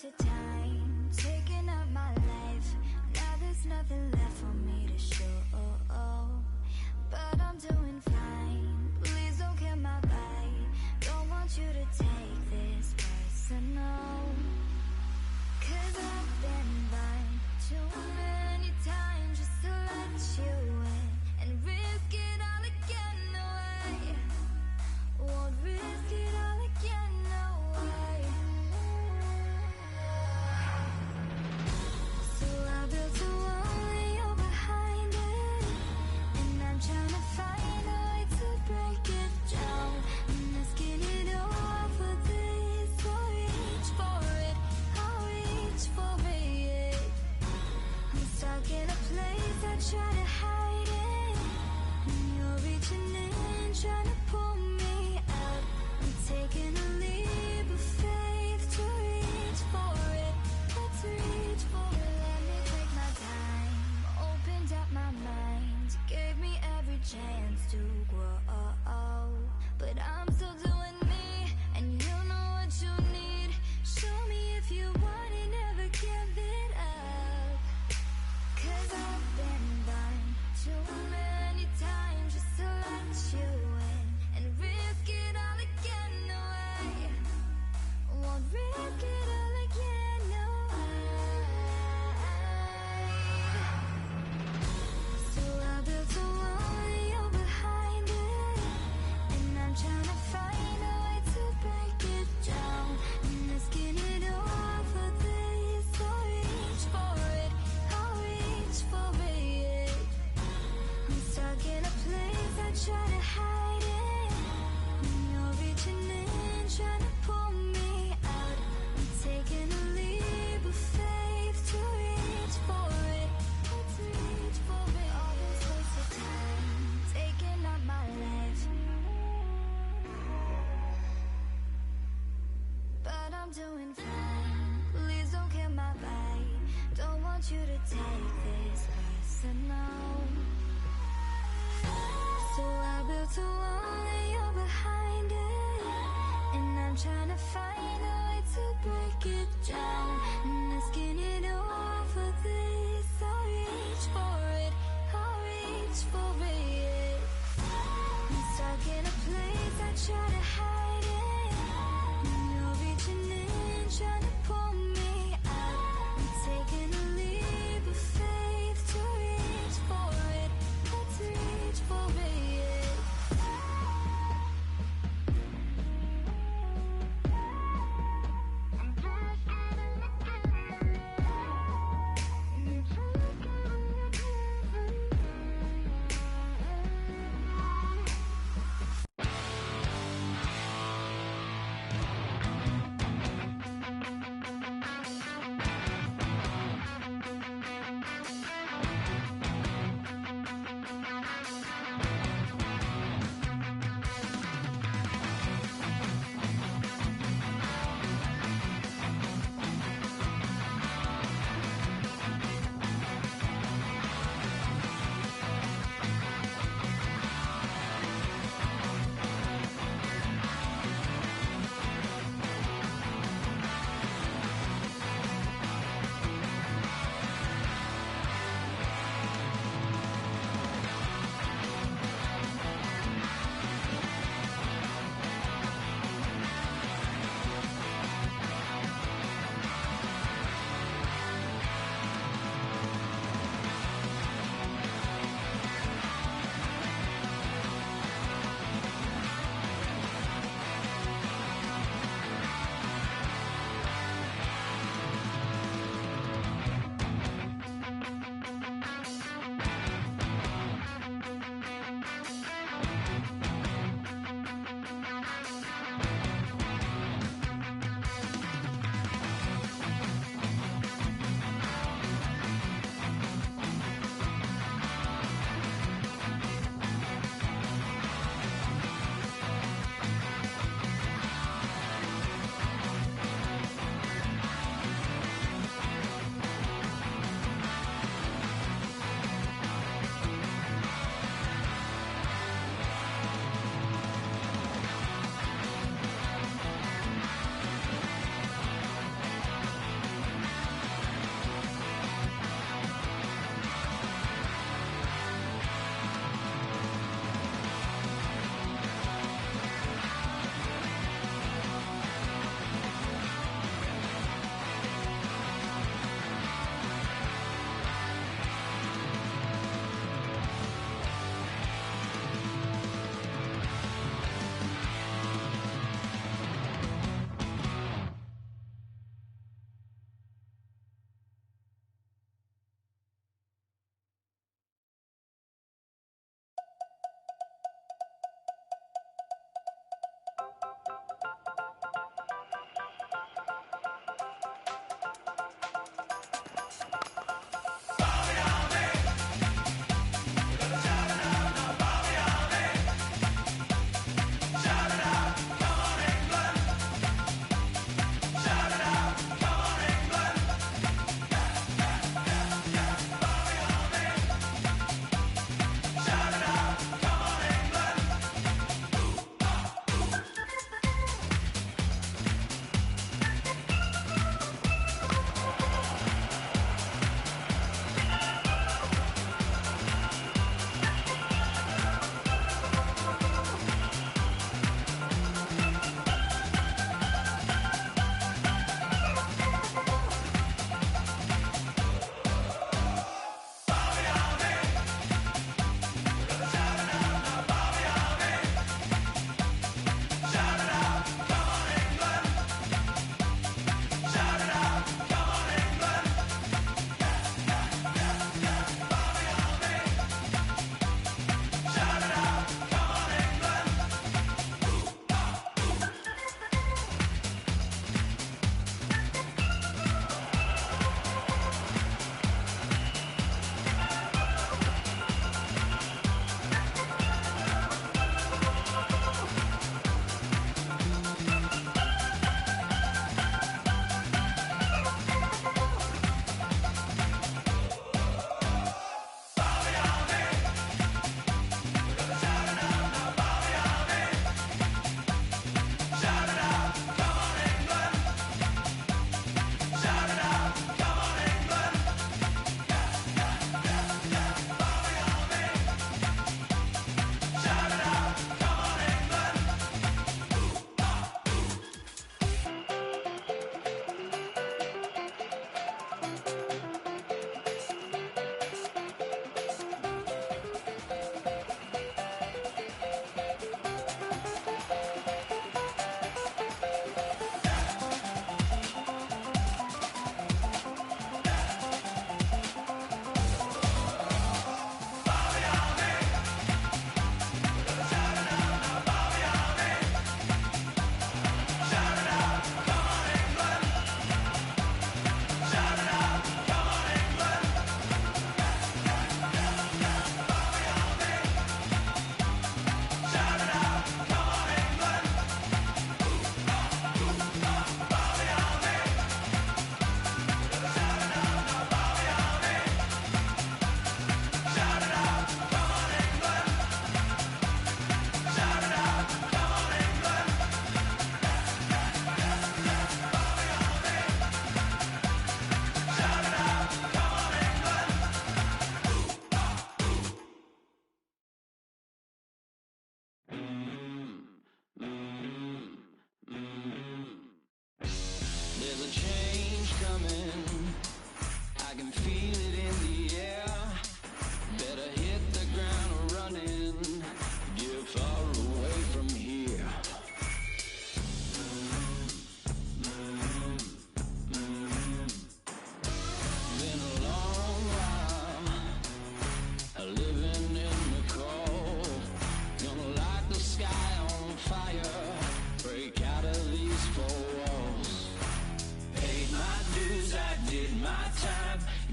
wasted time, taking up my life. Now there's nothing left for me to show, but I'm doing fine. Please don't kill my vibe. Don't want you to take this personal, 'cause I've been burned too many times just to let you in and risk it all again. No way, won't risk it all again. No way. So I built a wall and you're behind it, and I'm trying to find a way to break it down. I'm asking it all for this, so reach for it. I'll reach for it. I'm stuck in a place I try to hide it, and you're reaching in, trying to pull me out. I'm taking a leap of faith to reach for it. Let's reach for it. Let me take my time, opened up my mind, gave me every chance to grow, but I'm still doing me, and you know what you need. Show me if you want it, never give it up, 'cause I've been burned too many times just to let you in and risk it all again. No way, won't risk it all again. No way. So I built a wall and you're behind it, and I'm trying to find a way to break it down. I'm asking it all for this, so reach for it. I'll reach for it. I'm stuck in a place I try to hide it, and you're reaching in, trying to pull me out. I'm taking a leap of faith to reach for it. Let's reach for it. All this wasted time, taking up my life, but I'm doing fine. Please don't kill my vibe. Don't want you to take this personal. So I built a wall and you're behind it, and I'm trying to find a way to break it down. I'm asking it all for this, I'll reach for it. I'll reach for it. I'm stuck in a place I try to hide it, and you're reaching in, trying to pull me out. I'm taking a leap of faith to reach for it. Let's reach for it.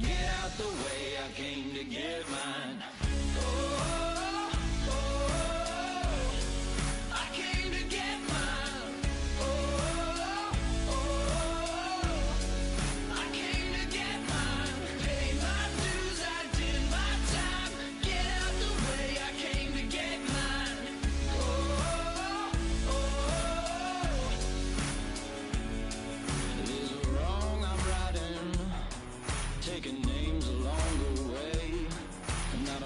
Get out the way, I came to get mine. Oh, oh, I came to get mine. Oh, oh, I came to get mine. Pay my dues, I did my time. Get out the way, I came to get mine. Oh, oh, there's a wrong I'm righting, taking names along the way. I'm not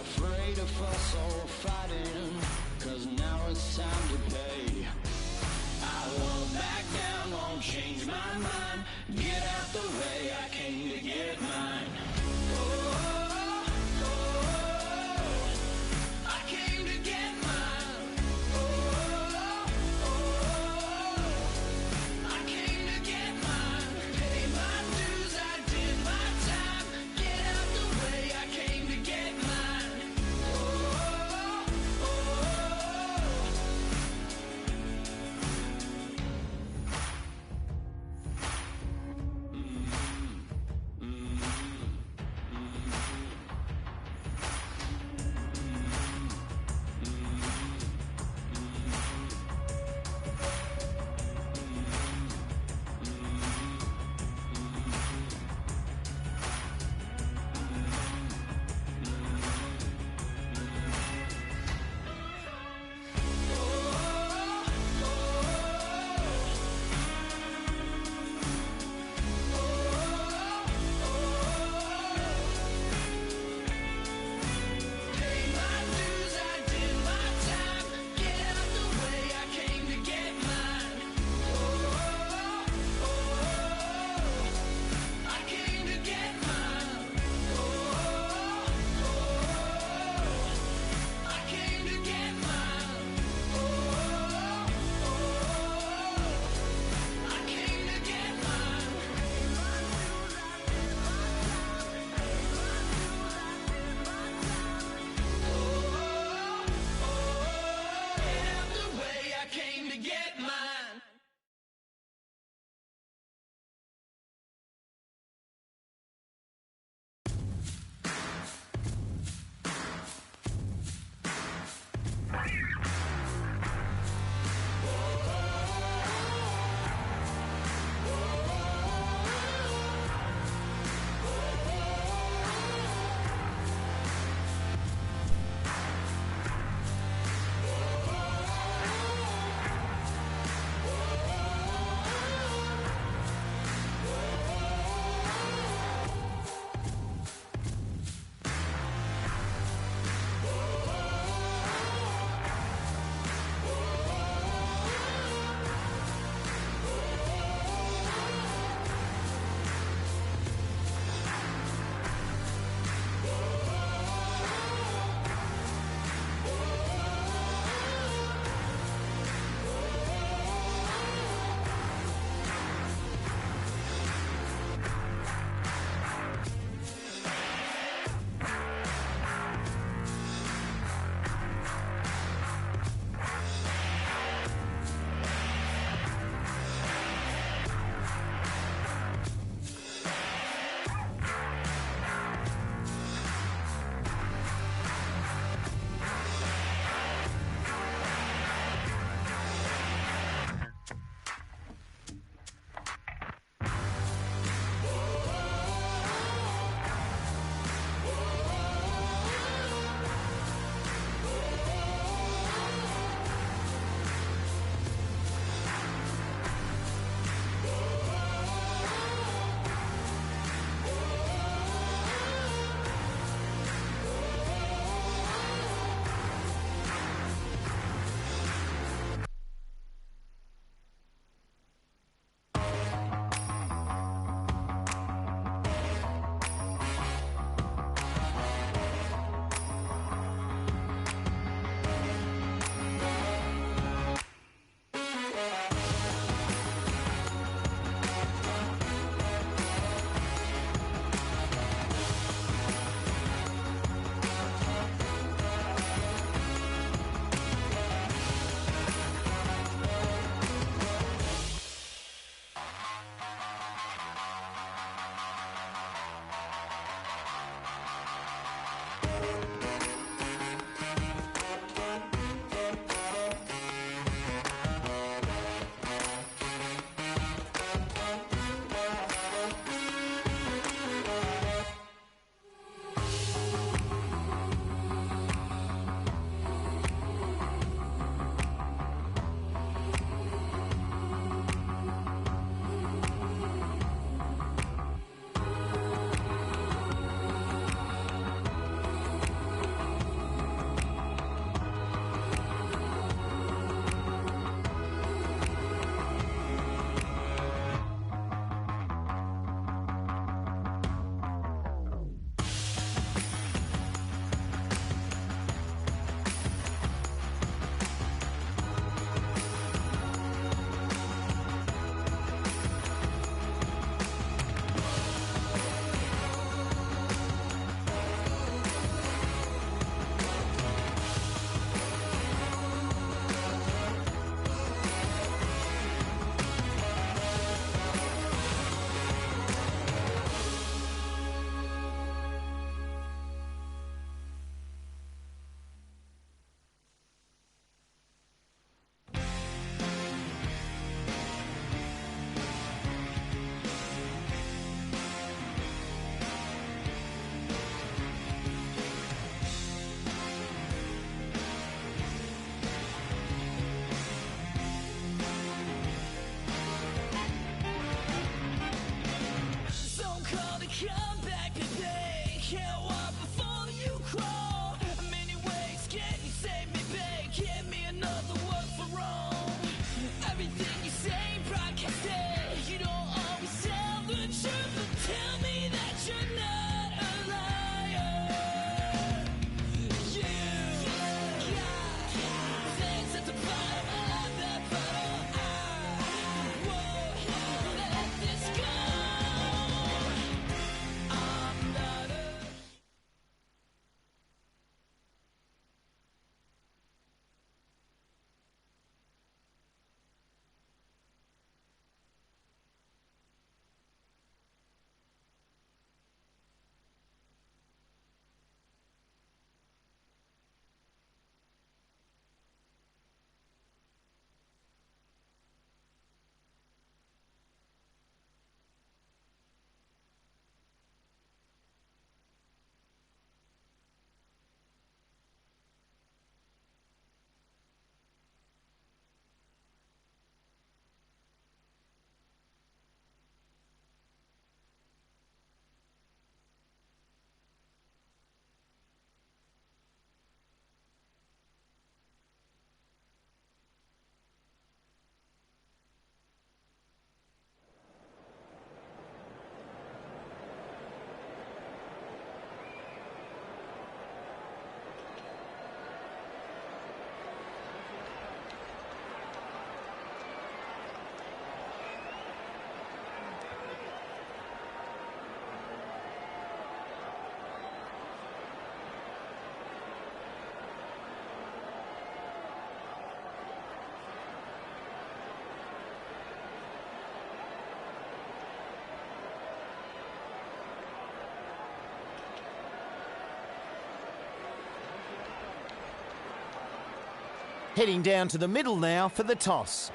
Heading down to the middle now for the toss.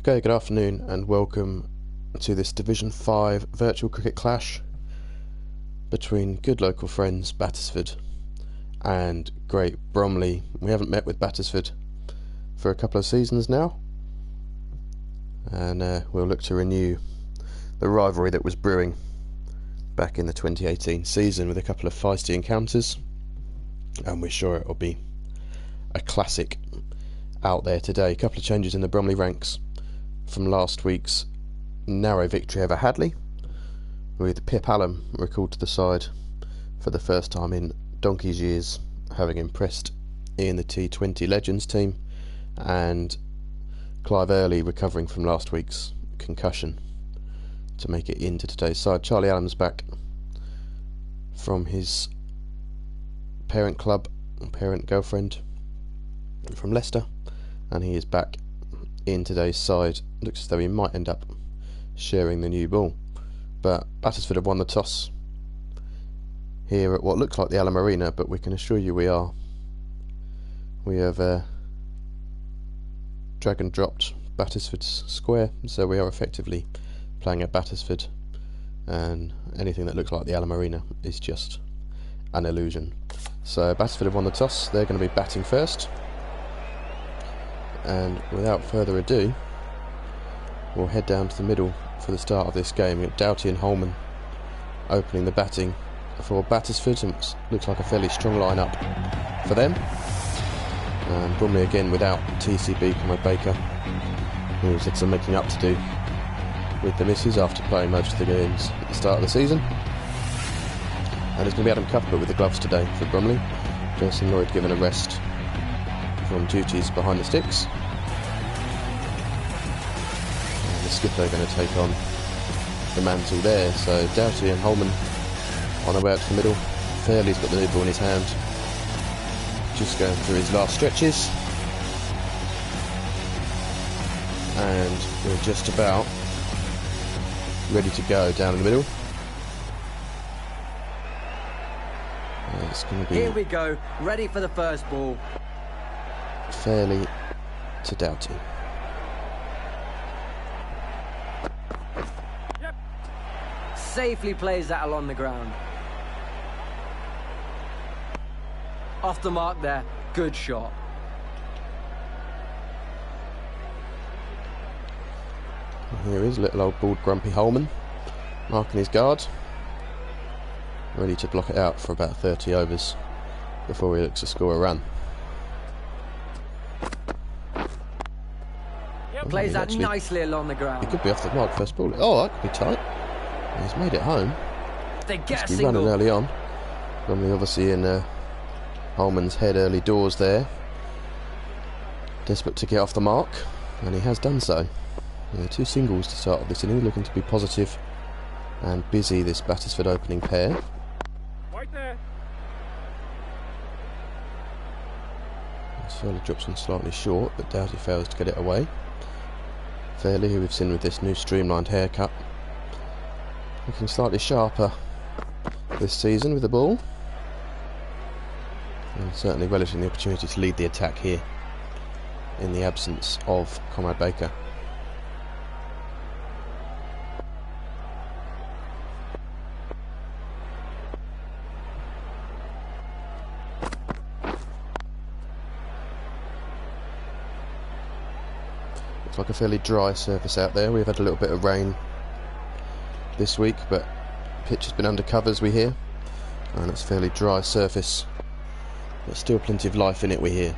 Okay, good afternoon and welcome to this Division 5 virtual cricket clash between good local friends Battisford and great Bromley. We haven't met with Battisford for a couple of seasons now, and we'll look to renew the rivalry that was brewing back in the 2018 season with a couple of feisty encounters, and we're sure it'll be a classic out there today. A couple of changes in the Bromley ranks from last week's narrow victory over Hadley, with Pip Allen recalled to the side for the first time in donkey's years, having impressed in the T20 Legends team, and Clive Early recovering from last week's concussion to make it into today's side. Charlie Allen's back from his parent club, parent girlfriend from Leicester, and he is back in today's side. Looks as though he might end up sharing the new ball, but Battisford have won the toss here at what looks like the Allen Arena, but we can assure you we have drag and dropped Battisford's square, so we are effectively playing at Battisford, and anything that looks like the Allen Arena is just an illusion. So Battisford have won the toss. They're going to be batting first, and without further ado we'll head down to the middle for the start of this game. We've got Doughty and Holman opening the batting for Battisford, and it looks like a fairly strong lineup for them. And Bromley again without TCB, Conrad Baker, who's had some making up to do with the misses after playing most of the games at the start of the season. And it's going to be Adam Cuthbert with the gloves today for Bromley. Jason Lloyd given a rest from duties behind the sticks. And the skipper going to take on the mantle there. So Doughty and Holman on their way out to the middle. Fairley's got the new ball in his hand, just going through his last stretches, and we're just about ready to go down in the middle. It's going to be, here we go, ready for the first ball. Fairley to Doughty. Yep. Safely plays that along the ground. Off the mark there, good shot. Here is little old bald grumpy Holman marking his guard, ready to block it out for about 30 overs before he looks to score a run. Plays that nicely along the ground. He could be off the mark first ball. Oh, that could be tight. He's made it home. They get Must a be single. running early on. Bromley obviously in Holman's head early doors there. Desperate to get off the mark, and he has done so. Two singles to start this inning, looking to be positive and busy, this Battisford opening pair. Right there. Fairley drops one slightly short, but Doughty fails to get it away. Fairley, who we've seen with this new streamlined haircut, looking slightly sharper this season with the ball, and certainly relishing the opportunity to lead the attack here in the absence of Conrad Baker. Looks like a fairly dry surface out there. We've had a little bit of rain this week, but pitch has been under covers, we hear, and it's a fairly dry surface, but still plenty of life in it, we hear.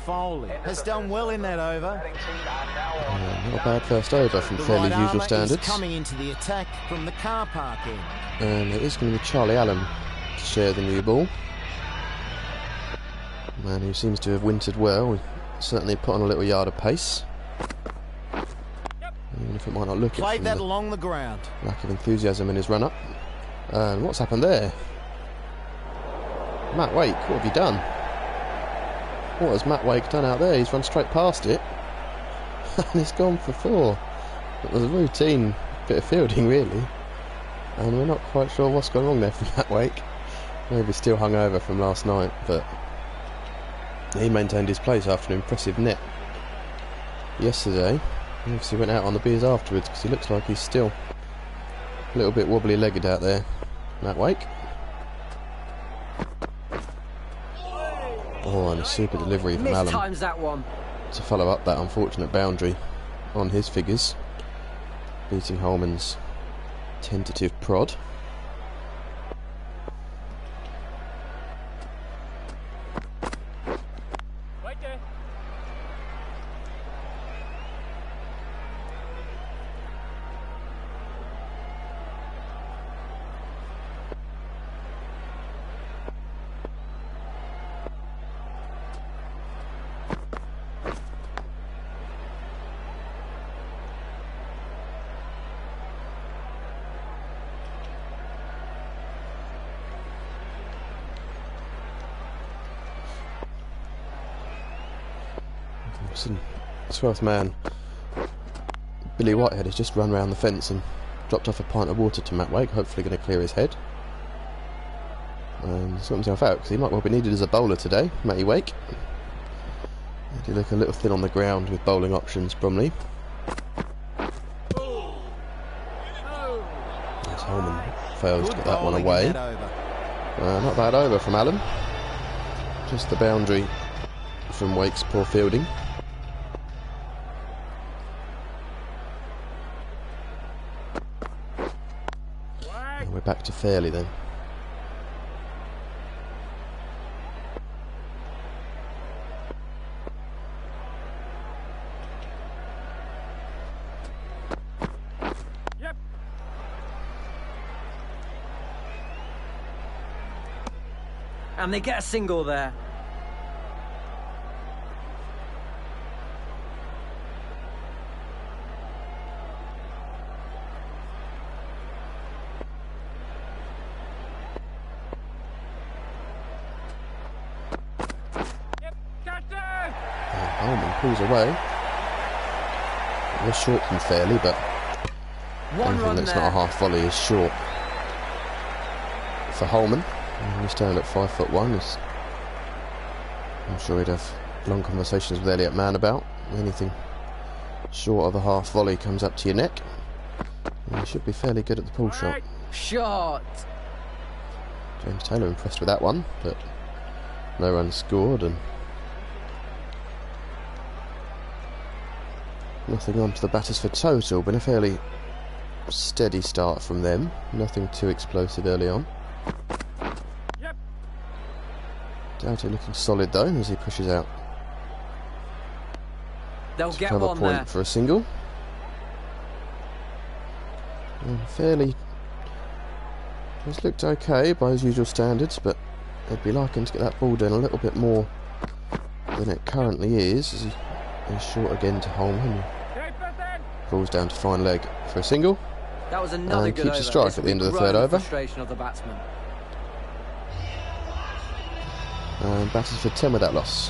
Foley has done well in that over. Not a bad first over from The Fairley's right usual armour standards. is coming into the attack from the car park end. And it is going to be Charlie Allen to share the new ball. A man who seems to have wintered well. We certainly put on a little yard of pace, even if it might not look it Played from that the along the ground. lack of enthusiasm in his run-up. And what's happened there? Matt Wake, what have you done? What has Matt Wake done out there? He's run straight past it and he's gone for four. It was a routine bit of fielding, really, and we're not quite sure what's gone wrong there for Matt Wake. Maybe still hungover from last night, but He maintained his place after an impressive net yesterday. He obviously went out on the beers afterwards because he looks like he's still a little bit wobbly-legged out there. Matt Wake. Oh, and a super delivery from Allen Mistimes that one. to follow up that unfortunate boundary on his figures, beating Holman's tentative prod. The 12th man, Billy Whitehead, has just run round the fence and dropped off a pint of water to Matt Wake, hopefully going to clear his head and sort himself out, because he might well be needed as a bowler today, Matty Wake. He did look a little thin on the ground with bowling options, Bromley. As Holman fails to get that one away. Not bad over from Allen. Just the boundary from Wake's poor fielding. And we're back to fairly then. Yep. And they get a single there. Holman pulls away. It was short from fairly, but anything that's not a half volley is short for Holman. And he's down at 5'1". I'm sure he'd have long conversations with Elliot Mann about anything short of a half volley comes up to your neck. And he should be fairly good at the pull shot. Shot. James Taylor impressed with that one, but no runs scored and nothing on to the Battisford total. Been a fairly steady start from them. Nothing too explosive early on. Yep. Doughty looking solid though as he pushes out. They'll to get cover one point there. for a single. And fairly has looked okay by his usual standards, but they'd be liking to get that ball down a little bit more than it currently is. As he is short again to Holman. Falls down to fine leg for a single. That was another and good keeps over. a strike at the end of the third over. Frustration of the batsman. And Battisford 10 with that loss.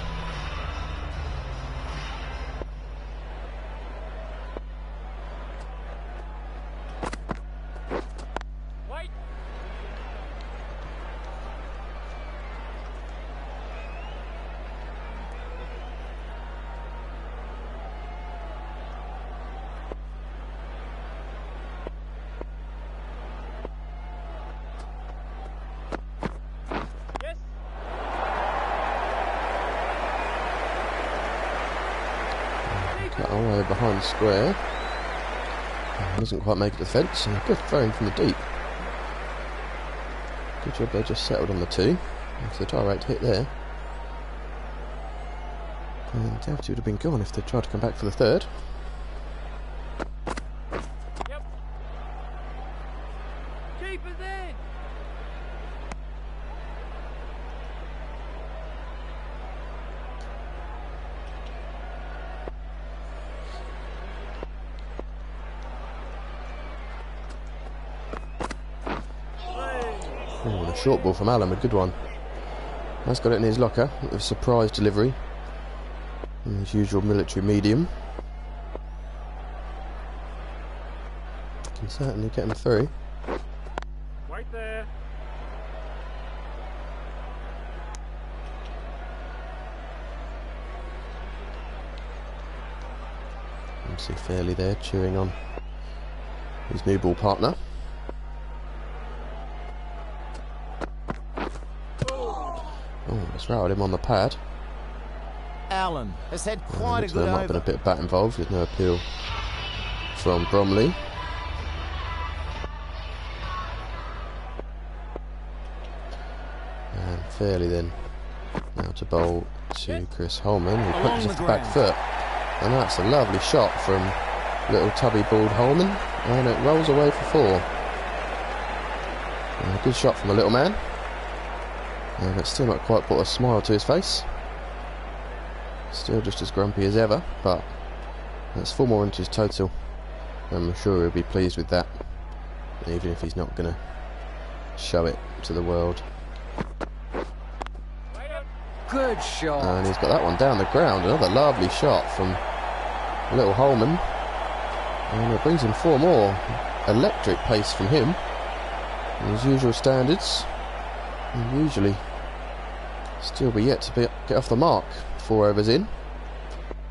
Cut away behind square. Doesn't quite make it to the fence. And a good throwing from the deep. Good job they just settled on the two. That's the direct hit there. And Doughty would have been gone if they tried to come back for the third. Yep. Keep it in. Oh, and a short ball from Allen, a good one. Has got it in his locker. It was a surprise delivery. In his usual military medium. Can certainly get him through. Right there. See Fairley there cheering on his new ball partner. Oh, it's routed him on the pad. Allen has had quite a good there might have been a bit of bat involved. There's no appeal from Bromley. And Fairley then now to bowl to Chris Holman, who punches off the back foot. And that's a lovely shot from little tubby bald Holman, and it rolls away for 4. And a good shot from a little man, and it's still not quite brought a smile to his face. Still just as grumpy as ever, but that's 4 more inches total. I'm sure he'll be pleased with that, even if he's not going to show it to the world. Good shot. And he's got that one down the ground. Another lovely shot from little Holman. And it brings him 4 more. Electric pace from him. His usual standards. And usually still be yet to get off the mark 4 overs in.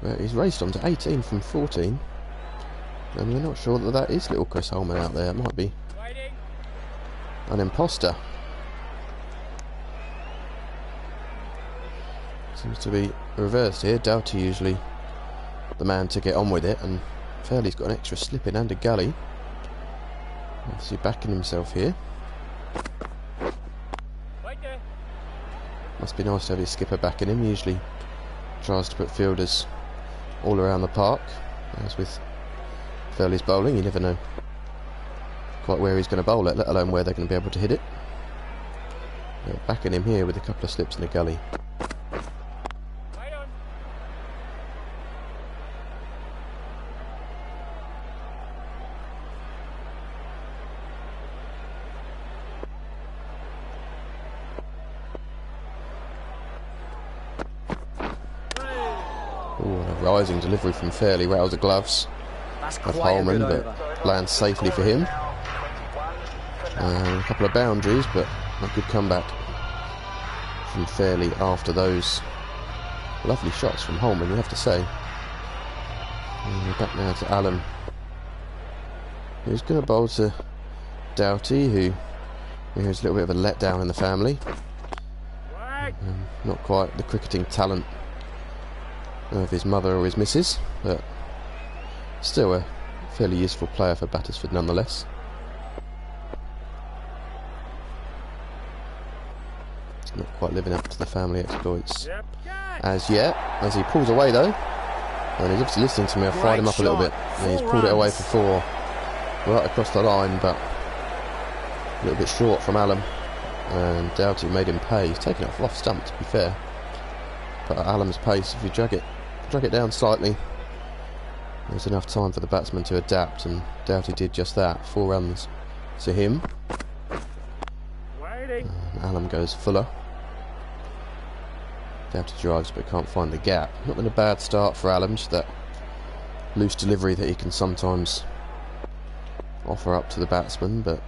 But he's raced on to 18 from 14. And we're not sure that that is little Chris Holman out there. It might be an imposter. Seems to be reversed here. Doughty usually the man to get on with it, and Fairley's got an extra slip in and a gully. Obviously backing himself here. Must be nice to have his skipper backing him. Usually tries to put fielders all around the park. As with Fairley's bowling, you never know quite where he's going to bowl it, let alone where they're going to be able to hit it. But backing him here with a couple of slips in a gully. Rising delivery from Fairley, rattles the gloves of Holman, but lands safely for him. A couple of boundaries, but a good comeback from Fairley after those lovely shots from Holman, you have to say. And we're back now to Allen, who's going to bowl to Doughty, who is a little bit of a letdown in the family. Not quite the cricketing talent of his mother or his missus, but still a fairly useful player for Battisford nonetheless. Not quite living up to the family exploits as yet, as he pulls away though, and he's obviously listening to me. I've fired him up a little bit, and he's pulled it away for 4 right across the line, but a little bit short from Allen, and Doughty made him pay. He's taken it off stump, to be fair, but at Allen's pace, if you drag it down slightly, there's enough time for the batsman to adapt, and Doughty did just that. 4 runs to him. And Allen goes fuller. Doughty drives but can't find the gap. Not been a bad start for Allen, just that loose delivery that he can sometimes offer up to the batsman, but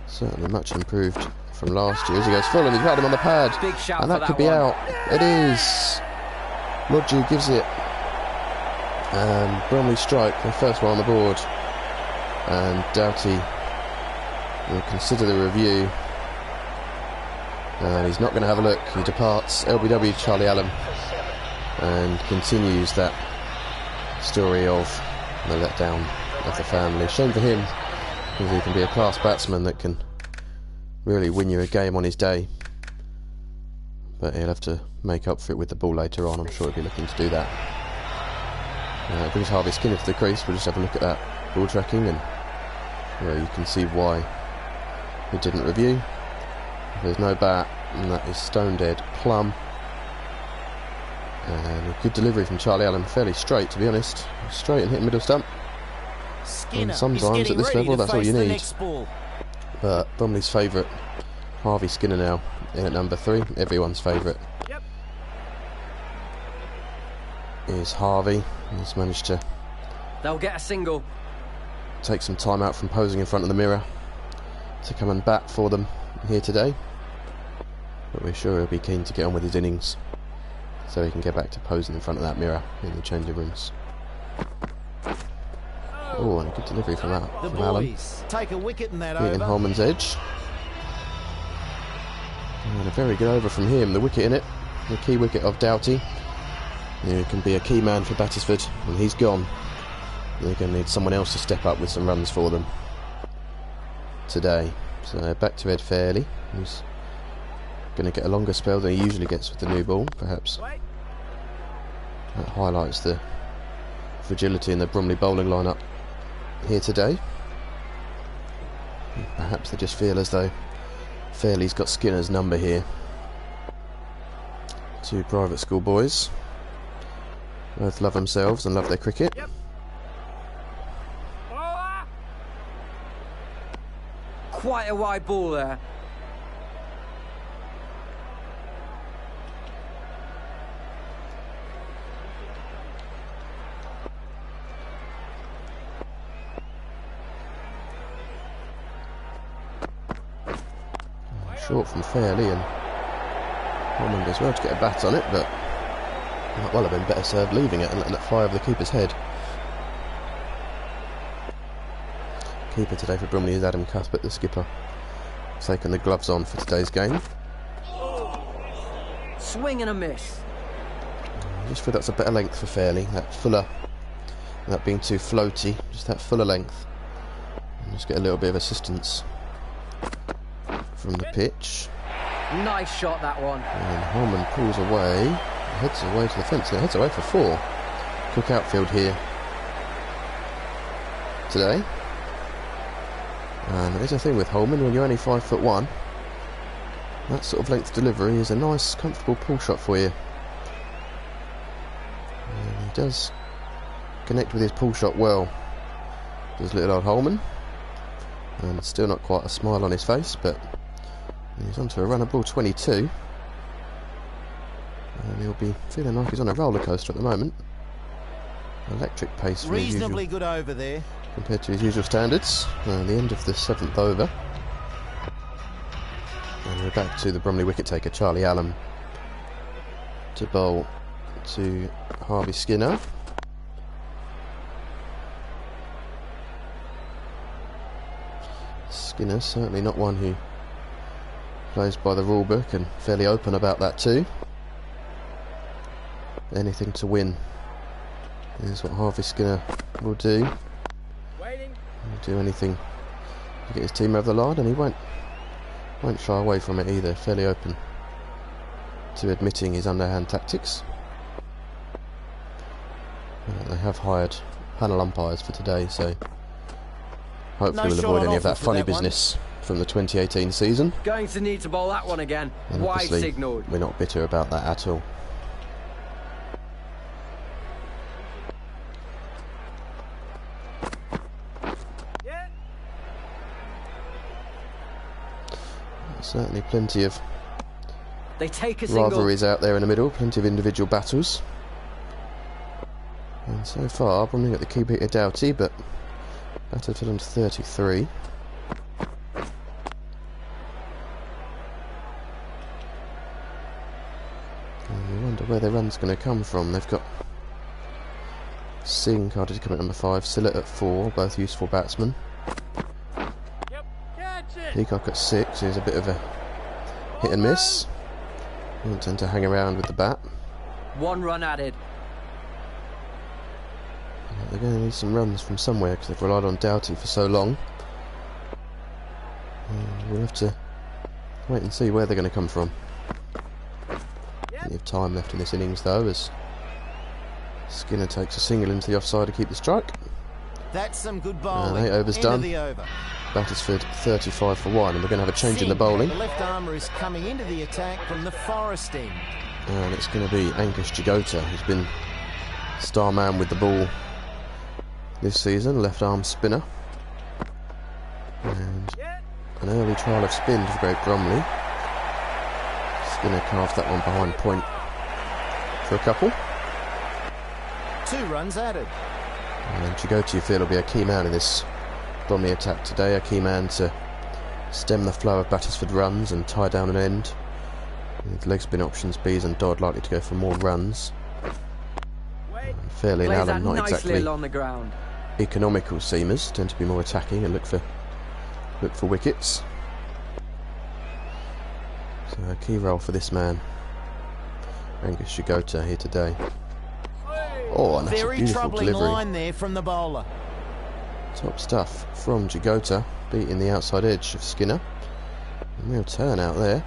certainly much improved from last year. As he goes full, and he's had him on the pad, and that could be out. It is. Lodgy gives it, and Bromley strike, the first one on the board, and Doughty will consider the review, and he's not going to have a look. He departs. LBW Charlie Allen, and continues that story of the letdown of the family. Shame for him, because he can be a class batsman that can really win you a game on his day, but he'll have to make up for it with the ball later on. I'm sure he'll be looking to do that. Brings Harvey Skinner to the crease. We'll just have a look at that ball tracking, and you can see why he didn't review. There's no bat, and that is stone dead plumb. And a good delivery from Charlie Allen, fairly straight, to be honest. Straight and hit middle stump. And sometimes at this level that's all you need. But Bromley's favourite, Harvey Skinner, now in at number 3. Everyone's favourite is Harvey. He's managed to they'll get a single. Take some time out from posing in front of the mirror to come and bat for them here today. But we're sure he'll be keen to get on with his innings, so he can get back to posing in front of that mirror in the changing rooms. Oh, and a good delivery from The Allen. boys take a wicket in that Beating over. Holman's edge. And a very good over from him, the wicket in it. The key wicket of Doughty. He can be a key man for Battisford, and he's gone. They're going to need someone else to step up with some runs for them today. So back to Ed Fairley, who's going to get a longer spell than he usually gets with the new ball, perhaps. That highlights the fragility in the Bromley bowling lineup here today. Perhaps they just feel as though Fairley's got Skinner's number here. Two private school boys. Both love themselves and love their cricket. Quite a wide ball there. Short from Fairley, and Holman does well to get a bat on it, but might well have been better served leaving it and letting it fly over the keeper's head. Keeper today for Bromley is Adam Cuthbert, the skipper. Taking the gloves on for today's game. Swing and a miss. I just feel that's a better length for Fairley, that fuller, that being too floaty, just that fuller length. And just get a little bit of assistance from the pitch. Nice shot, that one. And Holman pulls away, heads away to the fence, and heads away for 4. Cook outfield here today. And there's a thing with Holman, when you're only 5'1", that sort of length delivery is a nice, comfortable pull shot for you. And he does connect with his pull shot well, does little old Holman. And still not quite a smile on his face, but he's onto a runner ball 22. And he'll be feeling like he's on a roller coaster at the moment. Electric pace for his Reasonably usual, good over there. compared to his usual standards. The end of the 7th over. And we're back to the Bromley wicket taker, Charlie Allen, to bowl to Harvey Skinner. Skinner certainly not one who plays by the rule book, and fairly open about that too. Anything to win is what Harvey Skinner will do. He'll do anything to get his team over the line, and he won't shy away from it either. Fairly open to admitting his underhand tactics. They have hired panel umpires for today, so hopefully we'll avoid any of that funny business from the 2018 season. Going to need to bowl that one again. And Wide obviously signalled. we're not bitter about that at all. Certainly plenty of They take a single. rivalries out there in the middle, plenty of individual battles. And so far, Bromley got the key beat of Doughty, but Battisford on 33. And we wonder where their run's going to come from. They've got Singh carded to come at number 5, Sillett at 4, both useful batsmen. Peacock at 6, who's a bit of a hit and miss. Won't tend to hang around with the bat. 1 run added. They're going to need some runs from somewhere because they've relied on Doughty for so long. We'll have to wait and see where they're going to come from. Plenty of time left in this innings though, as Skinner takes a single into the offside to keep the strike. That's some good bowling. 8 overs End of done. the over. Battisford 35 for 1, and we're going to have a change in the bowling. The left armour is coming into the attack from the Forest end. And it's going to be Ankush Jagota, who's been star man with the ball this season, left arm spinner. And an early trial of spin for Great Bromley. Skinner carved that one behind point for a couple. 2 runs added. And Jagota, you feel, will be a key man in this Bromley attack today, a key man to stem the flow of Battisford runs and tie down an end. With leg spin options, Bees and Dodd likely to go for more runs. Fairley and Plays that Allen, not nicely exactly along the ground. economical seamers, tend to be more attacking and look for wickets. So a key role for this man, Angus Jagota, here today. Oh, and that's a Very beautiful troubling delivery. line there from the bowler. Top stuff from Jagota, beating the outside edge of Skinner. A real turn out there,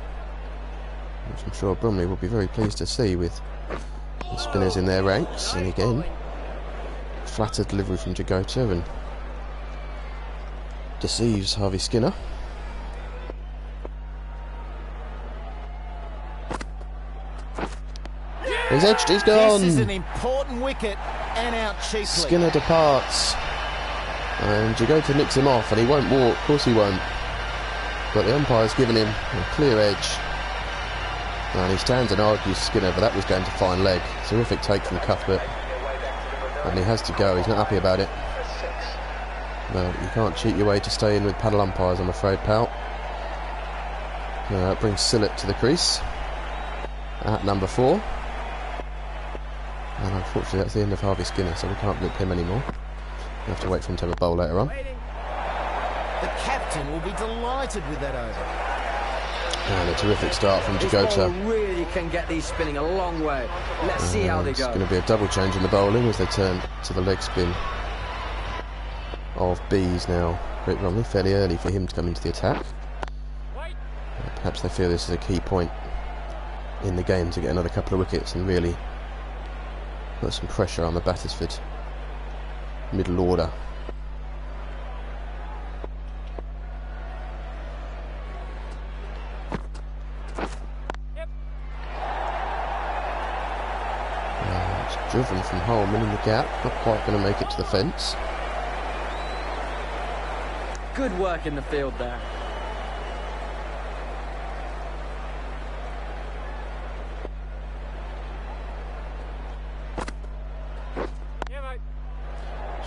which I'm sure Bromley will be very pleased to see with the spinners in their ranks. And again, flatter delivery from Jagota and deceives Harvey Skinner. He's edged, he's gone! This is an important wicket and out cheaply. Skinner departs and Jagota nicks him off, and he won't walk, of course he won't, but the umpire's given him a clear edge and he stands and argues Skinner, but that was going to fine leg. Terrific take from Cuthbert, and he has to go. He's not happy about it. Well, you can't cheat your way to stay in with panel umpires, I'm afraid, pal. That brings Sillett to the crease at number 4. And unfortunately that's the end of Harvey Skinner, so we can't look him anymore. We'll have to wait for him to have a bowl later on. The captain will be delighted with that over. And a terrific start from This Jagota. ball really can get these spinning a long way. Let's see how they It's go. going to be a double change in the bowling as they turn to the leg spin of Bees now. Great Bromley, fairly early for him to come into the attack. Perhaps they feel this is a key point in the game to get another couple of wickets and really put some pressure on the Battisford middle order. It's driven from Holman in the gap, not quite going to make it to the fence. Good work in the field there.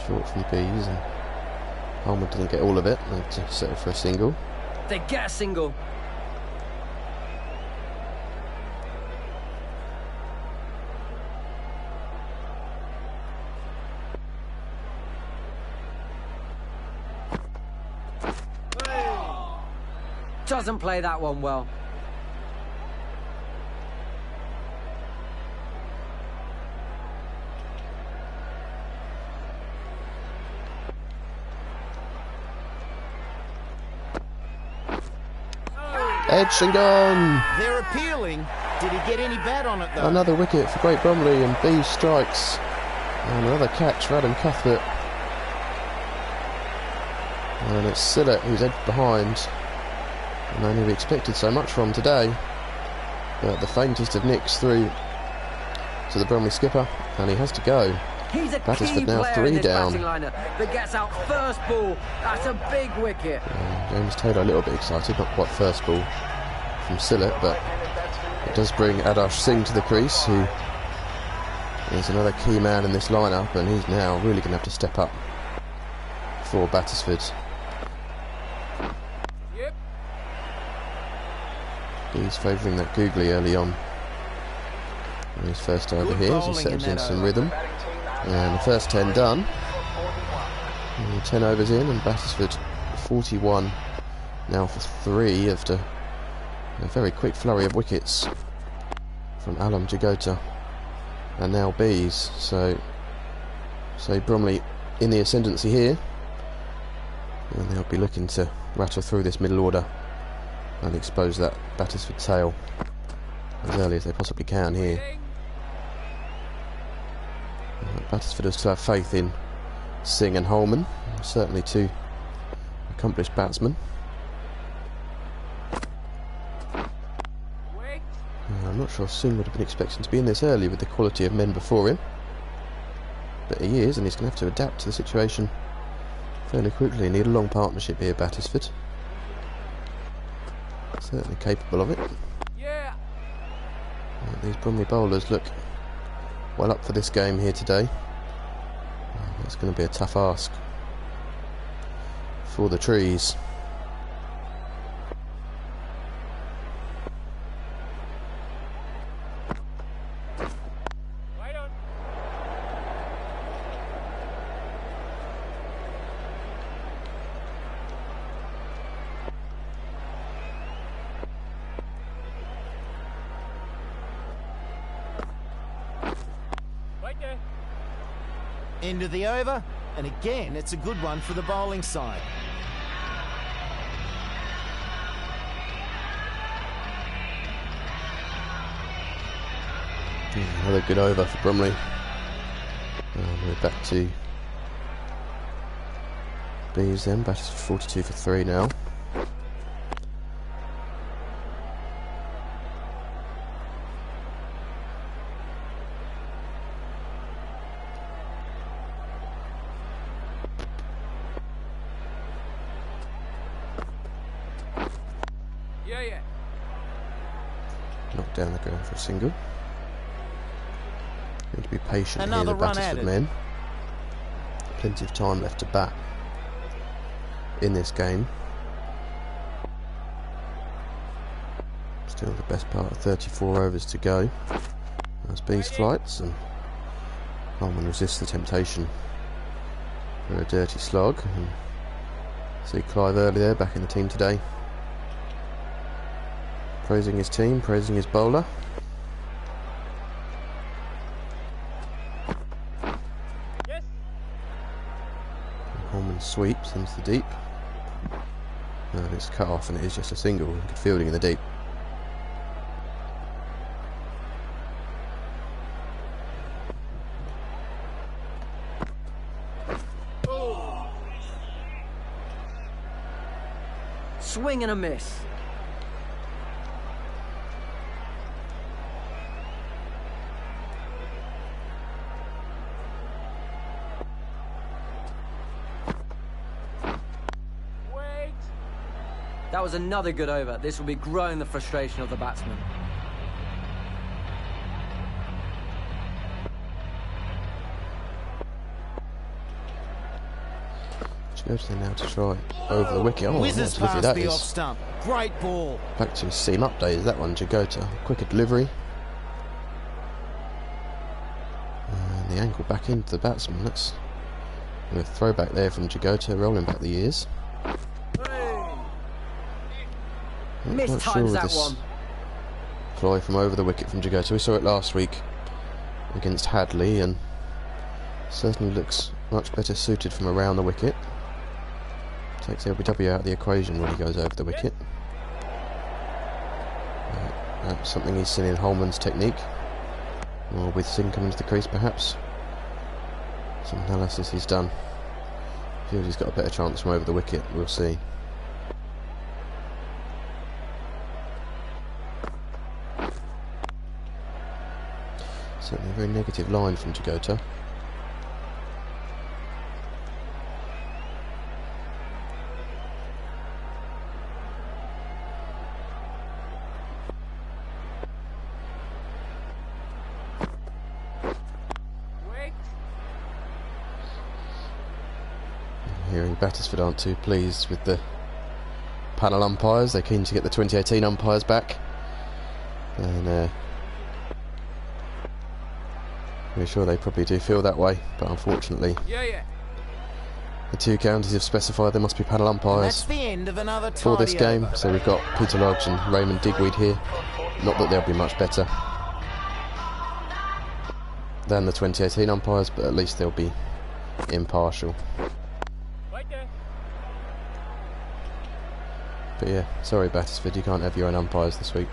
Short from Bees, and Holman didn't get all of it, and to settle for a single. They get a single. Doesn't play that one well. Edge and gone! They're appealing. Did he get any bat on it though? Another wicket for Great Bromley, and Bees strikes. And another catch for Adam Cuthbert. And it's Sillett who's edged behind. A man who we expected so much from today. But the faintest of nicks through to the Bromley skipper, and he has to go. He's a Battisford key now player 3 in this down. batting lineup that gets out first ball. That's a big wicket. James Taylor a little bit excited, not quite first ball from Sillett, but it does bring Adarsh Singh to the crease, who is another key man in this lineup, and he's now really going to have to step up for Battisford. He's favouring that googly early on in his first over here as he settles into some rhythm. And the first 10 done. And 10 overs in, and Battisford 41 now for 3 after a very quick flurry of wickets from Alam Jagota and now Bees. So Bromley in the ascendancy here, and they'll be looking to rattle through this middle order and expose that Battisford tail as early as they possibly can here. Battisford has to have faith in Singh and Holman, certainly two accomplished batsmen. I'm not sure Singh would have been expecting to be in this early with the quality of men before him, but he is, and he's going to have to adapt to the situation fairly quickly. Need a long partnership here, Battisford. Certainly capable of it. These Bromley bowlers look well up for this game here today. It's going to be a tough ask for the trees. End of the over, and again, it's a good one for the bowling side. Yeah, another good over for Bromley. We're back to B's then. Battisford 42 for 3 now. Yeah. Knocked down the ground for a single. Need to be patient Another here, the run Battisford added. men. Plenty of time left to bat in this game. Still the best part of 34 overs to go. As B's flights, and Holman resists the temptation for a dirty slog. And see Clive early there, back in the team today. Praising his team, praising his bowler. Holman sweeps into the deep. No, it's cut off and it is just a single. Good fielding in the deep. Swing and a miss. That was another good over. This will be growing the frustration of the batsman. Goes there now to try over the wicket. Oh, Whizzes nice delivery past that the is. off stump. Great ball. Back to his seam update, is that one, Jagota. Quicker delivery. And the angle back into the batsman. That's a throwback there from Jagota, rolling back the ears. Mistimes that one. Fly from over the wicket from Jagota. We saw it last week against Hadley, and certainly looks much better suited from around the wicket. Takes LBW out of the equation when he goes over the wicket. That's something he's seen in Holman's technique, or with Singh coming to the crease perhaps. Some analysis he's done. Feels he's got a better chance from over the wicket, we'll see. Certainly a very negative line from Jagota. Hearing Battisford aren't too pleased with the panel umpires. They're keen to get the 2018 umpires back, and we're sure they probably do feel that way, but unfortunately the two counties have specified there must be panel That's umpires the end of another for this tidy game. over. So we've got Peter Lodge and Raymond Digweed here. Not that they'll be much better than the 2018 umpires, but at least they'll be impartial. But yeah, sorry Battisford, you can't have your own umpires this week.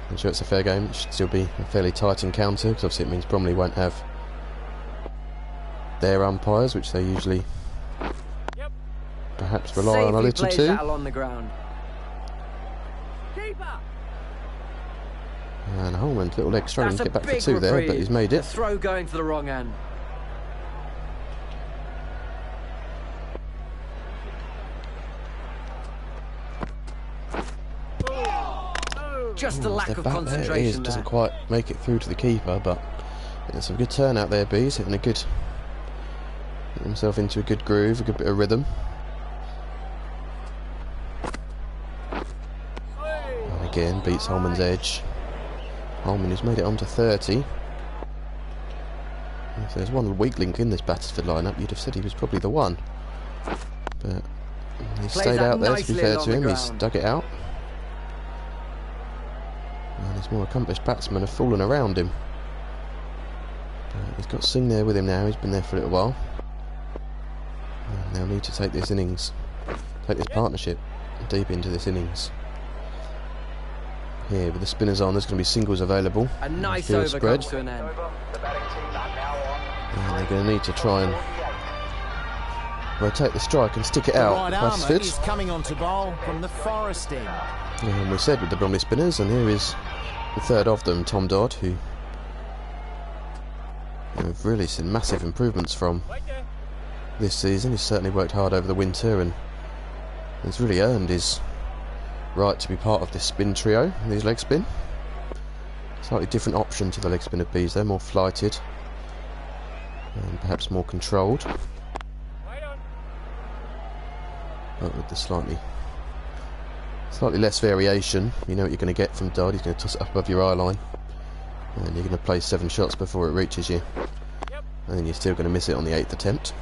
I'm sure it's a fair game. It should still be a fairly tight encounter, because obviously it means Bromley won't have their umpires, which they usually perhaps rely on a little plays too. that along the ground. And Holman, little leg struggling to That's get a back for big two there, but reprieve. he's made The it. throw going to the wrong end. Just a lack Step of back there, it is, concentration doesn't there. quite make it through to the keeper, but it's a good turn out there, Bees, hitting getting himself into a good groove, a good bit of rhythm. And again, beats Holman's edge. Holman has made it on to 30. If there's one weak link in this Battisford lineup, you'd have said he was probably the one. But he stayed that out there, to be nicely fair along to the him, he's ground. dug it out. And his more accomplished batsmen have fallen around him. But He's got Singh there with him now. He's been there for a little while. And they'll need to take this innings, take this partnership deep into this innings. Here with the spinners on, there's going to be singles available. A nice Field over spread. comes to an end. And they're going to need to try and rotate the strike and stick it The out. right armour Battisford. is coming on to bowl from the forest end. And we said with the Bromley spinners, and here is the third of them, Tom Dodd, who we've really seen massive improvements from this season. He's certainly worked hard over the winter and he's really earned his right to be part of this spin trio, these leg spin. Slightly different option to the leg spin of bees. They're more flighted and perhaps more controlled, but with the slightly less variation. You know what you're going to get from Dodd. He's going to toss it up above your eye line and you're going to play 7 shots before it reaches you, and then you're still going to miss it on the 8th attempt,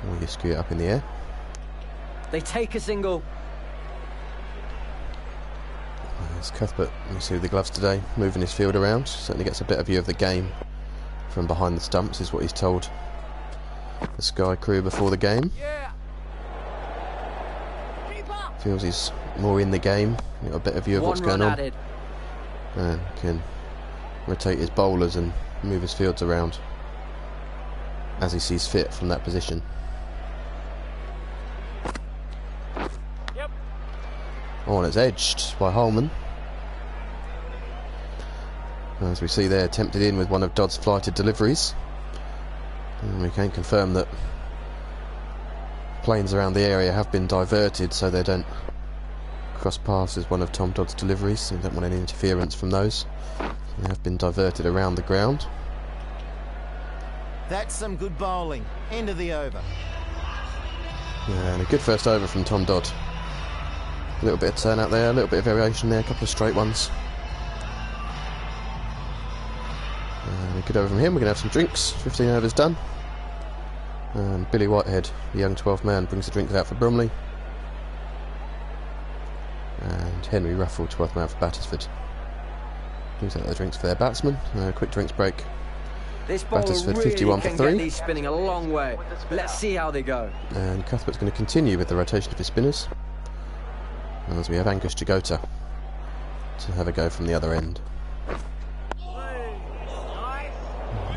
or you screw it up in the air. They take a single. There's Cuthbert, you see with the gloves today, moving his field around. Certainly gets a better view of the game from behind the stumps, is what he's told the Sky crew before the game. Feels he's more in the game, got a better view of what's going on, and can rotate his bowlers and move his fields around as he sees fit from that position. Oh, and it's edged by Holman. As we see there, tempted in with one of Dodd's flighted deliveries. And we can confirm that planes around the area have been diverted so they don't cross paths with one of Tom Dodd's deliveries. So we don't want any interference from those. So they have been diverted around the ground. That's some good bowling. End of the over. And a good first over from Tom Dodd. A little bit of turn out there, a little bit of variation there, a couple of straight ones. And a good over from him. We're going to have some drinks. 15 overs done. And Billy Whitehead, the young 12th man, brings the drinks out for Bromley. And Henry Ruffle, 12th man for Battisford, brings out the drinks for their batsmen. A quick drinks break. This bowler Battisford really 51 for can 3. get these spinning a long way. Let's see how they go. And Cuthbert's going to continue with the rotation of his spinners, as we have Angus Jagota to have a go from the other end.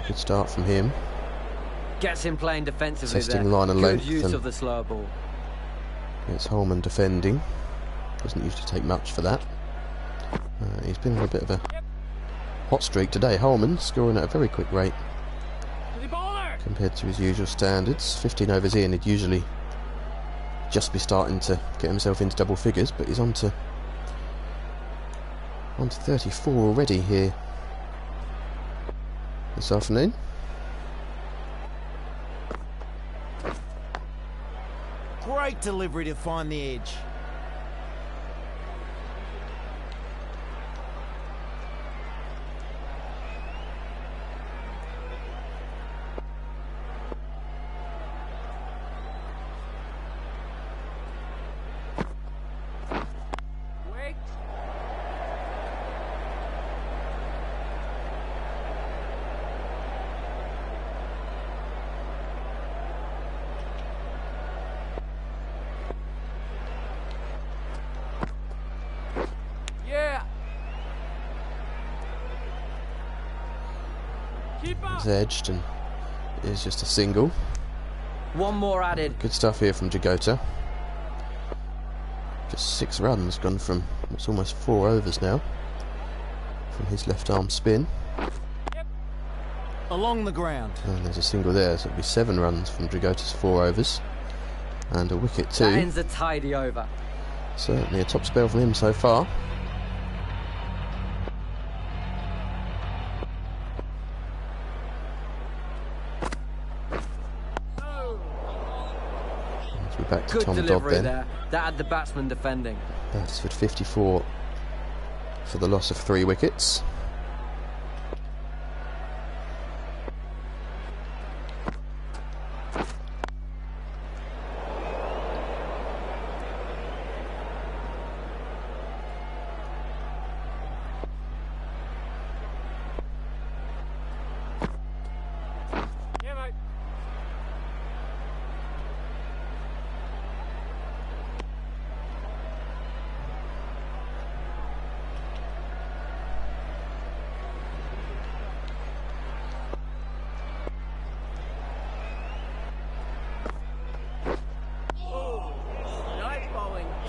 Good start from him. Gets him playing defensively Testing there. line and Good length use and of the slow ball. It's Holman defending. Doesn't usually take much for that. He's been on a bit of a hot streak today. Holman scoring at a very quick rate compared to his usual standards. 15 overs in, he'd usually just be starting to get himself into double figures, but he's on to 34 already here this afternoon. Great delivery to find the edge. It's edged and it is just a single. One more added. Good stuff here from Jagota. Just 6 runs, gone from it's almost 4 overs now from his left arm spin. Along the ground. And there's a single there, so it'll be 7 runs from Jagota's 4 overs. And a wicket too. That ends a tidy over. Certainly a top spell from him so far. We're back to Good Tom Dodd delivery then. there. That had the batsman defending. Battisford 54 for the loss of 3 wickets.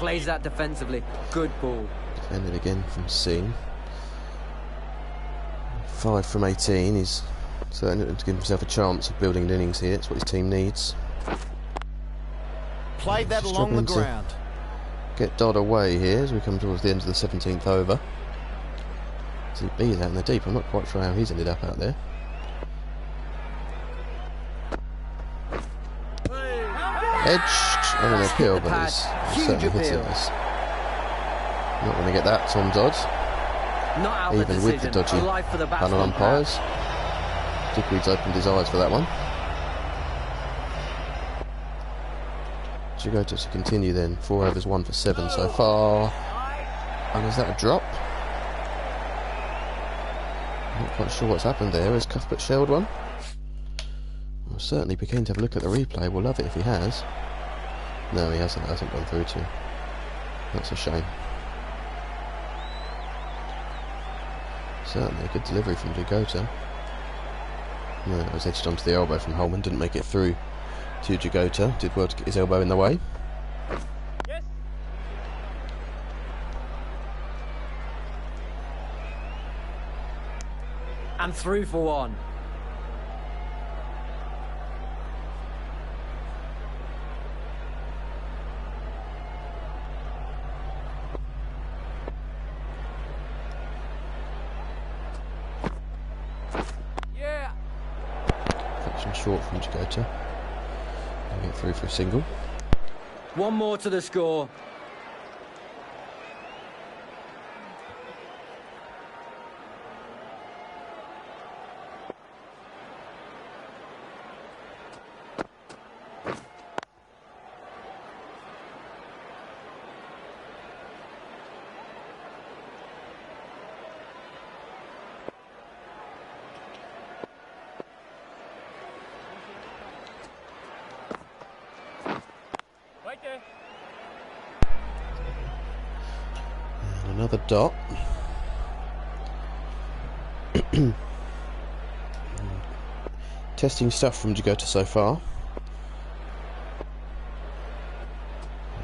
Plays that defensively. Good ball. Defended again from Singh. 5 from 18. He's certainly to give himself a chance of building an innings here. It's what his team needs. Played that along the ground. Get Dodd away here as we come towards the end of the 17th over. He's out in the deep. I'm not quite sure how he's ended up out there. Edge on an appeal, but he's certainly hit it. Not going to get that, Tom Dodd. Not out Even with the dodgy panel umpires. Dickweed's opened his eyes for that one. Jagota to continue then. 4 overs, 1 for 7 so far. And is that a drop? Not quite sure what's happened there. Has Cuthbert shelled one? We'll certainly be keen to have a look at the replay. We'll love it if he has. No, he hasn't. Hasn't gone through to. That's a shame. Certainly a good delivery from Jagota. No, it was edged onto the elbow from Holman. Didn't make it through to Jagota. Did well to get his elbow in the way. Yes. And through for 1. Yeah. Fraction short from Jagota. Get through for a single. 1 more to the score. And another dot. Testing stuff from Jagota so far.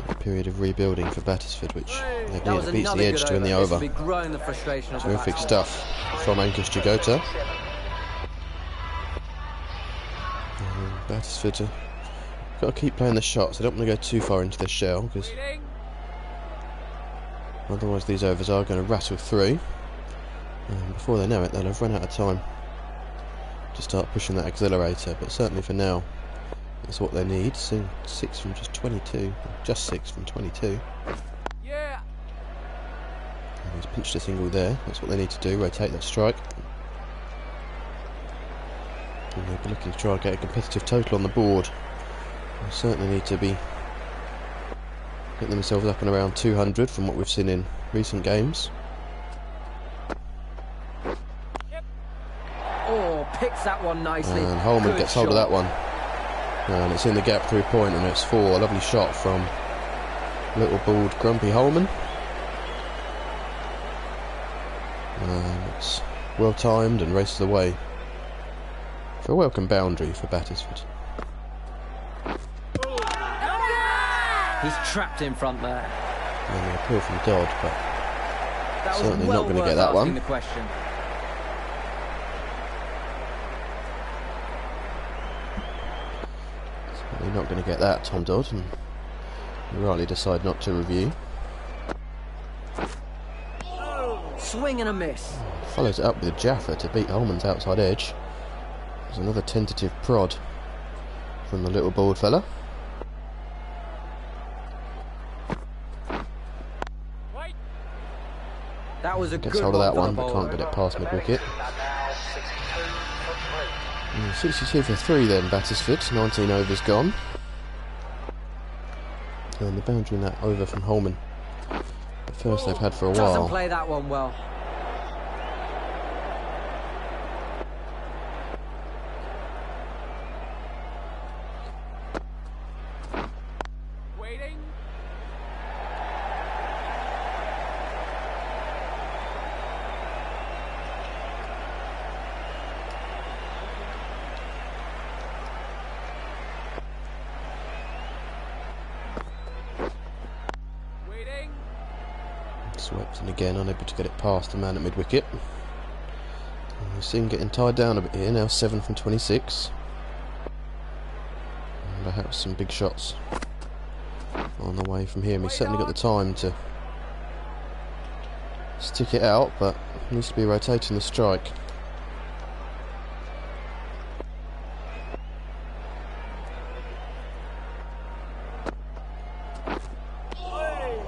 A period of rebuilding for Battisford, which they've nearly beats the edge to win the over. Terrific stuff from Ankush Jagota. Battisford got to keep playing the shots. They don't want to go too far into their shell, because otherwise these overs are going to rattle through. And before they know it, they'll have run out of time to start pushing that accelerator. But certainly for now, that's what they need. So 6 from just 22, just 6 from 22. Yeah. And he's pinched a single there. That's what they need to do. Rotate that strike. And they'll be looking to try and get a competitive total on the board. They certainly need to be getting themselves up and around 200 from what we've seen in recent games. Yep. Oh, picks that one nicely. And Holman Good gets hold shot. of that one. And it's in the gap 3 point, and it's 4. A lovely shot from little bald grumpy Holman. And it's well timed and races away for a welcome boundary for Battisford. He's trapped in front there. And an appeal from Dodd, but That was certainly well not going to worth get that asking one. the question. Certainly not going to get that, Tom Dodd, and you rightly decide not to review. Swing and a miss. Follows it up with a Jaffa to beat Holman's outside edge. There's another tentative prod from the little bald fella. That was a Gets good hold of that one one, for the but bowler. can't get it past mid-wicket. 62 for 3 then, Battisford. 19 overs gone. And the boundary in that over from Holman. The first they've had for a Doesn't while. play that one well. Waiting. Swept in again, unable to get it past the man at mid-wicket. We see him getting tied down a bit here, now 7 from 26. And perhaps some big shots on the way from him. He's certainly got the time to stick it out, but needs to be rotating the strike.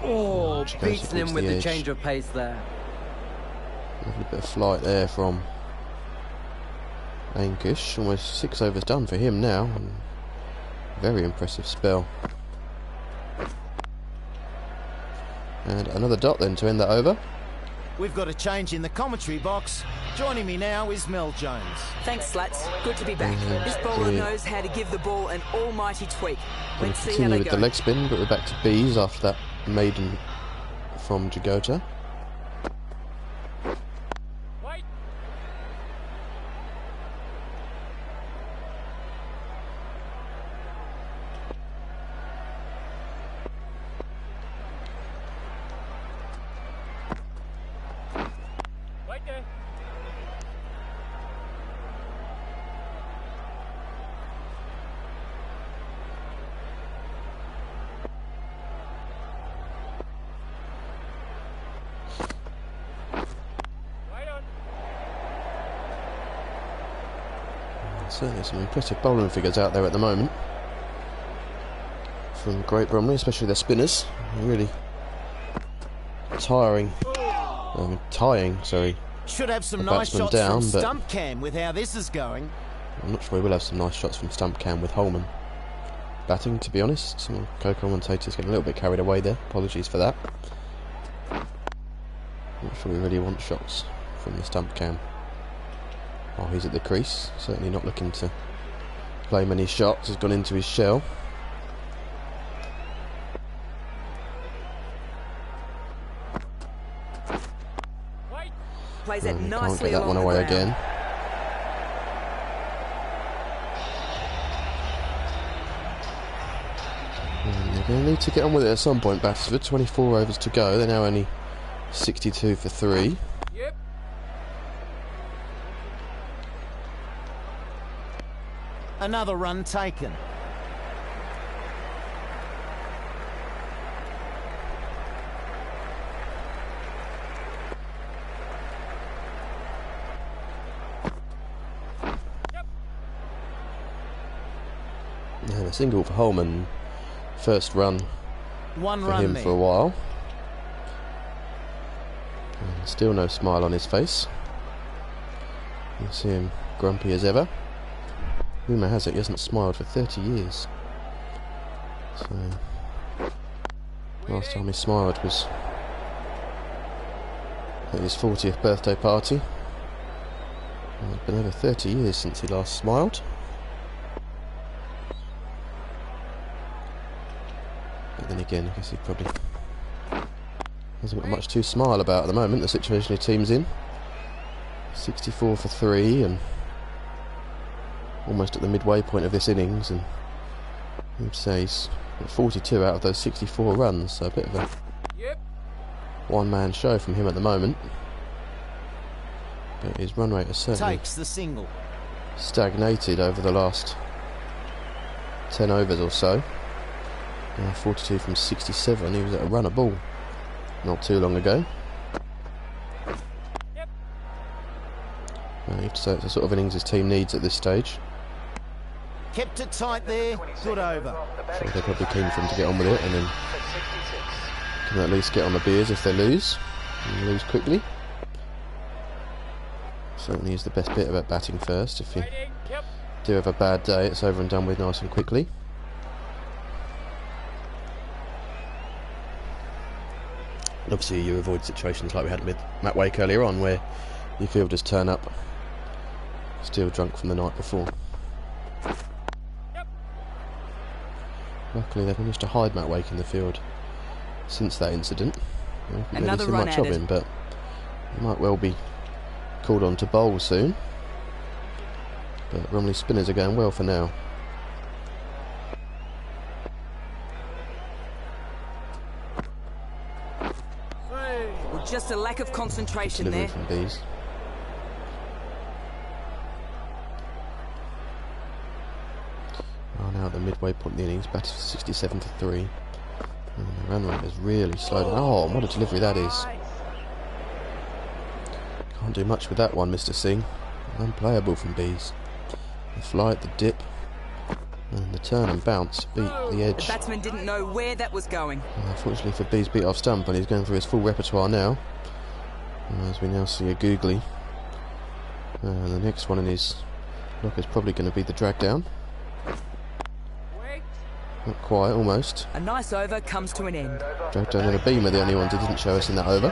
Oh, beats him with the change of pace there. Lovely bit of flight there from Ankish. Almost 6 overs done for him now. Very impressive spell. And another dot then to end that over. We've got a change in the commentary box. Joining me now is Mel Jones. Thanks, Slats. Good to be back. This bowler knows how to give the ball an almighty tweak. Let's see how Continue they with go. the leg spin, but we're back to B's after that maiden from Jagota. Certainly some impressive bowling figures out there at the moment from Great Bromley, especially their spinners. Really tying, sorry. Should have some the nice batsman shots down, from but stump cam with how this is going. I'm not sure we will have some nice shots from stump cam with Holman batting, to be honest. Some co-commentators getting a little bit carried away there. Apologies for that. Not sure we really want shots from the stump cam. Oh, he's at the crease, certainly not looking to play many shots, has gone into his shell. Plays that Can't nicely get that one along the away ground. again. And they're going to need to get on with it at some point, Battisford. 24 overs to go, they're now only 62 for 3. Another run taken. And a single for Holman. First run One for run him there. for a while. And still no smile on his face. You see him grumpy as ever. Rumour has it he hasn't smiled for 30 years. So, last time he smiled was at his 40th birthday party. And it's been over 30 years since he last smiled. But then again, I guess he probably hasn't got much to smile about at the moment, the situation his team's in. 64 for 3 and almost at the midway point of this innings, and you'd say he's got 42 out of those 64 runs, so a bit of a one-man show from him at the moment. But his run rate has certainly Takes the single. stagnated over the last 10 overs or so. 42 from 67, he was at a run a ball not too long ago. I have to say it's the sort of innings his team needs at this stage. Kept it tight there. Good over. So they're probably keen for him to get on with it and then can at least get on the beers if they lose, and lose quickly. Certainly is the best bit about batting first. If you do have a bad day, it's over and done with nice and quickly. And obviously you avoid situations like we had with Matt Wake earlier on, where your fielders turn up still drunk from the night before. Luckily they've managed to hide Matt Wake in the field since that incident. I haven't really Another seen run much of added. him, but he might well be called on to bowl soon. But Bromley spinners are going well for now. We're a lack of concentration Delivery there. from Bees. Oh, now at the midway point of the innings, batted for 67-3. And the run rate has really slowed down. Oh, what a delivery that is. Can't do much with that one, Mr. Singh. Unplayable from Bees. The flight, the dip, and the turn and bounce beat the edge. The batsman didn't know where that was going. Unfortunately for Bees, beat off stump, and he's going through his full repertoire now. As we now see a googly. The next one in his look is probably going to be the drag down. Not quite, almost. A nice over comes to an end. Drag down and a beam are the only ones he didn't show us in that over.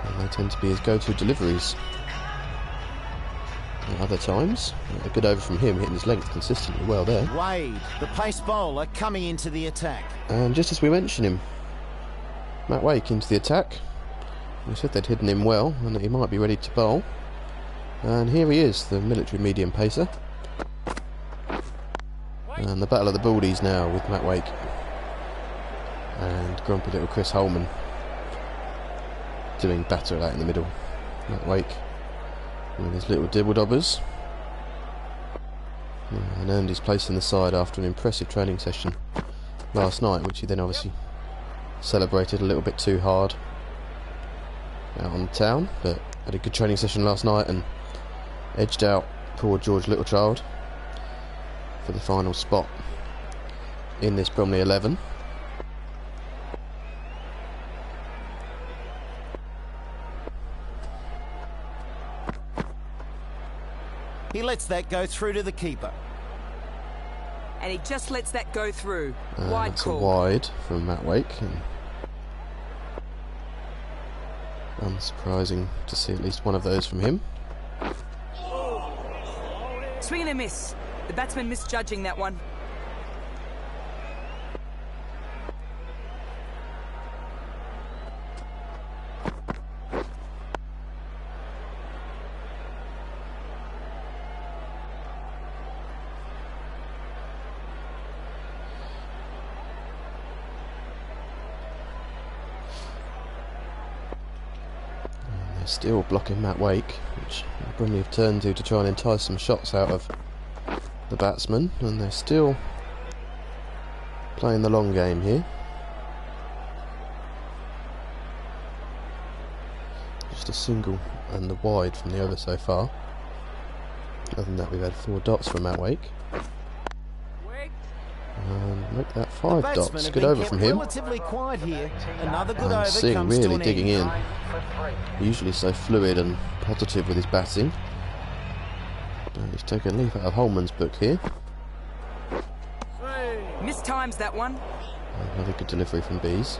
And they tend to be his go-to deliveries. At other times, a good over from him, hitting his length consistently well there. Wade, the pace bowler, coming into the attack. And just as we mentioned him, Matt Wake into the attack. We said they'd hidden him well and that he might be ready to bowl. And here he is, the military medium pacer. And the battle of the Baldies now with Matt Wake and grumpy little Chris Holman doing batter of that in the middle. Matt Wake with his little dibble-dobbers, and earned his place in the side after an impressive training session last night, which he then obviously celebrated a little bit too hard out on the town, but had a good training session last night and edged out poor George Littlechild for the final spot in this Bromley 11. He lets that go through to the keeper. And he just lets that go through. And Wide that's call. a wide from Matt Wake. And unsurprising to see at least one of those from him. Swing and a miss. The batsman misjudging that one. Still blocking Matt Wake, which Bromley have turned to try and entice some shots out of the batsman, and they're still playing the long game here. Just a single and the wide from the over so far. Other than that, we've had 4 dots from Matt Wake. And make that 5 dots. Good over from him. Relatively quiet here. Another good And over Singh comes to really an digging end. in. Usually so fluid and positive with his batting. And he's taken a leaf out of Holman's book here. Mistimes that one. Another good delivery from Bees.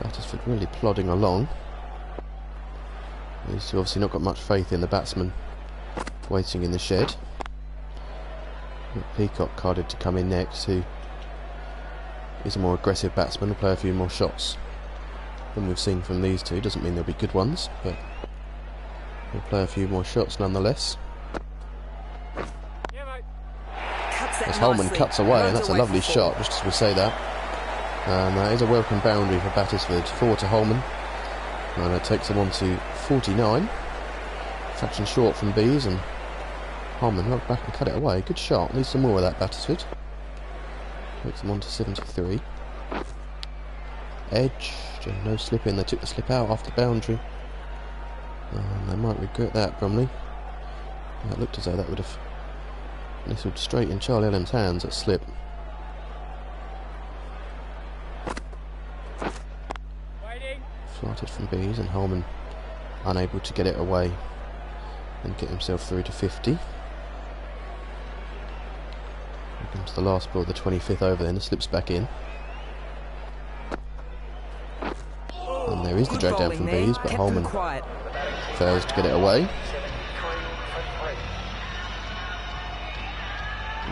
Battisford really plodding along. He's obviously not got much faith in the batsman waiting in the shed. Peacock carded to come in next, who is a more aggressive batsman, will play a few more shots than we've seen from these two. Doesn't mean they'll be good ones, but he'll play a few more shots nonetheless. As Holman cuts away, and that's a lovely shot, just as we say that. And that is a welcome boundary for Battisford. 4 to Holman, and it takes them on to 49. Fraction short from Bees, and Holman knocked back and cut it away. Good shot. Needs some more of that, Battisford. Takes them on to 73. Edge. No slip in. They took the slip out after the boundary. And they might regret that, Bromley. It looked as though that would have nestled straight in Charlie Ellam's hands, that slip. Flighted from Bees, and Holman unable to get it away and get himself through to 50. Here comes the last ball of the 25th over then, it slips back in. And there is the drag down from Bees, but Holman fails to get it away.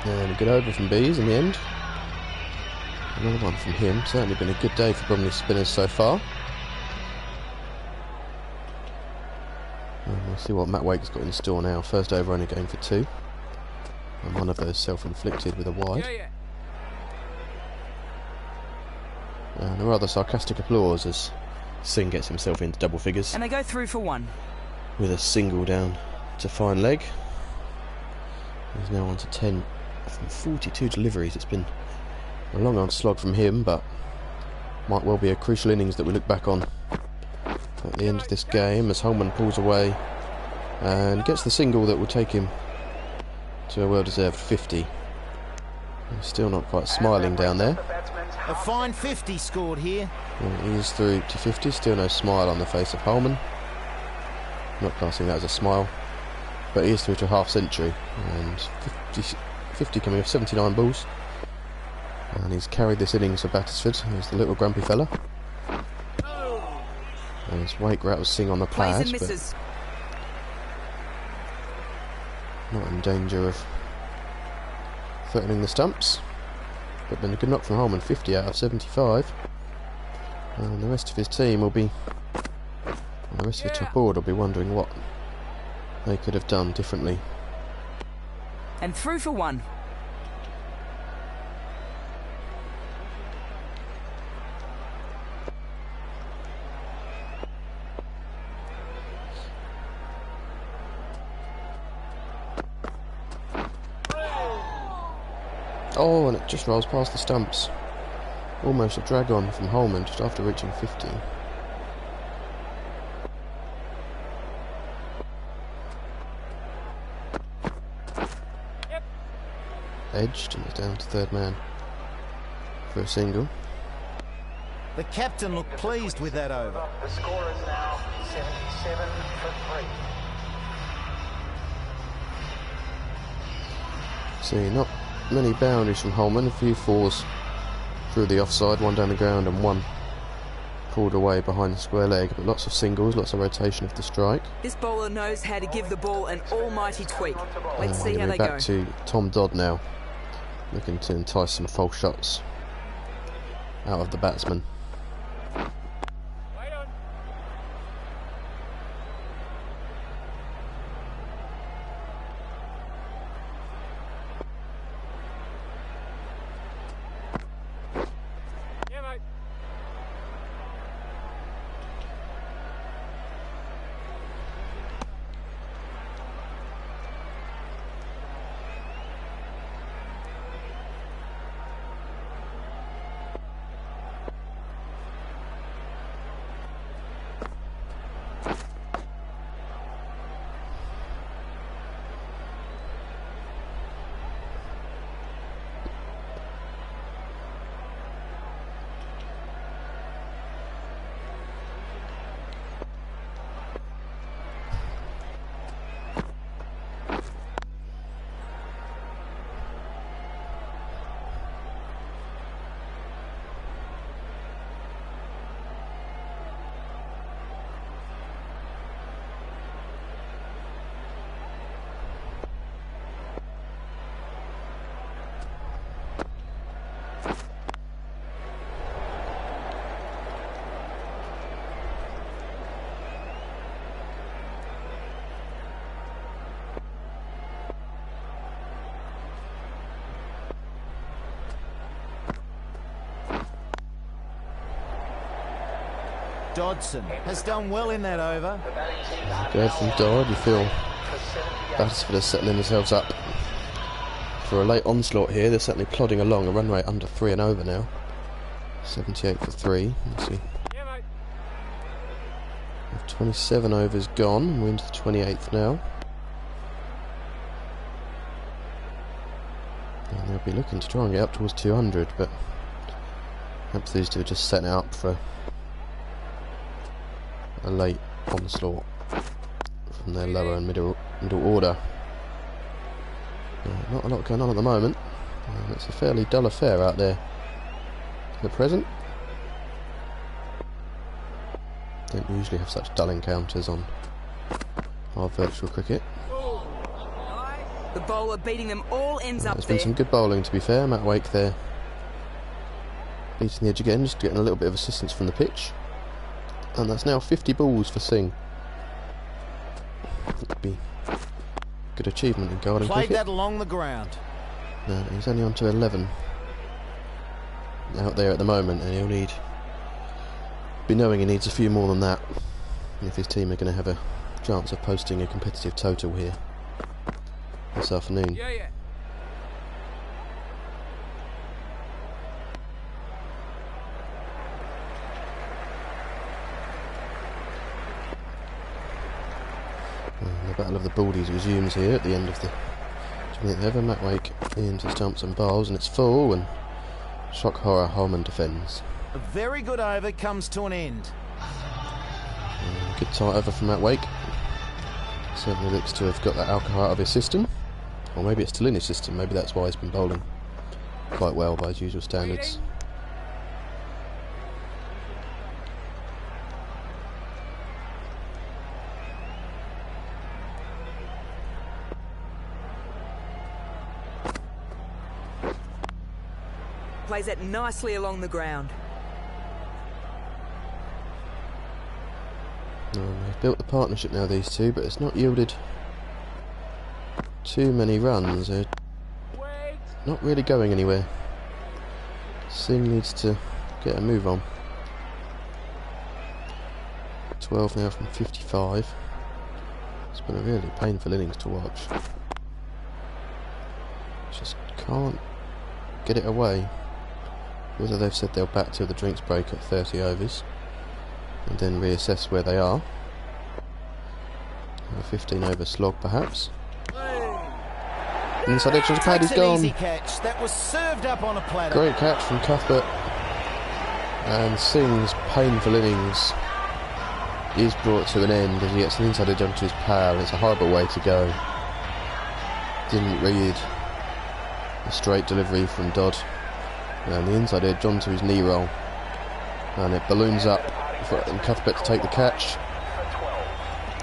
And a good over from Bees in the end. Another one from him. Certainly been a good day for Bromley spinners so far. And we'll see what Matt Wake's got in store now. First over only going for 2. And one of those self-inflicted with a wide. And a rather sarcastic applause as Singh gets himself into double figures And they go through for one. with a single down to fine leg. He's now on to 10 from 42 deliveries. It's been a long old slog from him, but might well be a crucial innings that we look back on at the end of this game as Holman pulls away and gets the single that will take him to a well-deserved 50. He's still not quite smiling down there. A fine 50 scored here. And he is through to 50, still no smile on the face of Holman. Not classing that as a smile, but he is through to a half century, and 50 coming off 79 balls. And he's carried this innings for Battisford. He's the little grumpy fella. And his Wake rattles Singh on the Plays pad, and misses. but not in danger of threatening the stumps. But been a good knock from Holman, 50 out of 75. And the rest of his team will be, the rest of the top order will be wondering what they could have done differently. And through for one. Oh, and it just rolls past the stumps. Almost a drag on from Holman just after reaching 50. Edged, and it's down to third man for a single. The captain looked pleased with that over. The score is now 77 for 3. See, not many boundaries from Holman, a few fours through the offside, one down the ground and one pulled away behind the square leg, but lots of singles, lots of rotation of the strike. This bowler knows how to give the ball an almighty tweak. Let's see how they go. Back to Tom Dodd now, looking to entice some false shots out of the batsman. Dodson has done well in that over. Good from Dodd. You feel Battisford are settling themselves up for a late onslaught here. They're certainly plodding along, a run rate under 3 and over now. 78 for 3. Let's see. 27 overs gone. We're into the 28th now. And they'll be looking to try and get up towards 200, but perhaps these two are just setting it up for a late onslaught from their lower and middle order. Not a lot going on at the moment. It's a fairly dull affair out there at the present. Don't usually have such dull encounters on our virtual cricket. The bowler beating them all ends up There's there. been some good bowling, to be fair. Matt Wake there beating the edge again, just getting a little bit of assistance from the pitch. And that's now 50 balls for Singh. That would be a good achievement in garden Played cricket. that along the ground. No, he's only on to 11 out there at the moment, and he'll need be knowing he needs a few more than that if his team are going to have a chance of posting a competitive total here this afternoon. Yeah. The Battle of the Baldies resumes here at the end of the 20th over. Matt Wake into stumps and bowls, and it's full, and shock horror Holman defends. A very good over comes to an end. Good tight over from Matt Wake. Certainly looks to have got that alcohol out of his system, or maybe it's still in his system. Maybe that's why he's been bowling quite well by his usual standards. Plays it nicely along the ground. They've built the partnership now, these two, but it's not yielded too many runs. They're not really going anywhere. Singh needs to get a move on. 12 now from 55. It's been a really painful innings to watch. Just can't get it away. Whether they've said they'll bat till the drinks break at 30 overs and then reassess where they are. A 15 over slog perhaps. Inside edge of the pad, he's gone. Easy catch. That was served up on a platter. Great catch from Cuthbert, and Singh's painful innings is brought to an end as he gets an inside edge onto his pal. It's a horrible way to go. Didn't read the straight delivery from Dodd, and the inside edge onto his knee roll, and it balloons up for Cuthbert to take the catch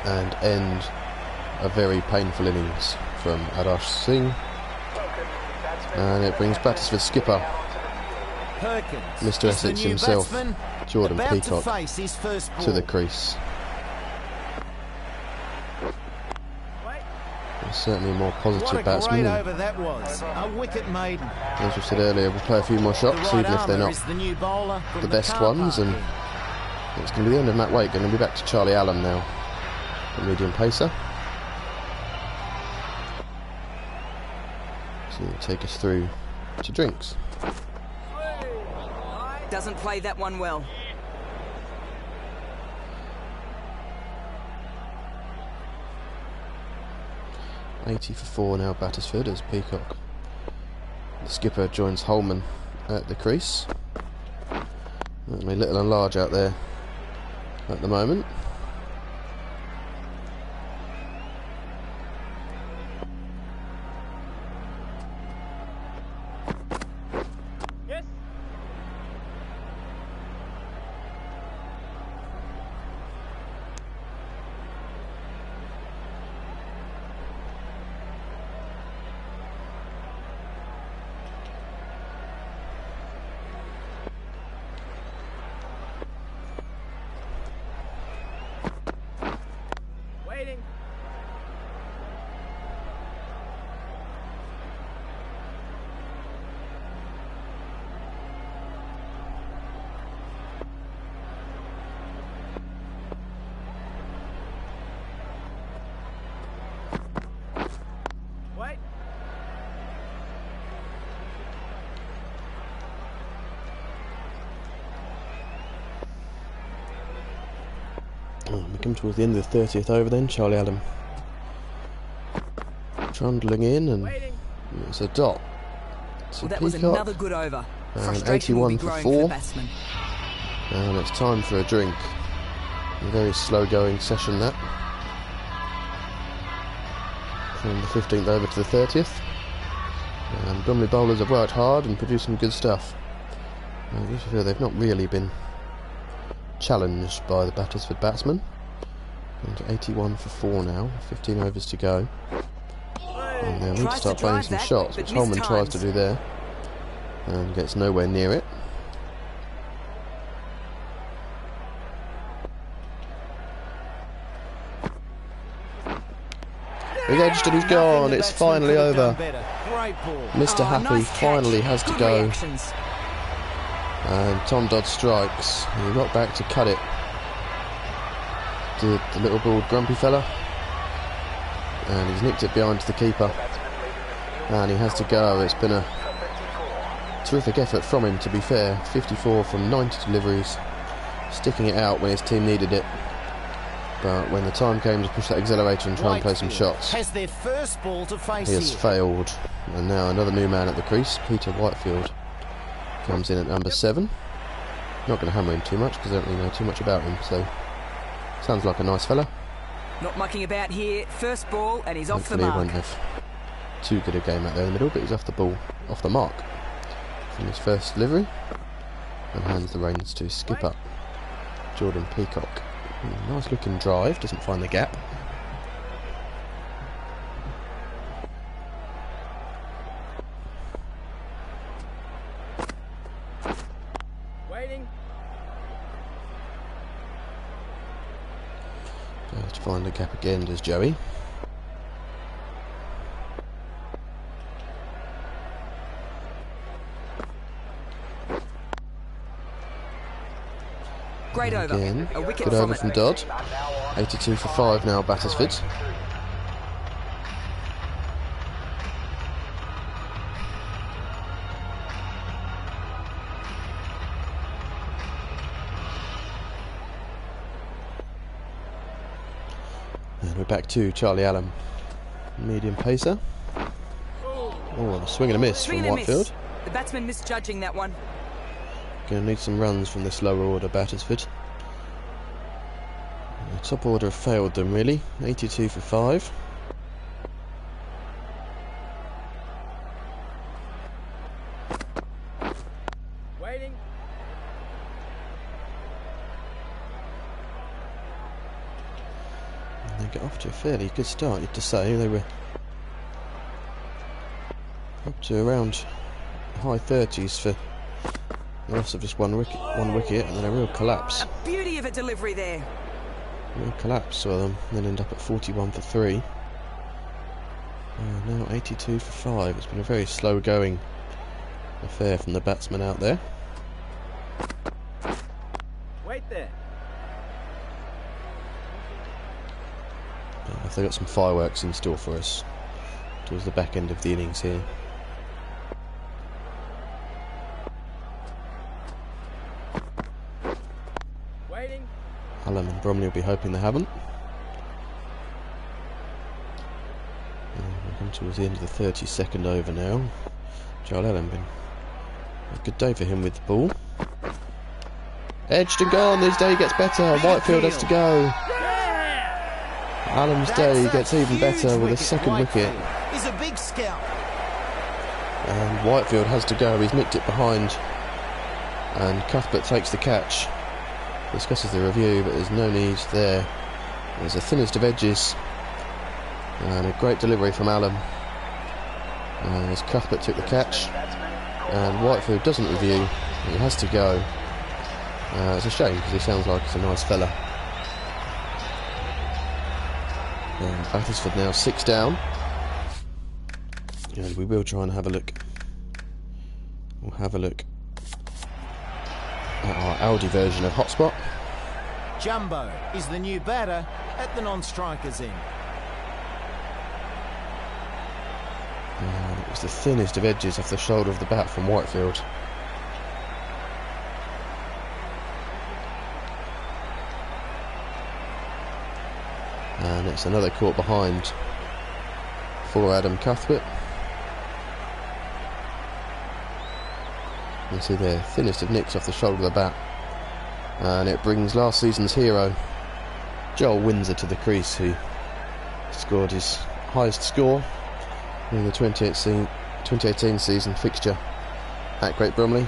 and end a very painful innings from Adarsh Singh. And it brings Battisford skipper Perkins, Mr. Essex himself, Jordan Peacock, to the crease. Certainly a more positive batsman. Over that was. A wicket maiden. As we said earlier, we'll play a few more shots, even if they're not the best ones, and it's going to be the end of Matt Wake. Going to be back to Charlie Allen now, the medium pacer. So he'll take us through to drinks. Doesn't play that one well. $80 for 4 now, Battisford, as Peacock, the skipper, joins Holman at the crease. Certainly little and large out there at the moment. We come towards the end of the 30th over then. Charlie Allen trundling in, and it's a dot. Well, that was another good over. And 81 for 4. And it's time for a drink. A very slow going session that. From the 15th over to the 30th. And Bromley bowlers have worked hard and produced some good stuff. I just feel they've not really been challenged by the Battisford batsmen. And 81 for 4 now, 15 overs to go. And they'll need to start playing some shots, which Holman tries to do there and gets nowhere near it. He's edged and he's gone. It's finally over. Mr. Happy finally has to go. And Tom Dodd strikes. He got back to cut it. The little bald grumpy fella. And he's nicked it behind the keeper. And he has to go. It's been a terrific effort from him, to be fair. 54 from 90 deliveries. Sticking it out when his team needed it. But when the time came to push that accelerator and try and play some shots, has their first ball to face he has here. failed. And now another new man at the crease, Peter Whitefield, comes in at number 7. Not going to hammer him too much because I don't really know too much about him, so sounds like a nice fella. Not mucking about here. First ball, and he's off the Hopefully mark. he won't have too good a game out there in the middle, but he's off the mark from his first delivery, and hands the reins to skipper Jordan Peacock. Nice looking drive, doesn't find the gap. Waiting. Goes to find the gap again, does Joey. Great over. Again, A wicket good from over it. from Dodd. 82 for 5 now, Battisford. And we're back to Charlie Allen, medium pacer. Oh, a swing and a miss Swing from and a miss. Whitefield. The batsman misjudging that one. Going to need some runs from this lower order, Battisford. The top order have failed them, really. 82 for 5. Waiting. And they get off to a fairly good start, you have to say. They were up to around high 30s for the loss of just one wicket, and then a real collapse. A beauty of a delivery there. Real collapse for them, then end up at 41 for 3. Now 82 for 5. It's been a very slow going affair from the batsman out there. Wait there. They've got some fireworks in store for us towards the back end of the innings here. Waiting. Allen and Bromley will be hoping they haven't. We're coming towards the end of the 32nd over now. Joel Allen been a good day for him with the ball. Edged and gone. His day gets better. Whitefield has to go. Allen's day gets even better with a second wicket. He's a big scout. And Whitefield has to go. He's nicked it behind. And Cuthbert takes the catch. Discusses the review, but there's no need there. There's the thinnest of edges. And a great delivery from Allen. And as Cuthbert took the catch. And Whitefield doesn't review. He has to go. It's a shame because he sounds like he's a nice fella. And Battisford now 6 down. And we will try and have a look. We'll have a look at our Audi version of Hotspot. Jumbo is the new batter at the non-strikers end. And it was the thinnest of edges off the shoulder of the bat from Whitefield. And it's another caught behind for Adam Cuthbert. You see there, thinnest of nicks off the shoulder of the bat. And it brings last season's hero, Joel Windsor, to the crease, who scored his highest score in the 2018 season fixture at Great Bromley.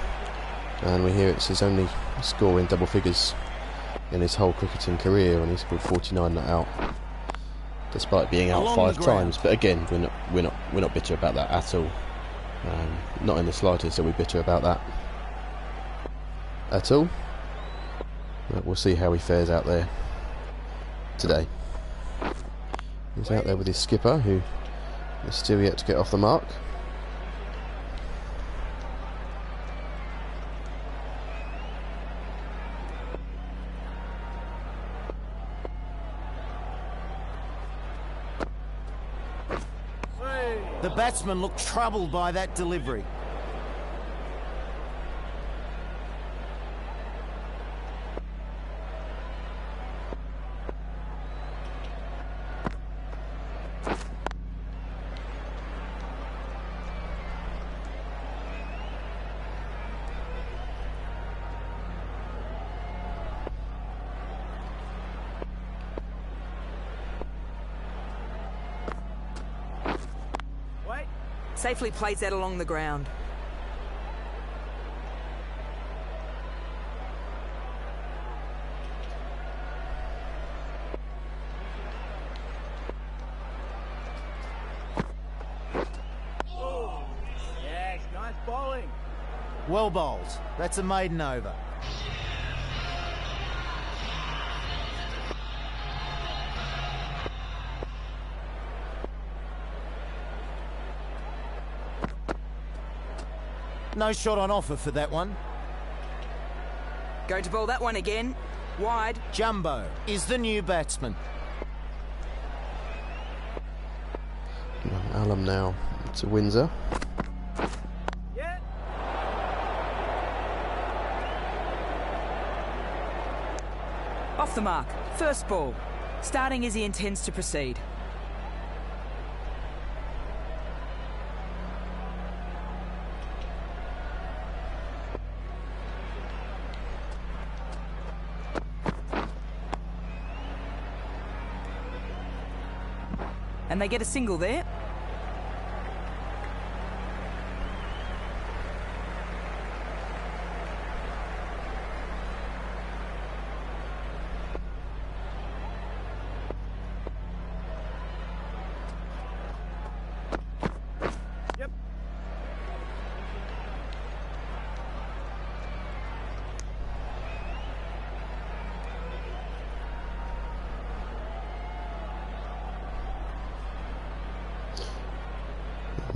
And we hear it's his only score in double figures in his whole cricketing career, when he scored 49 not out, despite being out Along 5 the ground. times. But again, we're not bitter about that at all. Not in the slightest are we bitter about that at all. But we'll see how he fares out there today. He's out there with his skipper, who is still yet to get off the mark. batsman looked troubled by that delivery. Safely plays that along the ground. Yes, nice bowling. Well bowled. That's a maiden over. No shot on offer for that one. Going to bowl that one again. Wide. Jumbo is the new batsman. Alum now to Windsor. Yeah. Off the mark. First ball. Starting as he intends to proceed. And they get a single there. Yep.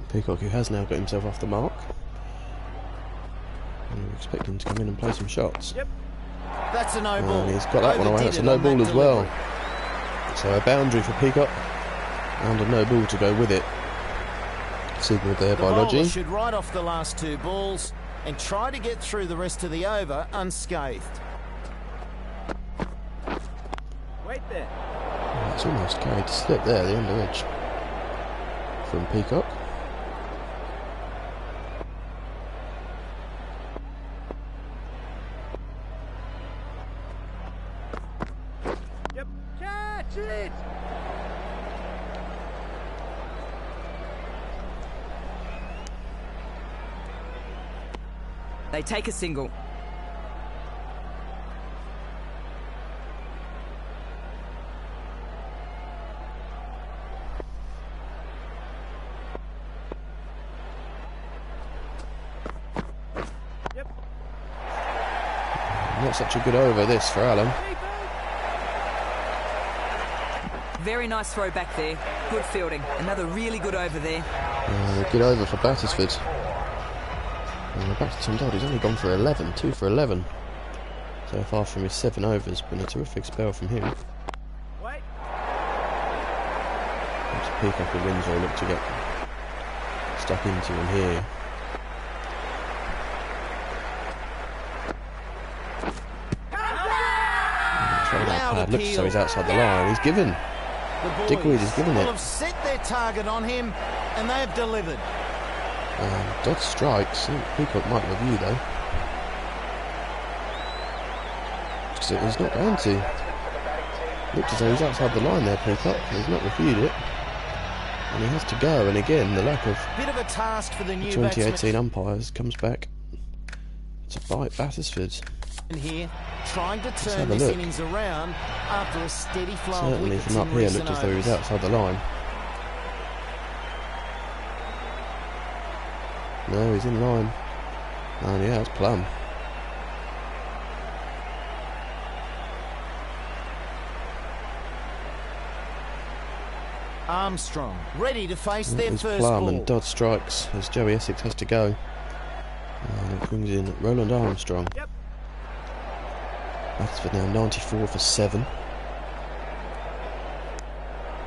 Peacock, who has now got himself off the mark. And we expect him to come in and play some shots. Yep. That's a no ball. And he's got that one away. That's a no ball as well. So a boundary for Peacock and a no ball to go with it. Signalled there by The bowler Lodgy. should ride off the last two balls and try to get through the rest of the over unscathed. Wait there. It's almost carried to slip there, the under edge from Peacock. Yep. Catch it. They take a single. Yep. Not such a good over this for Allen. Very nice throw back there. Good fielding. Another really good over there. Good over for Battisford. And we're back to Tom Dodd. He's only gone for 11, 2 for 11 so far from his 7 overs. Been a terrific spell from him. Wait. Peacock and Windsor look to get stuck into him here. Loud Looks as though he's outside the line. He's given. The boys Dickweed has given will it. have set their target on him and they've delivered. Dodd strikes. I think Peacock might review though. So he's not going to. Looks as though he's outside the line there, Peacock. He's not reviewed it. And he has to go. And again, the lack of Bit of a task for the new 2018 batsman umpires comes back to bite Battisford. here, trying to have turn a this look. innings around after a steady flow of Certainly wickets from up in here recent looked as though he was overs. outside the line. No, he's in line. And yeah, it's plumb. Armstrong ready to face their It's first plumb ball. and Dodd strikes as Joey Essex has to go. And it brings in Roland Armstrong. Yep. That's for now 94 for 7.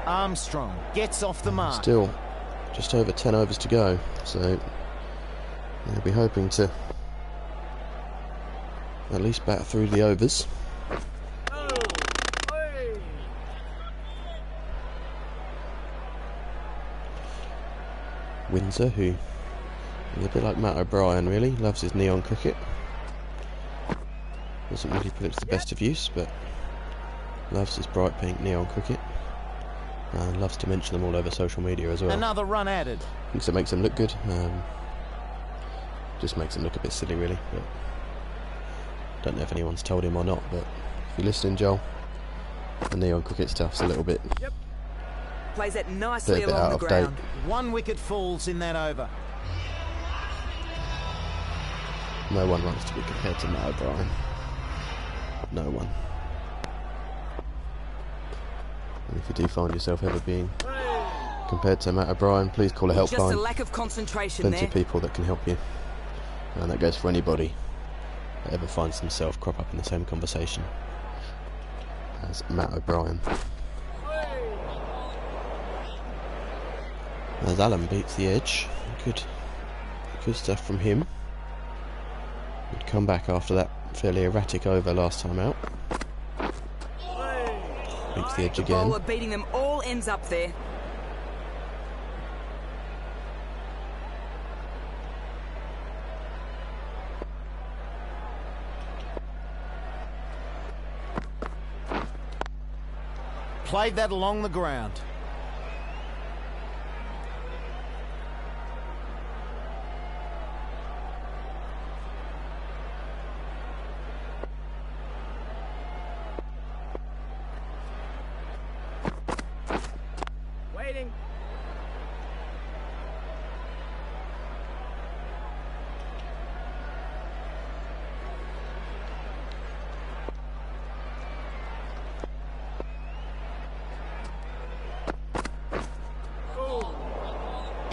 Armstrong gets off the mark. Still just over 10 overs to go, so they'll be hoping to at least bat through the overs. Windsor, who is a bit like Matt O'Brien really, loves his neon cricket. Doesn't really put it to the best of use, but loves his bright pink neon cricket. And loves to mention them all over social media as well. Another run added. Thinks it makes them look good. Just makes them look a bit silly really. But don't know if anyone's told him or not, but if you're listening, Joel, the neon cricket stuff's a little bit... Plays it nicely along out the of ground. date. 1 wicket falls in that over. No one wants to be compared to Matt O'Brien. No one. And if you do find yourself ever being compared to Matt O'Brien, please call a helpline. Just a lack of concentration Plenty there. of people that can help you. And that goes for anybody that ever finds themselves crop up in the same conversation as Matt O'Brien. As Allen beats the edge, good stuff from him. He'd come back after that fairly erratic over last time out. Beats the edge The again. bowler beating them all ends up there. Played that along the ground. Waiting.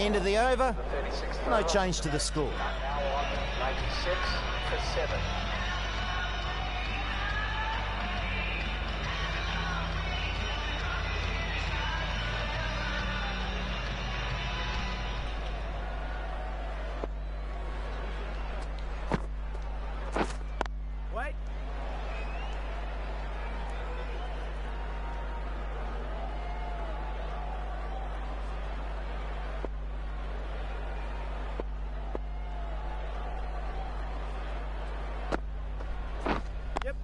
End of the over. No change to the score. Now on 96 for 7. Wait. Yep.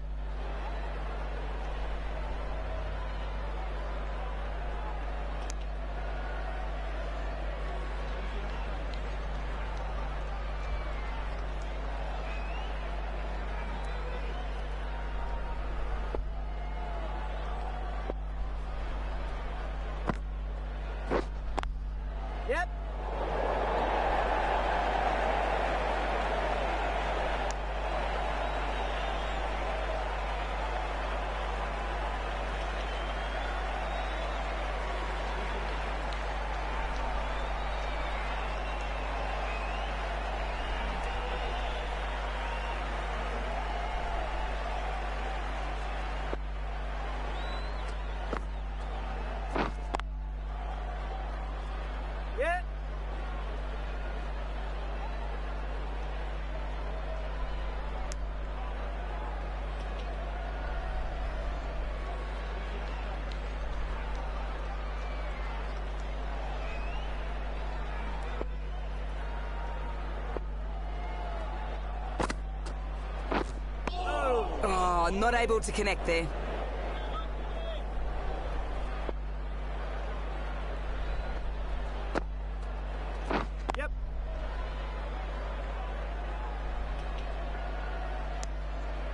Yep. Yeah. Oh, not able to connect there. Yep.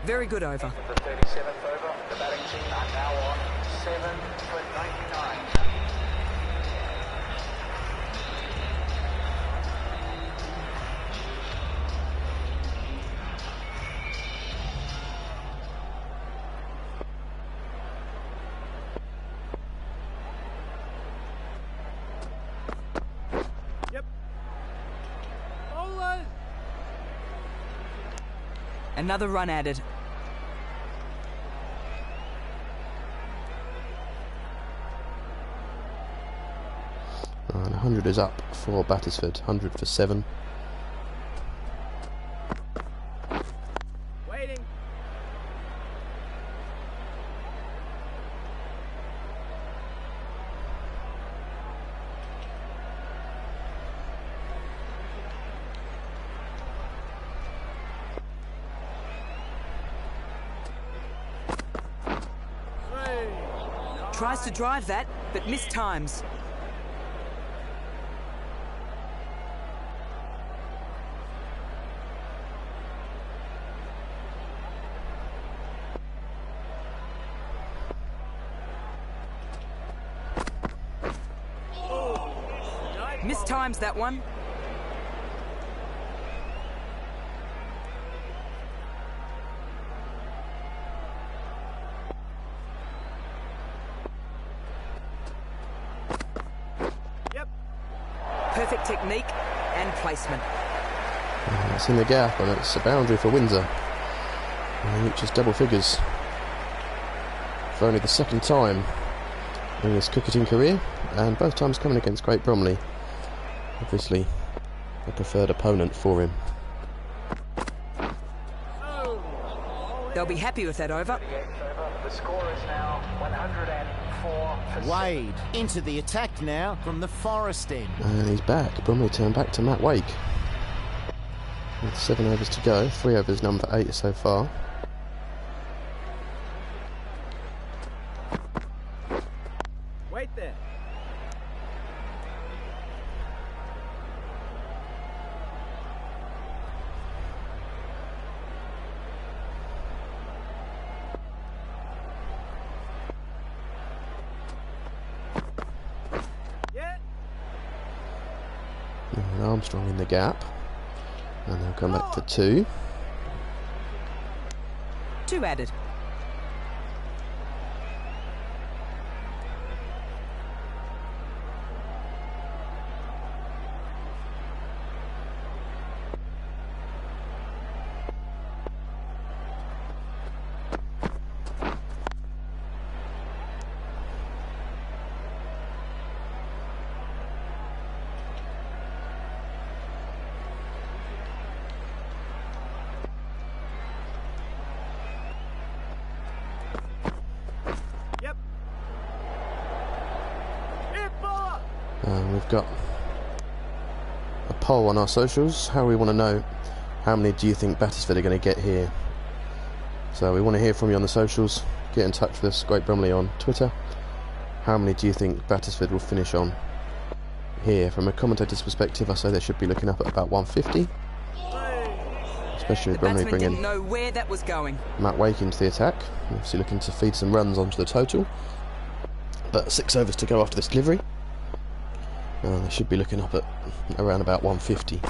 Very good over. The 37th over. The batting team are now on 7 for 99. Yep. Bowlers. Another run added. And 100 is up for Battisford, 100 for 7. Waiting. Tries to drive that, but mistimes. Mistimes that one. Yep. Perfect technique and placement. It's in the gap, and it's a boundary for Windsor. And he reaches double figures for only the second time in his cricketing career, and both times coming against Great Bromley. Obviously, a preferred opponent for him. They'll be happy with that over. The score is now 104 for Wade into the attack now from the Forest end. And he's back. Bromley turn back to Matt Wake. With 7 overs to go, 3 overs, number 8 so far. Wait there. Yeah. And Armstrong in the gap. And they'll come back for 2. 2 added. Yep. Hit ball. And we've got a poll on our socials. How we want to know how many do you think Battisford are going to get here. So we want to hear from you on the socials. Get in touch with us, Great Bromley on Twitter. How many do you think Battisford will finish on here? From a commentator's perspective, I say they should be looking up at about 150. Especially with The Bromley batsman bringing didn't know where that was going. Matt Wake into the attack. Obviously looking to feed some runs onto the total. But 6 overs to go after this delivery. They should be looking up at around about 150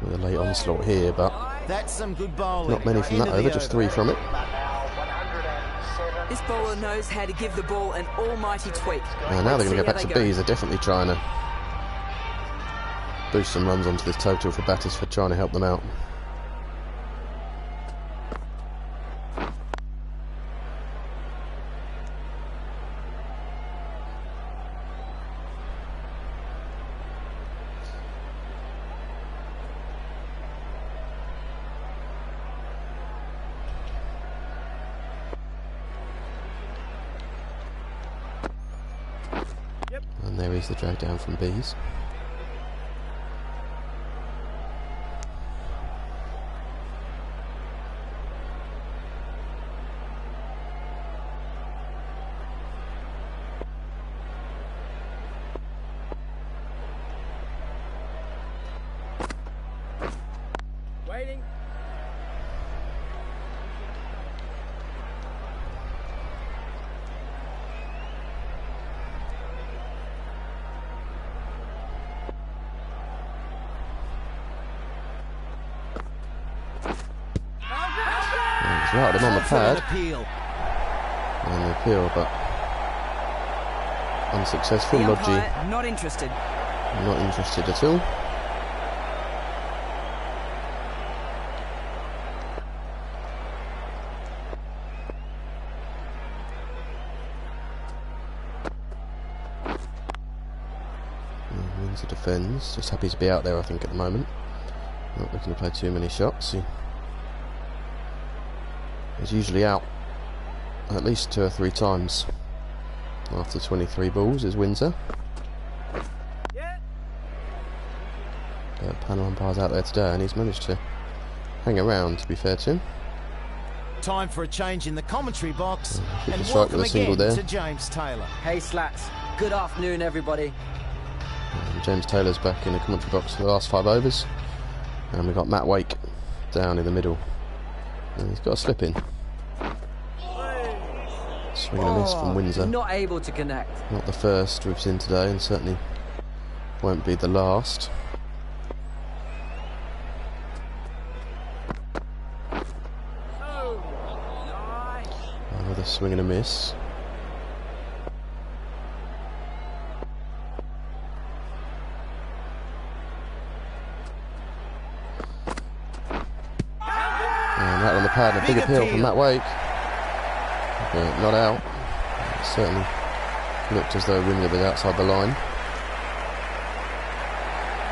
with a late onslaught here, but That's some good bowling. not many from that End of over, the just 3 from it. now 107. This bowler knows how to give the ball an almighty tweak. And now they're going to See go back how to they go. Bs. They're definitely trying to boost some runs onto this total for Battisford, trying to help them out. Yep. And there is the drag down from Bs. Waiting. And he's right him on the Confident pad. appeal. And the appeal, but unsuccessful. The Lodgy umpire not interested. not interested at all. Windsor defends, just happy to be out there I think at the moment. Not looking to play too many shots. He's usually out at least 2 or 3 times after 23 balls is Windsor. Panel umpire's out there today and he's managed to hang around, to be fair to him. Time for a change in the commentary box, Hit the and strike with welcome a single again there. to James Taylor. Hey, Slats. Good afternoon, everybody. And James Taylor's back in the commentary box for the last 5 overs. And we've got Matt Wake down in the middle. And he's got a slip in. Swing and a miss from Windsor. Not able to connect. Not the first we've seen today, and certainly won't be the last. Another swing and a miss. And that on the pad, and a big appeal from Matt Wake. But not out. It certainly looked as though Windsor was outside the line.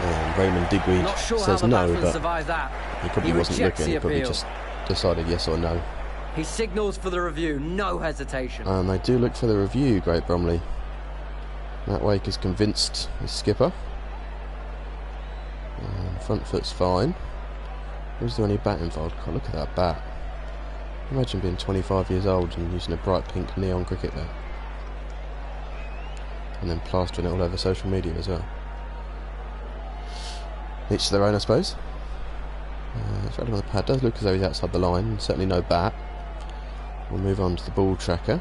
And Raymond Digweed Not sure says how the no, batsman but survived that. he probably wasn't rejects looking. the He probably appeal. just decided yes or no. He signals for the review, no hesitation. And they do look for the review, Great Bromley. Matt Wake is convinced his skipper. Front foot's fine. Was there any bat involved? God, look at that bat. Imagine being 25 years old and using a bright pink neon cricket bat. And then plastering it all over social media as well. Each to their own, I suppose. It's right on the pad. Does look as though he's outside the line. Certainly no bat. We'll move on to the ball tracker.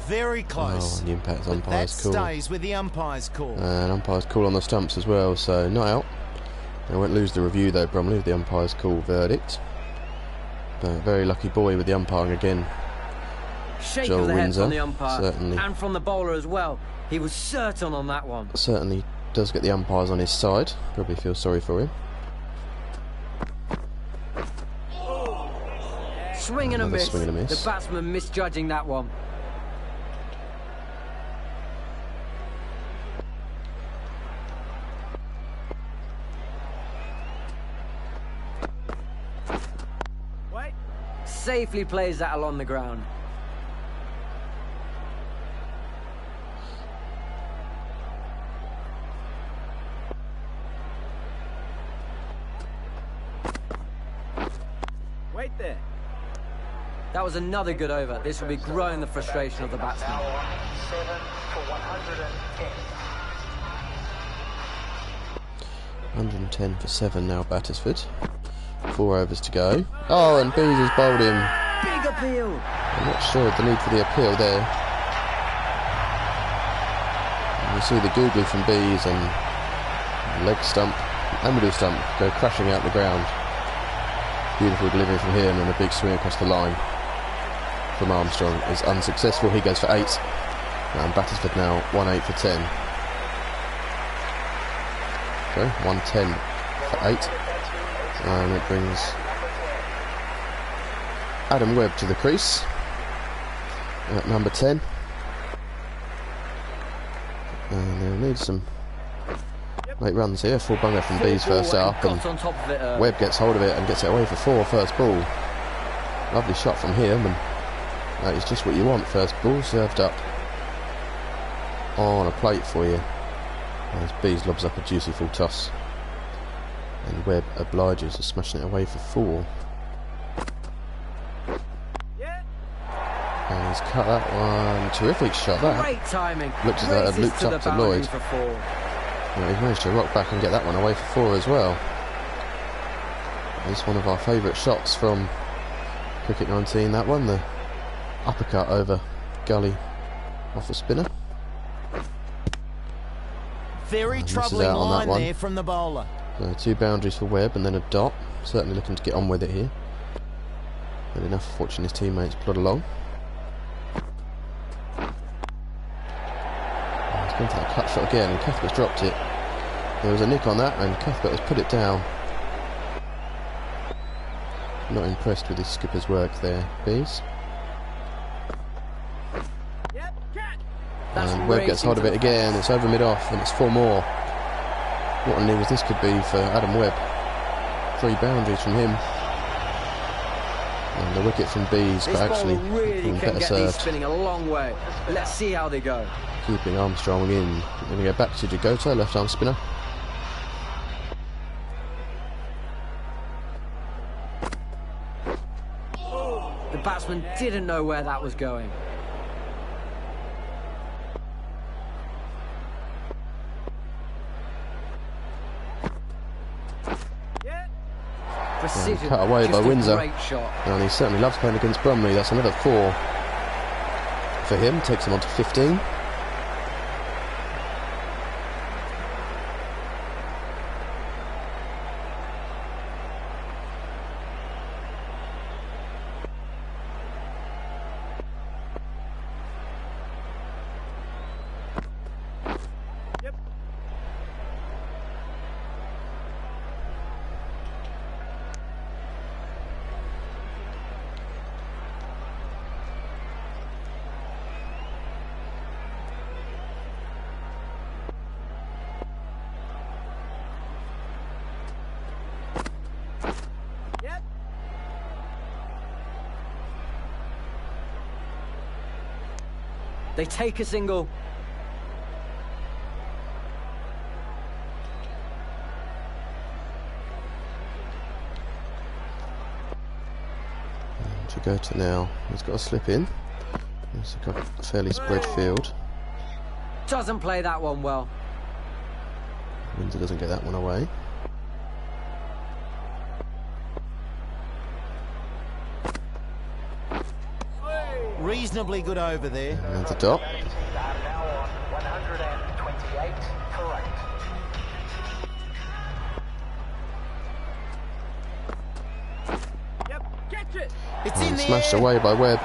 Very close. Oh, and the impact But that umpire's call. stays with the umpire's call. And umpire's call on the stumps as well, so not out. They won't lose the review though, Bromley, with the umpire's call verdict. But very lucky boy with the umpiring again. Shake Joel of the head Windsor, from the umpire certainly. and from the bowler as well. He was certain on that one. Certainly does get the umpires on his side. Probably feels sorry for him. Swing and a Another miss. swing and a miss. The batsman misjudging that one. Wait. Safely plays that along the ground. Wait there. That was another good over. This will be growing the frustration of the batsman. Now on 7 for 110. 110 for 7 now, Battisford. 4 overs to go. Oh, and Bees has bowled him. Big appeal. I'm not sure of the need for the appeal there. And you see the googly from Bees and leg stump and middle stump go crashing out the ground. Beautiful delivery from him and a big swing across the line from Armstrong is unsuccessful. He goes for 8. And Battisford now 1-8 for 10. Sorry, 110 for 8. And it brings Adam Webb to the crease at number 10. And they'll need some late runs here. Full bunger from Bees first up, and Got on top of it. Webb gets hold of it and gets it away for 4 first ball. Lovely shot from him, and that is just what you want. First ball served up on a plate for you as Bees lobs up a juicy full toss, and Webb obliges to smashing it away for 4. And he's cut that one. Terrific shot that. Great timing. Looked as though it had Races looped to up the to boundary Lloyd. for 4. Well, he's managed to rock back and get that one away for 4 as well. It's one of our favourite shots from Cricket 19, that one, the uppercut over gully off the spinner. Very misses troubling out on that line one. there from the bowler. So 2 boundaries for Webb and then a dot. Certainly looking to get on with it here. But enough for watching his teammates plod along. He's going for that cut shot again, and Cuthbert's dropped it. There was a nick on that, and Cuthbert has put it down. Not impressed with his skipper's work there, Bees. Yep, catch. And Webb gets hold of it again. It's over mid-off, and it's 4 more. What an innings this could be for Adam Webb. 3 boundaries from him. And the wicket from Bees, but actually really better can get served. these spinning a long way. Let's see how they go. Keeping Armstrong in. We're going to go back to Jagota, left arm spinner. The batsman didn't know where that was going. Precision, Cut away just by a Windsor. Great shot. And he certainly loves playing against Bromley. That's another 4 for him. Takes him on to 15. They take a single. Jagota now. He's got to slip in. He's got a fairly spread field. Doesn't play that one well. Windsor doesn't get that one away. Reasonably good over there. And the dot. And now on 128 for 8. Yep, catch it. It's in And the smashed air. away by Webb.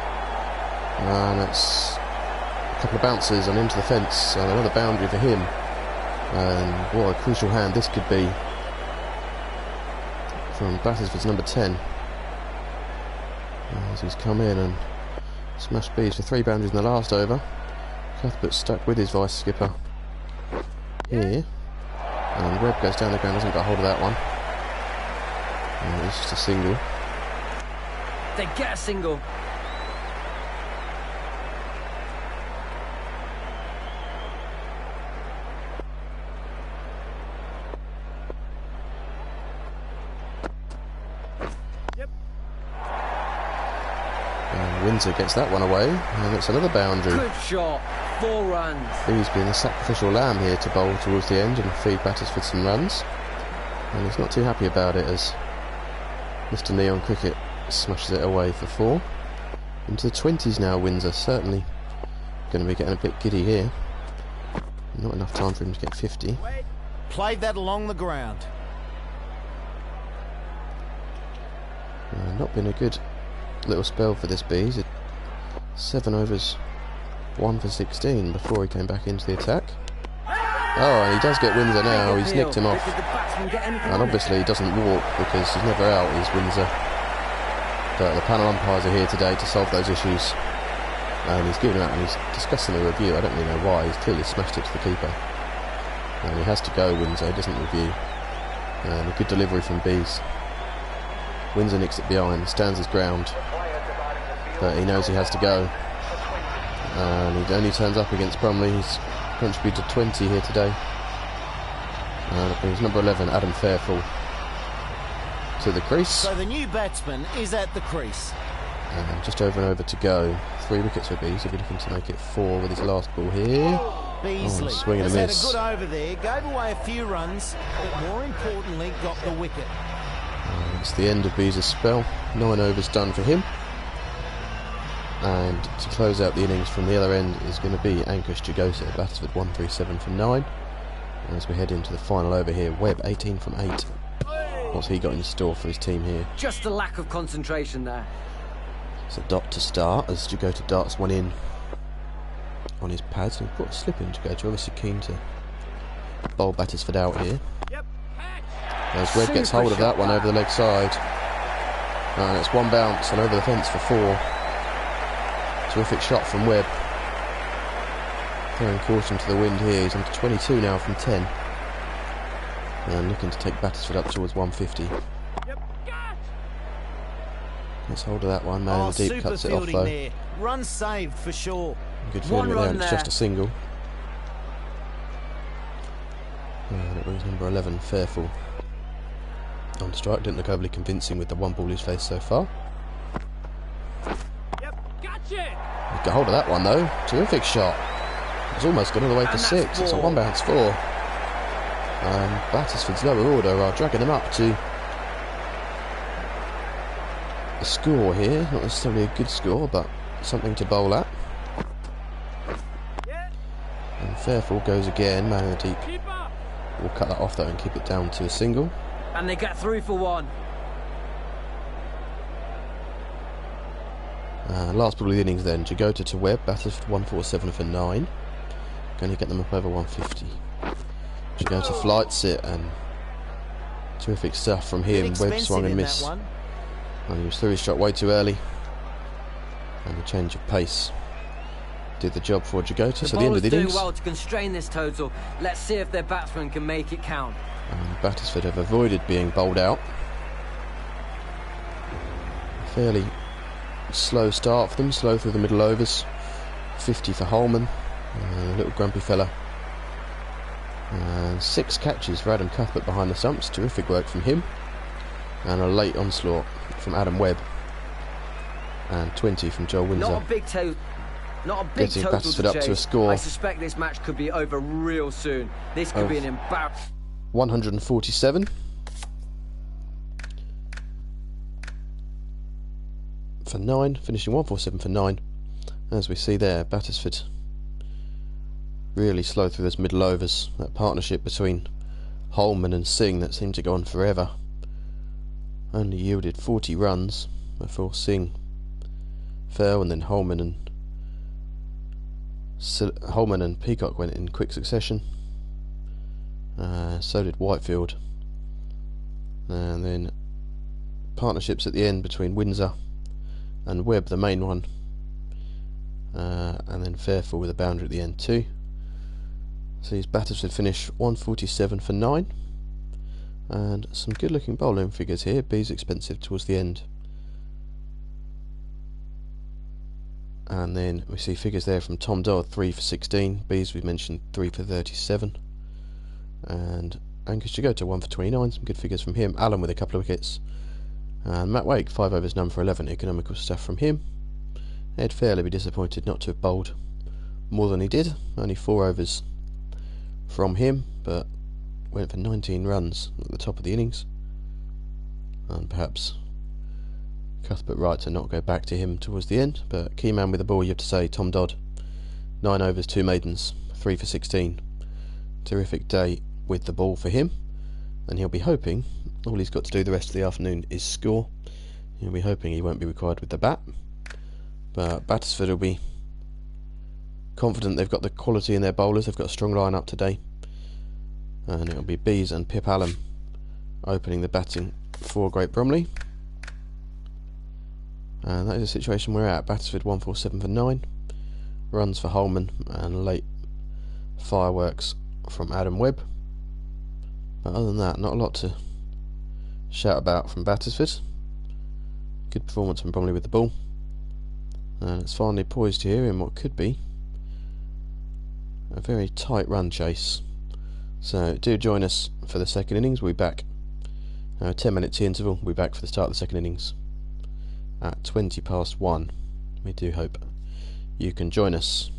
And it's a couple of bounces and into the fence. And another boundary for him. And what a crucial hand this could be from Battisford's number 10. As he's come in and smashed Bees for 3 boundaries in the last over. Cuthbert stuck with his vice skipper here. And Webb goes down the ground, doesn't get hold of that one. And it's just a single. They get a single. And Windsor gets that one away, and it's another boundary. Good shot. 4 runs. He's been a sacrificial lamb here to bowl towards the end and feed Battisford some runs. And he's not too happy about it as Mr. Neon Cricket smashes it away for 4. Into the 20s now, Windsor. Certainly going to be getting a bit giddy here. Not enough time for him to get 50. Played that along the ground. Not been a good little spell for this Bees. 7 overs, 1 for 16 before he came back into the attack. Oh, and he does get Windsor now. He's nicked him off. Did the batsman get anything And on it? obviously he doesn't walk because he's never out, he's Windsor. But the panel umpires are here today to solve those issues. And he's given out and he's discussing the review. I don't really know why. He's clearly smashed it to the keeper. And he has to go, Windsor. He doesn't review. And a good delivery from Bees. Windsor nicks it behind, stands his ground. But he knows he has to go. And he only turns up against Bromley. He's contributed 20 here today. And it brings number 11, Adam Fairfall, to the crease. So the new batsman is at the crease. And just over and over to go. 3 wickets for Bees. He'll be looking to make it 4 with his last ball here. Beasley swing and a has had miss. a good over there, gave away a few runs, but more importantly got the wicket. And it's the end of Bees' spell. 9 overs done for him. And to close out the innings from the other end is going to be Ankush Jagota at Battisford, 137 from 9. And as we head into the final over here, Webb 18 from 8. What's he got in store for his team here? Just a lack of concentration there. It's a dot to start as Jagota darts one in on his pads. And he's got a slip in Jagota, obviously keen to bowl Battisford out here. As Webb gets hold of that one over the leg side. And it's 1 bounce and over the fence for 4. Terrific shot from Webb. throwing caution to the wind here. He's on to 22 now from 10. And looking to take Battisford up towards 150. Let's hold of that one. Man in the deep super cuts it off fielding though. there. Run saved for sure. Good feeling One it there. run It's there. just a single. And it brings number 11, Fairfall, on strike. Didn't look overly convincing with the one ball he's faced so far. Get hold of that one though. Terrific shot. It's almost gone all the way for And that's 6. It's a 4. one bounce 4. And Battisford's lower order are dragging them up to a score here. Not necessarily a good score, but something to bowl at. And Fairfall goes again. Man in the deep. We'll cut that off though and keep it down to a single. And they get through for 1. Last ball of the innings then. Jagota to Webb. Battisford 147 for 9. Going to get them up over 150. Jagota flights it, and terrific stuff from him. Webb swung and missed. And he was through his shot way too early. And the change of pace did the job for Jagota. So the end of the doing innings. well to constrain this total. Let's see if their batsmen can make it count. And Battisford have avoided being bowled out. Fairly slow start for them, slow through the middle overs. 50 for Holman, a little grumpy fella. And 6 catches for Adam Cuthbert behind the stumps. Terrific work from him. And a late onslaught from Adam Webb. And 20 from Joel Windsor. Not a big total. Not a big Getting total Battisford to up to a chase. score. I suspect this match could be over real soon. This could be an embarrassment. 147 for 9, finishing 147 for 9. As we see there, Battisford really slow through those middle overs. That partnership between Holman and Singh that seemed to go on forever only yielded 40 runs before Singh fell, and then Holman and Peacock went in quick succession. So did Whitefield. And then partnerships at the end between Windsor and Webb, the main one. And then Fairfall with a boundary at the end too. So his Battisford finish 147 for 9. And some good looking bowling figures here. B's expensive towards the end. And then we see figures there from Tom Dodd, 3 for 16. B's we've mentioned 3 for 37. And Angus Jagota 1 for 29. Some good figures from him. Allen with a couple of wickets. And Matt Wake 5 overs, none for 11. Economical stuff from him. Ed Fairley be disappointed not to have bowled more than he did. Only 4 overs from him, but went for 19 runs at the top of the innings. And perhaps Cuthbert right to not go back to him towards the end. But key man with the ball, you have to say, Tom Dodd. 9 overs, 2 maidens, 3 for 16. Terrific day with the ball for him, and he'll be hoping all he's got to do the rest of the afternoon is score. He'll be hoping he won't be required with the bat, but Battisford will be confident they've got the quality in their bowlers. They've got a strong line-up today, and it'll be Bees and Pip Allen opening the batting for Great Bromley. And that is the situation we're at. Battisford 147 for 9, runs for Holman, and late fireworks from Adam Webb. But other than that, not a lot to shout about from Battisford. Good performance from Bromley with the ball, and it's finally poised here in what could be a very tight run chase. So do join us for the second innings. We'll be back 10-minute tea interval. We'll be back for the start of the second innings at 1:20. We do hope you can join us.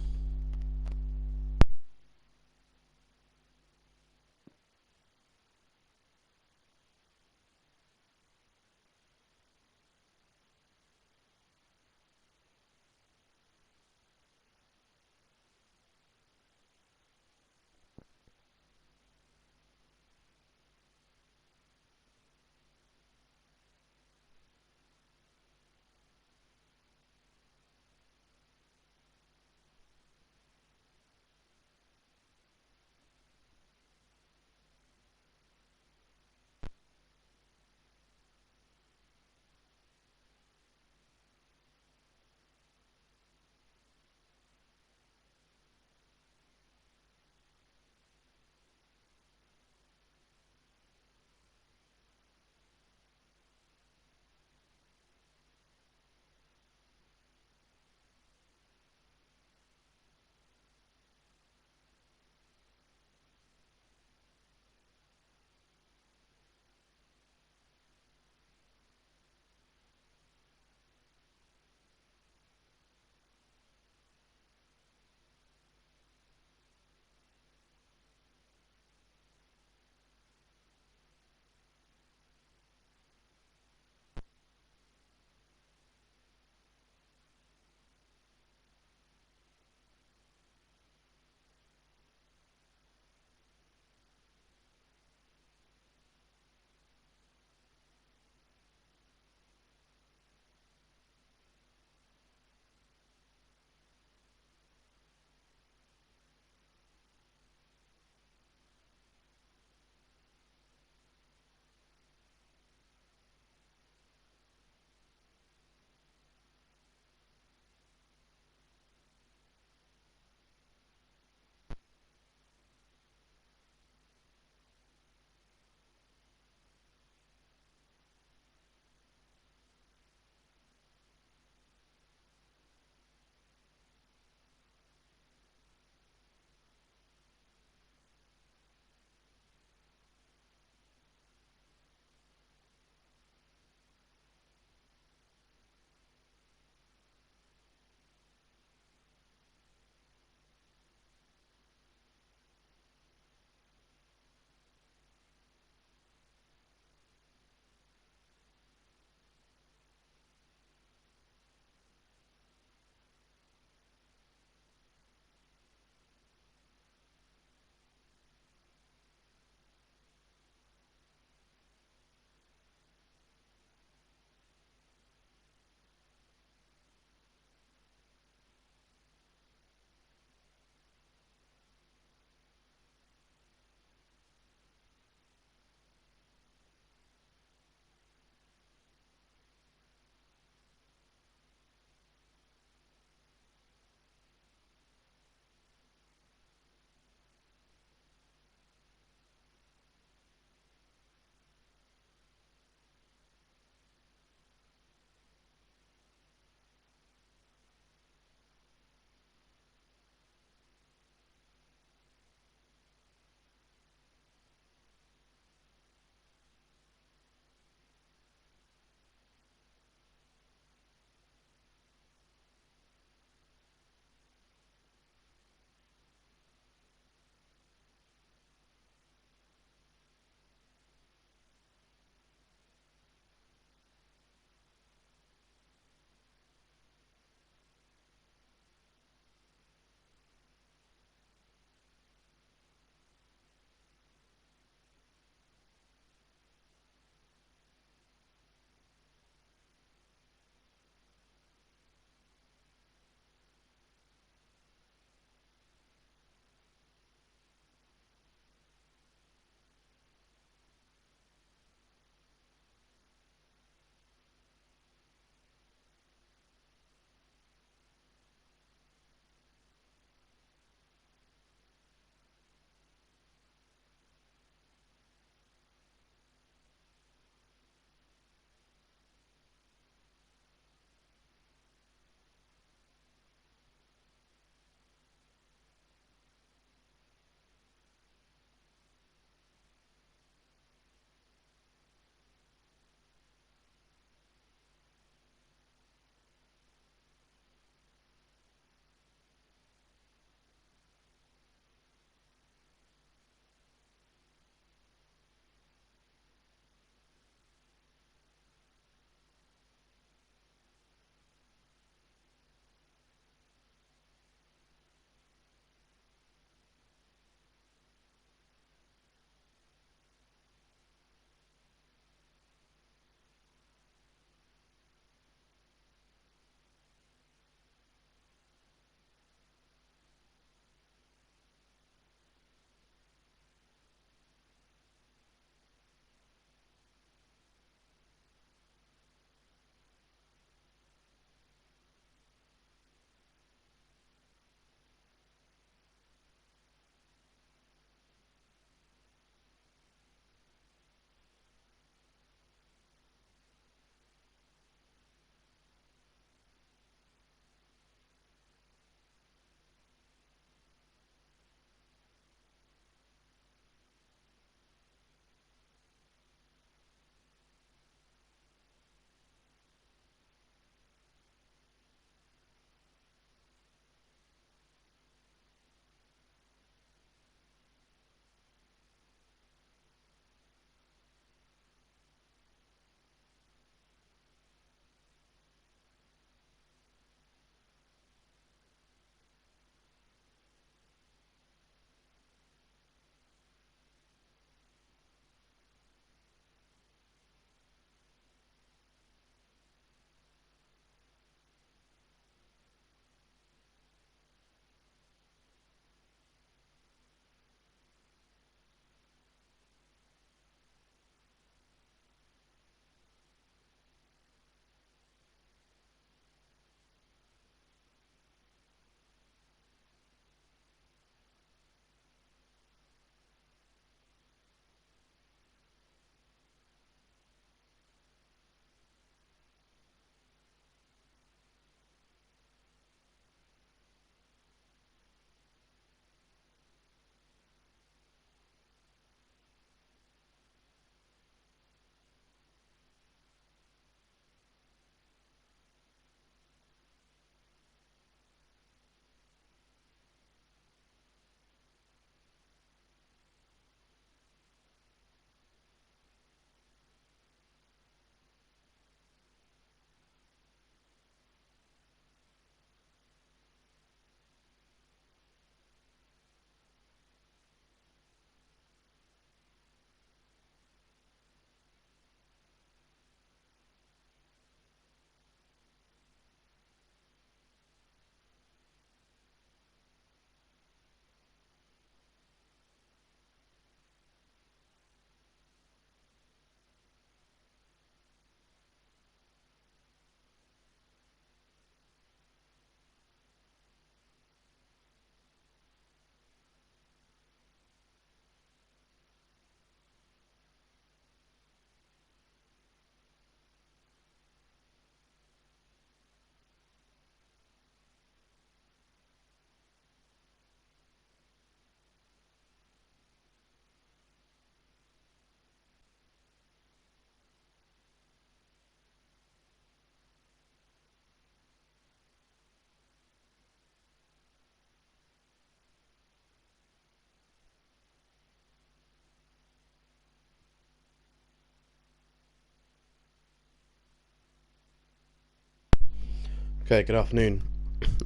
Okay, good afternoon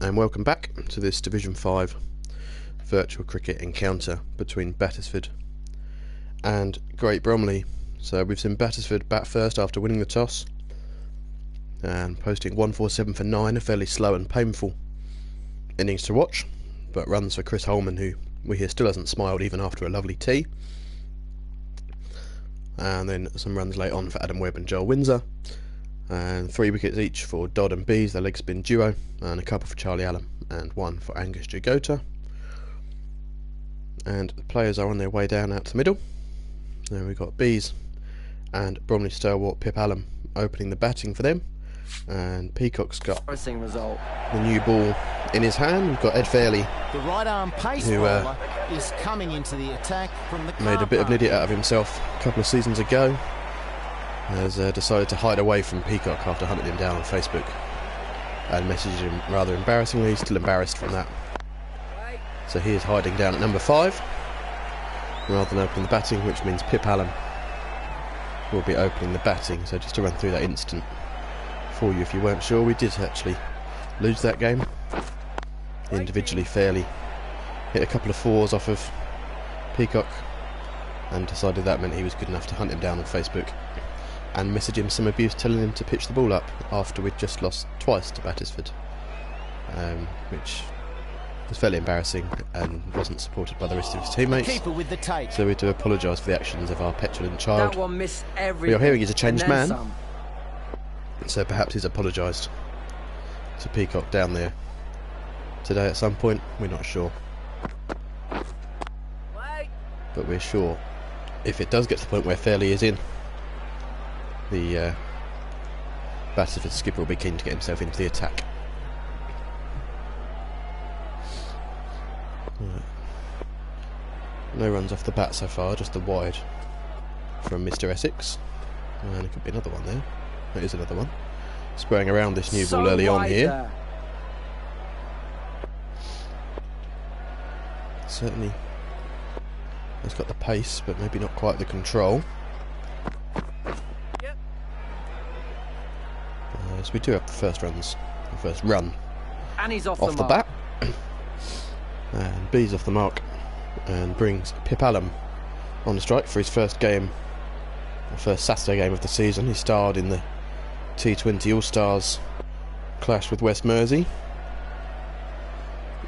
and welcome back to this Division 5 virtual cricket encounter between Battisford and Great Bromley. So we've seen Battisford bat first after winning the toss and posting 147 for 9, a fairly slow and painful innings to watch, but runs for Chris Holman, who we hear still hasn't smiled even after a lovely tee. And then some runs late on for Adam Webb and Joel Windsor, and 3 wickets each for Dodd and Bees, the leg spin duo, and a couple for Charlie Allen and 1 for Angus Jagota. And the players are on their way down out to the middle. Then we've got Bees and Bromley stalwart Pip Allen opening the batting for them, and Peacock's got Result. the new ball in his hand. We've got Ed Fairley, The right arm pace Who, bowler is coming into the attack from the made a bit of an idiot out of himself a couple of seasons ago, has decided to hide away from Peacock after hunting him down on Facebook and messaged him rather embarrassingly. He's still embarrassed from that, so he is hiding down at number 5 rather than opening the batting, which means Pip Allen will be opening the batting. So just to run through that incident for you if you weren't sure, we did actually lose that game individually. Fairly hit a couple of 4s off of Peacock and decided that meant he was good enough to hunt him down on Facebook and message him some abuse, telling him to pitch the ball up after we'd just lost twice to Battisford, which was fairly embarrassing and wasn't supported by the rest of his teammates. keeper with the take. So we do apologise for the actions of our petulant child. That one missed everything. We are hearing he's a changed and then man, some. so perhaps he's apologised to Peacock down there today at some point. We're not sure, but we're sure if it does get to the point where Fairley is in, the Battisford skipper will be keen to get himself into the attack. Right. No runs off the bat so far, just the wide from Mr. Essex, and it could be another one there. That is another one. Spraying around this new ball early on here. There. Certainly has got the pace, but maybe not quite the control. So we do have the first runs, the first run And he's off off the mark. bat. And B's off the mark and brings Pip Allen on the strike for his first game, the first Saturday game of the season. He starred in the T20 All-Stars clash with West Mersey,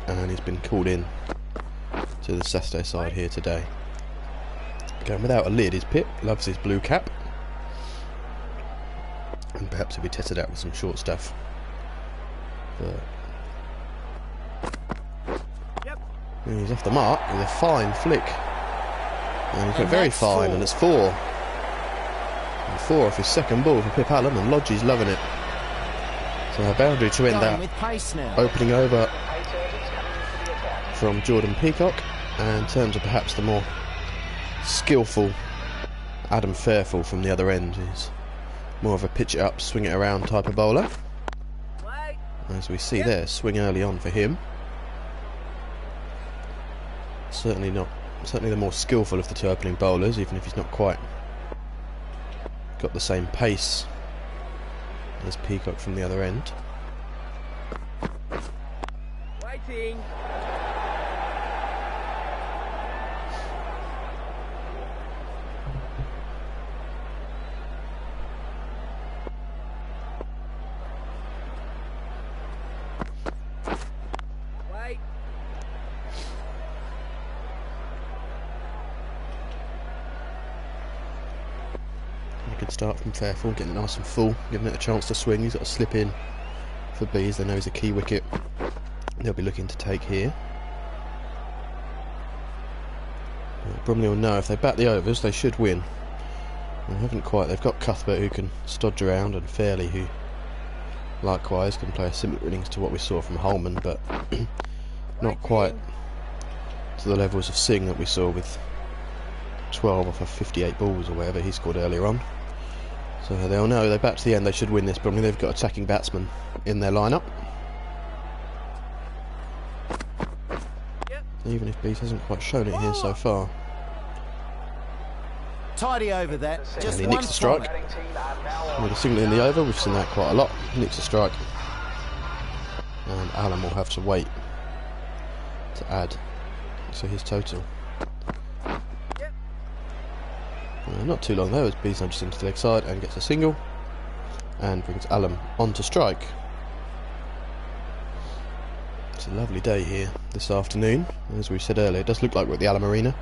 and he's been called in to the Saturday side here today. Going without a lid is Pip, loves his blue cap, and perhaps he'll be tested out with some short stuff. But he's off the mark with a fine flick, and he's got very that's fine, 4. and it's 4. And 4 off his second ball for Pip Allen, and Lodgie's loving it. So a boundary to end Going that with pace now. opening over from Jordan Peacock, and in terms of perhaps the more skillful Adam Fairfall from the other end. He's more of a pitch it up, swing it around type of bowler, as we see there, swing early on for him. Certainly the more skillful of the 2 opening bowlers, even if he's not quite got the same pace as Peacock from the other end. Waiting. Wait. A good start from Fairfall, getting it nice and full, giving it a chance to swing. He's got to slip in for Bees. They know he's a key wicket they'll be looking to take here. Bromley will know if they bat the overs they should win. They haven't quite. They've got Cuthbert who can stodge around, and Fairley who likewise can play a similar innings to what we saw from Holman, but not quite to the levels of Singh that we saw with 12 off of 58 balls or whatever he scored earlier on. So they'll know they bat to the end, they should win this. Bromley, they've got attacking batsmen in their lineup. Even if Bees hasn't quite shown it here so far. Tidy over that. Just And he one nicks the strike. from it. With a single in the over, we've seen that quite a lot. Nicks a strike. Alan will have to wait to add to his total. Not too long though, as Bees nudges into the leg side and gets a single and brings Alan on to strike. It's a lovely day here this afternoon. As we said earlier, it does look like we're at the Alam Arena,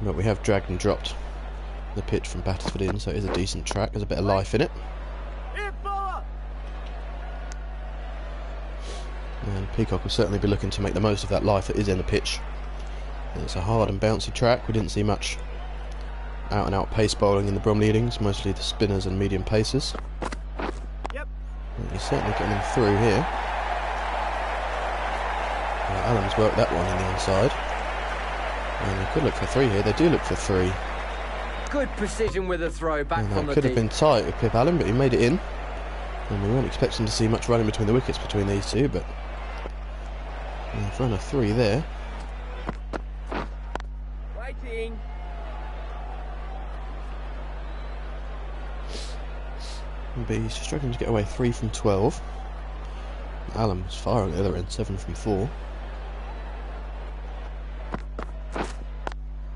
but we have dragged and dropped the pitch from Battisford in, so it is a decent track. There's a bit of life in it. And Peacock will certainly be looking to make the most of that life that is in the pitch. It's a hard and bouncy track. We didn't see much out and out pace bowling in the Bromley innings, mostly the spinners and medium pacers. Yep. He's certainly getting them through here. Alan's worked that one in the onside. And they could look for three here. They do look for three. Good precision with a throw back And from that the could have deep. been tight with Pip Allen, but he made it in. And we weren't expecting to see much running between the wickets between these two, but they've run a three there. Waiting. But he's struggling to get away 3 from 12. Allen was firing at the other end, 7 from 4.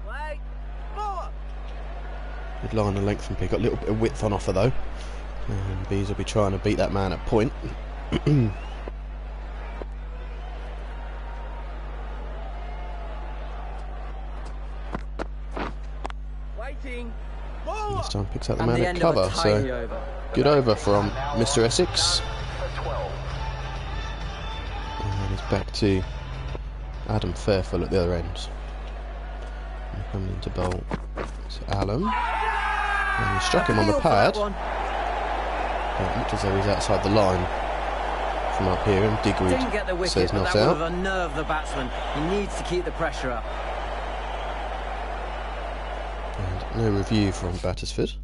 Wait. Forward. Good line and length from Peacock, a little bit of width on offer though. And Bees will be trying to beat that man at point. Waiting. This time picks out the And man the at end of a cover, tiny so over. good over from Mr. Essex. For 12. And he's back to Adam Fairfull at the other end. And coming into bowl, it's Allen. And he struck him on the Feel for that pad. one. It looked as though he's outside the line from up here, and Didn't get the Digweed wicket, says but not that would out. have unnerved the batsman. He needs to keep the pressure up. And no review from Battisford,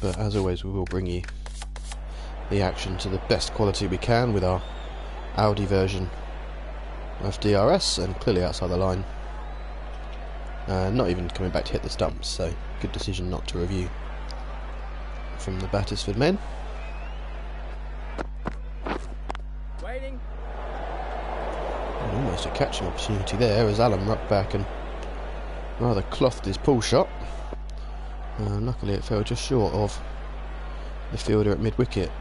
but as always we will bring you the action to the best quality we can with our Audi version of DRS, and clearly outside the line. Not even coming back to hit the stumps, so good decision not to review from the Battisford men. Waiting. And almost a catching opportunity there as Allen rucked back and rather clothed his pull shot. Luckily it fell just short of the fielder at mid-wicket.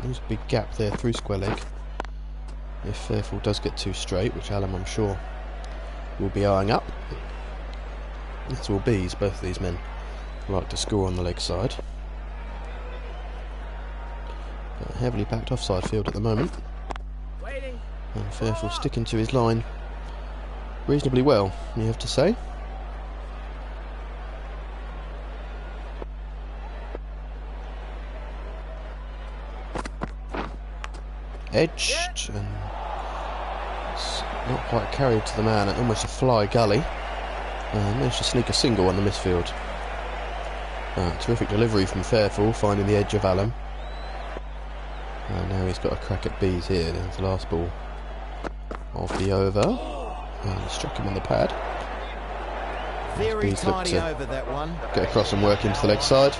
There's a big gap there through square leg. If Fairfull does get too straight, which Allen I'm sure will be eyeing up. This will Bees, both of these men like to score on the leg side. But a heavily packed offside field at the moment. Waiting. And Fairfull sticking to his line reasonably well, you have to say. Edged and it's not quite carried to the man at almost a fly gully. Managed to sneak a single on the misfield. Terrific delivery from Fairfull, finding the edge of Allen. And now he's got a crack at Bees here. There's the last ball of the over. And he struck him on the pad. Very Bees look tidy to over that one. get across and work into the leg side.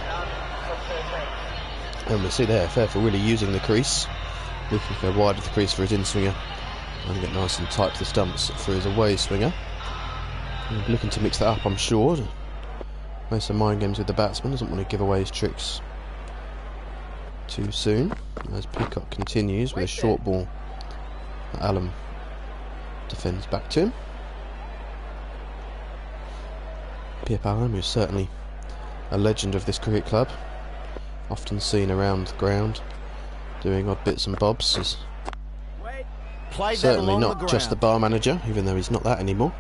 And we see there Fairfull really using the crease, looking to go wide of the crease for his in-swinger and get nice and tight to the stumps for his away swinger. And looking to mix that up, I'm sure. Play some mind games with the batsman, doesn't want to give away his tricks too soon. As Peacock continues with a short ball that Allen defends back to him. Pip Allen, who's certainly a legend of this cricket club, often seen around the ground doing odd bits and bobs, is Played that certainly along the not ground. just the bar manager, even though he's not that anymore.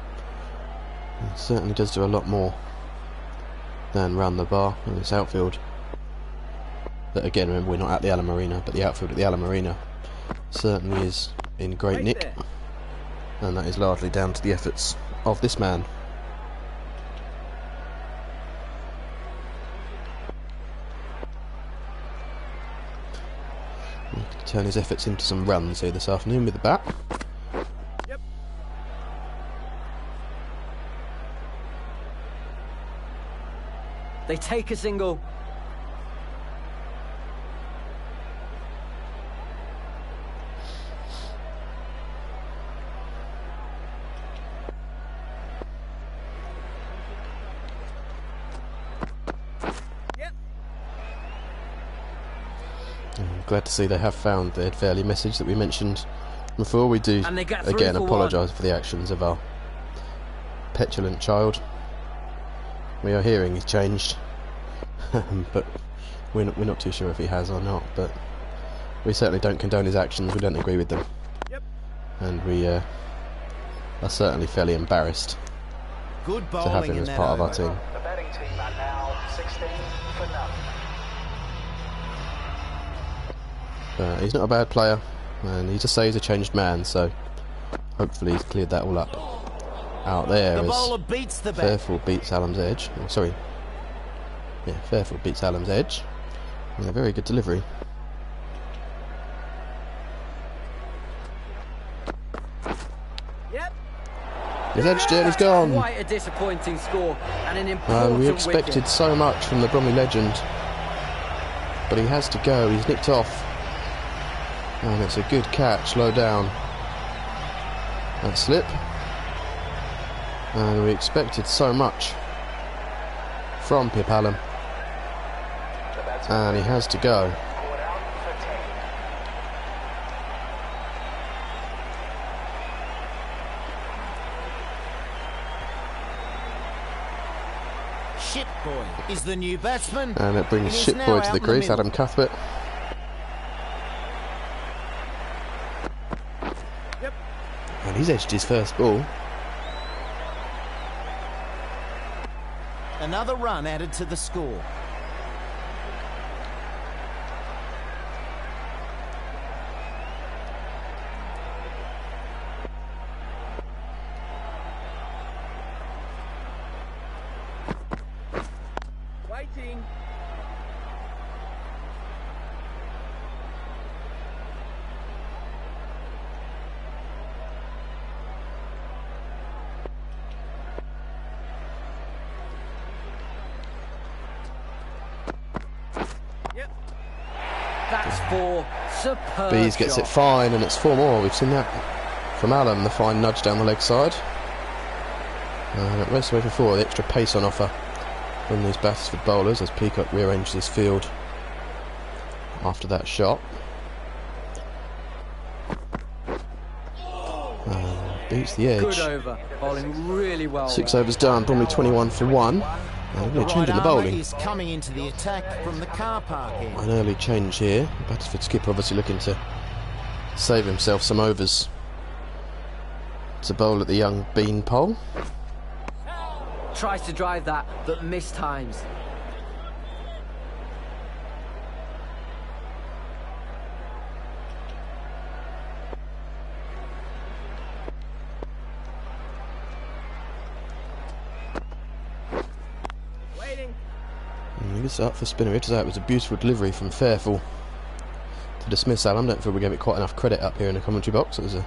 He certainly does do a lot more than run the bar in this outfield. But again, remember, we're not at the Alam Arena, but the outfield at the Alam Arena certainly is in great Right nick, there. and that is largely down to the efforts of this man. He can turn his efforts into some runs here this afternoon with the bat. Yep. They take a single. glad to see they have found the fairly message that we mentioned before. We do And they get through again for apologise for the actions of our petulant child. We are hearing he's changed, but we're not too sure if he has or not. But we certainly don't condone his actions. We don't agree with them. Yep. And we are certainly fairly embarrassed Good to have bowling him in as that part of our over. team. The batting team are now 16 for none. He's not a bad player, and he just says he's a changed man, so hopefully he's cleared that all up. Out there The as bowler beats the bat. Fairfield beats Allam's edge. Oh, sorry. Yeah, Fairfield beats Allam's edge. And a very good delivery. Yep. He's edged it, he's gone. Quite a disappointing score and an important We expected wicket. so much from the Bromley legend, but he has to go. He's nicked off, and it's a good catch, low down. That slip, and we expected so much from Pip Allam, The batsman and he has to go. caught out for 10. Shipboy is the new batsman. And it brings He is now Shipboy to out the in crease, middle. Adam Cuthbert. Yep. And he's edged his first ball. Another run added to the score. Waiting. Yep. That's 4. Superb Bees gets shot. it fine, and it's 4 more. We've seen that from Allam, the fine nudge down the leg side. And it most way for 4, the extra pace on offer from these Battisford bowlers as Peacock rearranges his field after that shot. Beats the Good edge. over. Bowling really well. 6 there. overs done, Bromley 21 for 1. And The a change in the right armour bowling. is coming into the attack from the car park end. An early change here. Battisford skipper obviously looking to save himself some overs to bowl at the young beanpole. Tries to drive that, but missed times. Waiting. And he gets it up for spinner. It was a beautiful delivery from Fairfield to dismiss Allam. Don't feel we gave it quite enough credit up here in the commentary box. It was a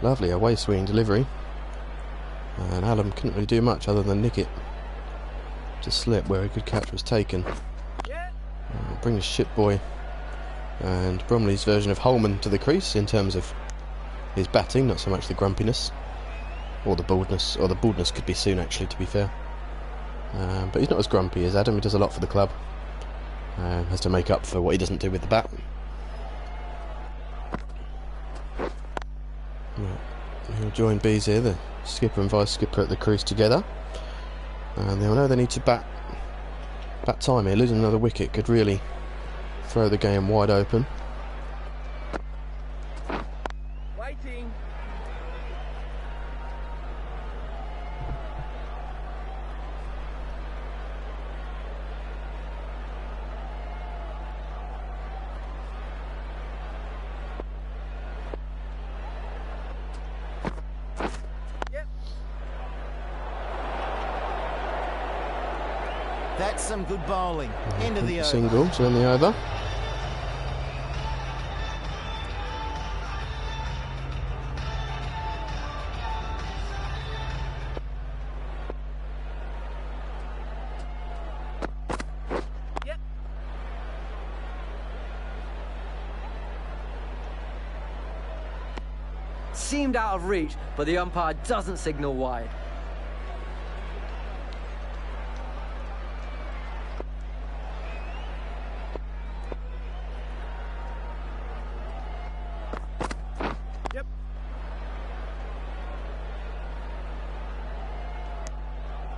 lovely away swinging delivery, and Allam couldn't really do much other than nick it to slip where a good catch was taken. Yeah. Brings Shipboy and Bromley's version of Holman to the crease in terms of his batting, not so much the grumpiness or the baldness, or the baldness could be soon actually, to be fair. But he's not as grumpy as Adam. He does a lot for the club, has to make up for what he doesn't do with the bat. Right. He'll join Bees here, the skipper and vice skipper at the crease together, and they'll know they need to bat time here. Losing another wicket could really throw the game wide open. Waiting. Yep. That's some good bowling. End of the over. Single to end the over. Yep. Seemed out of reach, but the umpire doesn't signal wide.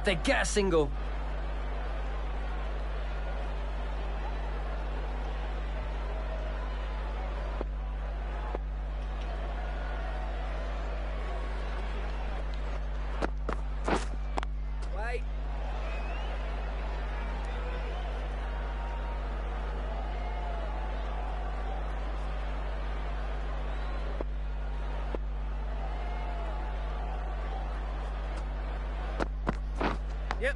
They get a single. Wait. Yep.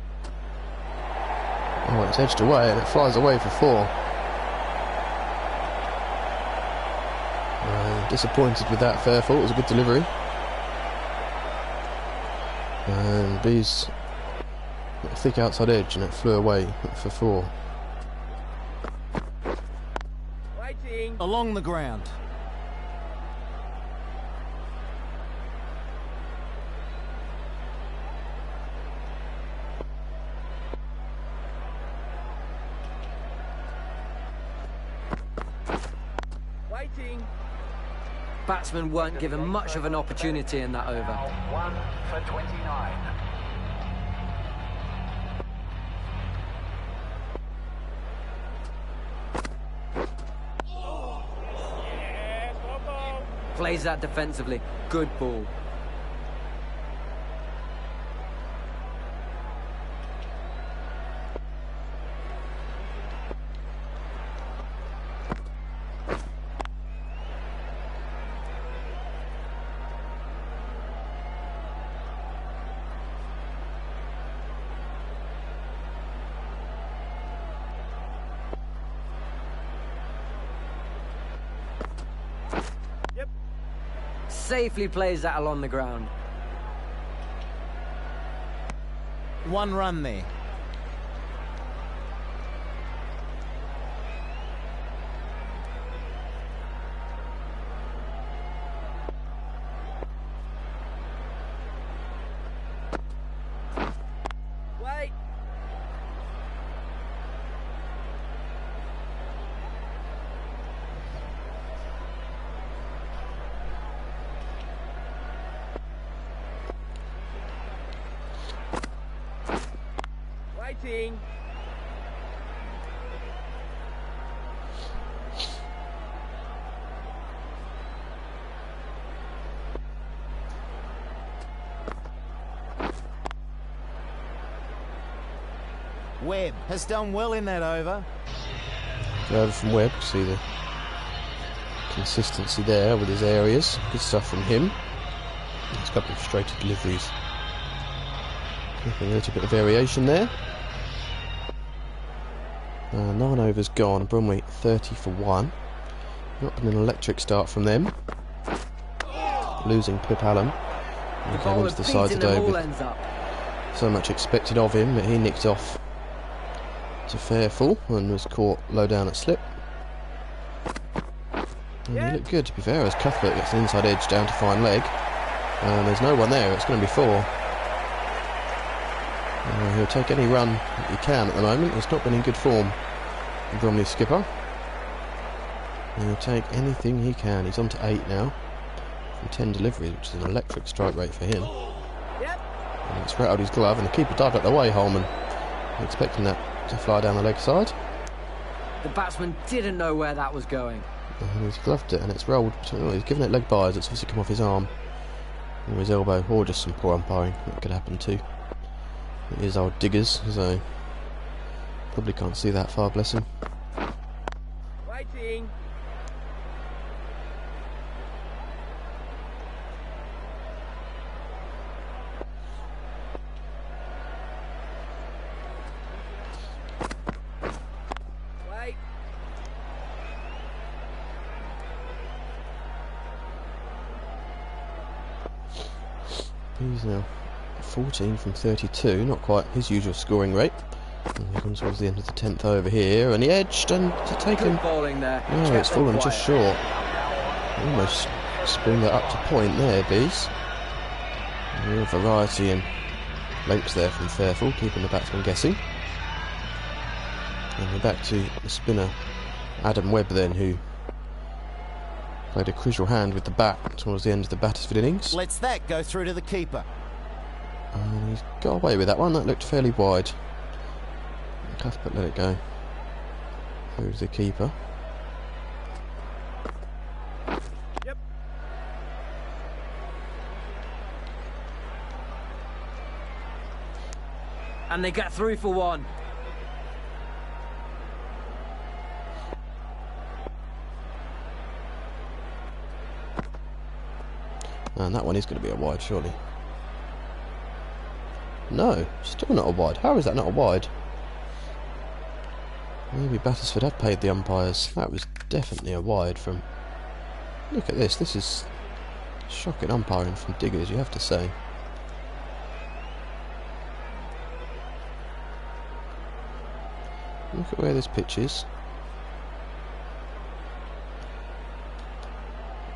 Oh, it's edged away and it flies away for 4. Disappointed with that fair fault. It was a good delivery. And B's got a thick outside edge and it flew away for 4. Waiting. Along the ground. Waiting. Batsmen weren't given much of an opportunity in that over. 1 for 29. Plays that defensively. Good ball. Yep. Safely plays that along the ground. 1 run there. Wait. Waiting. Webb has done well in that over. Go over from Webb, see the consistency there with his areas. Good stuff from him. There's a couple of straighter deliveries. A little bit of variation there. 9 overs gone. Bromley 30 for 1. Not been an electric start from them. Losing Pip Allen. He came into the side today with ends up. so much expected of him, but he nicked off to fair full and was caught low down at slip. And he looked good, to be fair, as Cuthbert gets an inside edge down to fine leg. And there's no one there. It's going to be 4. He'll take any run he can at the moment. He's not been in good form, the Bromley skipper. He'll take anything he can. He's on to 8 now from 10 deliveries, which is an electric strike rate for him. Yep. And it's rattled his glove, and the keeper dived out the way, Holman, expecting that to fly down the leg side. The batsman didn't know where that was going. And he's gloved it, and it's rolled. He's given it leg byes. It's obviously come off his arm or his elbow, or just some poor umpiring. That could happen too. It is old Diggers, so probably can't see that far, bless him. Waiting. Wait. He's now 14 from 32, not quite his usual scoring rate. And he comes towards the end of the 10th over here, and he edged and to take him. Good bowling there. No, Kept it's them fallen quiet. just short. Almost spooned that up to point there, Bees. Real variety and lengths there from Fairfield, keeping the batsman guessing. And we're back to the spinner, Adam Webb, then, who played a crucial hand with the bat towards the end of the Battisford innings. Lets that go through to the keeper. And he's got away with that one. That looked fairly wide. Cuthbert let it go. Who's the keeper? Yep. And they get through for one. And that one is going to be a wide, surely. No, still not a wide. How is that not a wide? Maybe Battisford have paid the umpires. That was definitely a wide from... Look at this. This is shocking umpiring from Diggers, you have to say. Look at where this pitch is.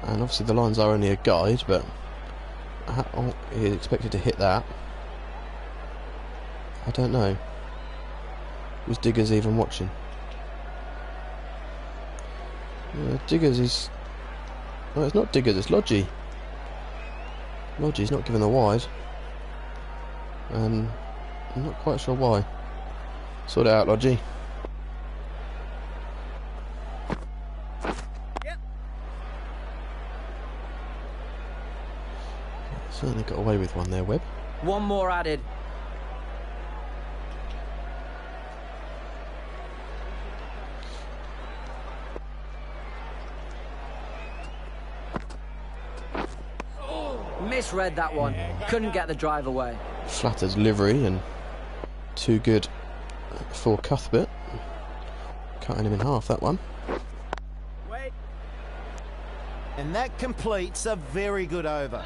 And obviously the lines are only a guide, but how he's expected to hit that. I don't know. Was Diggers even watching? Diggers is... Well, it's not Diggers, it's Lodgy. Lodgy's not given the wide. And I'm not quite sure why. Sort it out, Lodgy. Certainly got away with one there, Webb. One more added. Misread that one. Couldn't get the drive away. Flatter's livery and too good for Cuthbert. Cutting him in half, that one. Wait. And that completes a very good over.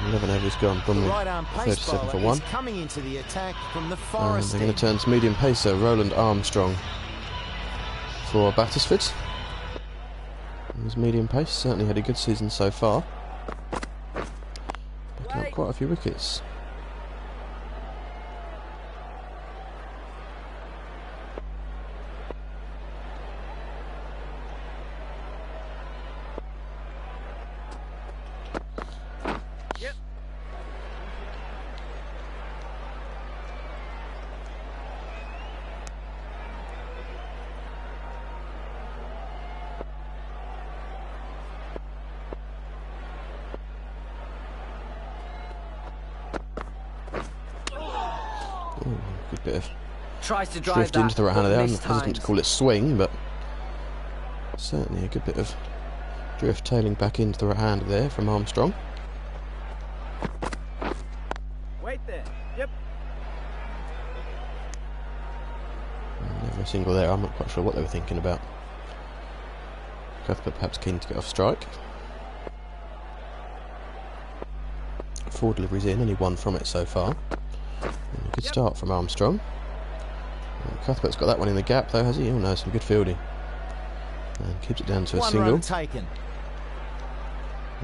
11 overs gone. Bromley Right arm pace 37 for bowler 1. is coming into the attack from the And Forest they're going end. to turn to medium pacer, Roland Armstrong for Battisford. His medium pace certainly had a good season so far. Picking up quite a few wickets. Ooh, good bit of Tries to drive drift that, into the right hander there. I'm missed hesitant to times. call it swing, but certainly a good bit of drift tailing back into the right hander there from Armstrong. Wait there. Yep. Never a single there. I'm not quite sure what they were thinking about. Cuthbert perhaps keen to get off strike. 4 deliveries in, only 1 from it so far. And a good start from Armstrong. Cuthbert's got that one in the gap though, has he? Oh no, some good fielding. And keeps it down to a One single. run taken.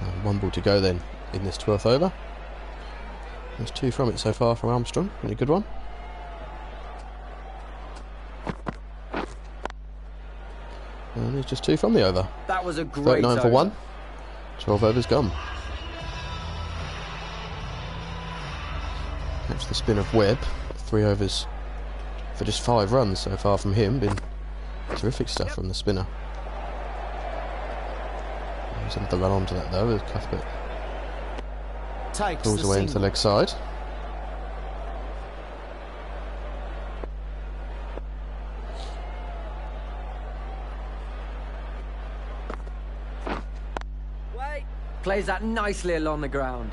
And 1 ball to go then in this 12th over. There's 2 from it so far from Armstrong. Really good one. And there's just 2 from the over. That was a great 39 for over. 1. 12 overs gone. Catch the spin of Webb. 3 overs for just 5 runs so far from him. Been terrific stuff from the spinner. He's able to run onto that though as Cuthbert Takes pulls the away into the single. leg side. Wait. Plays that nicely along the ground.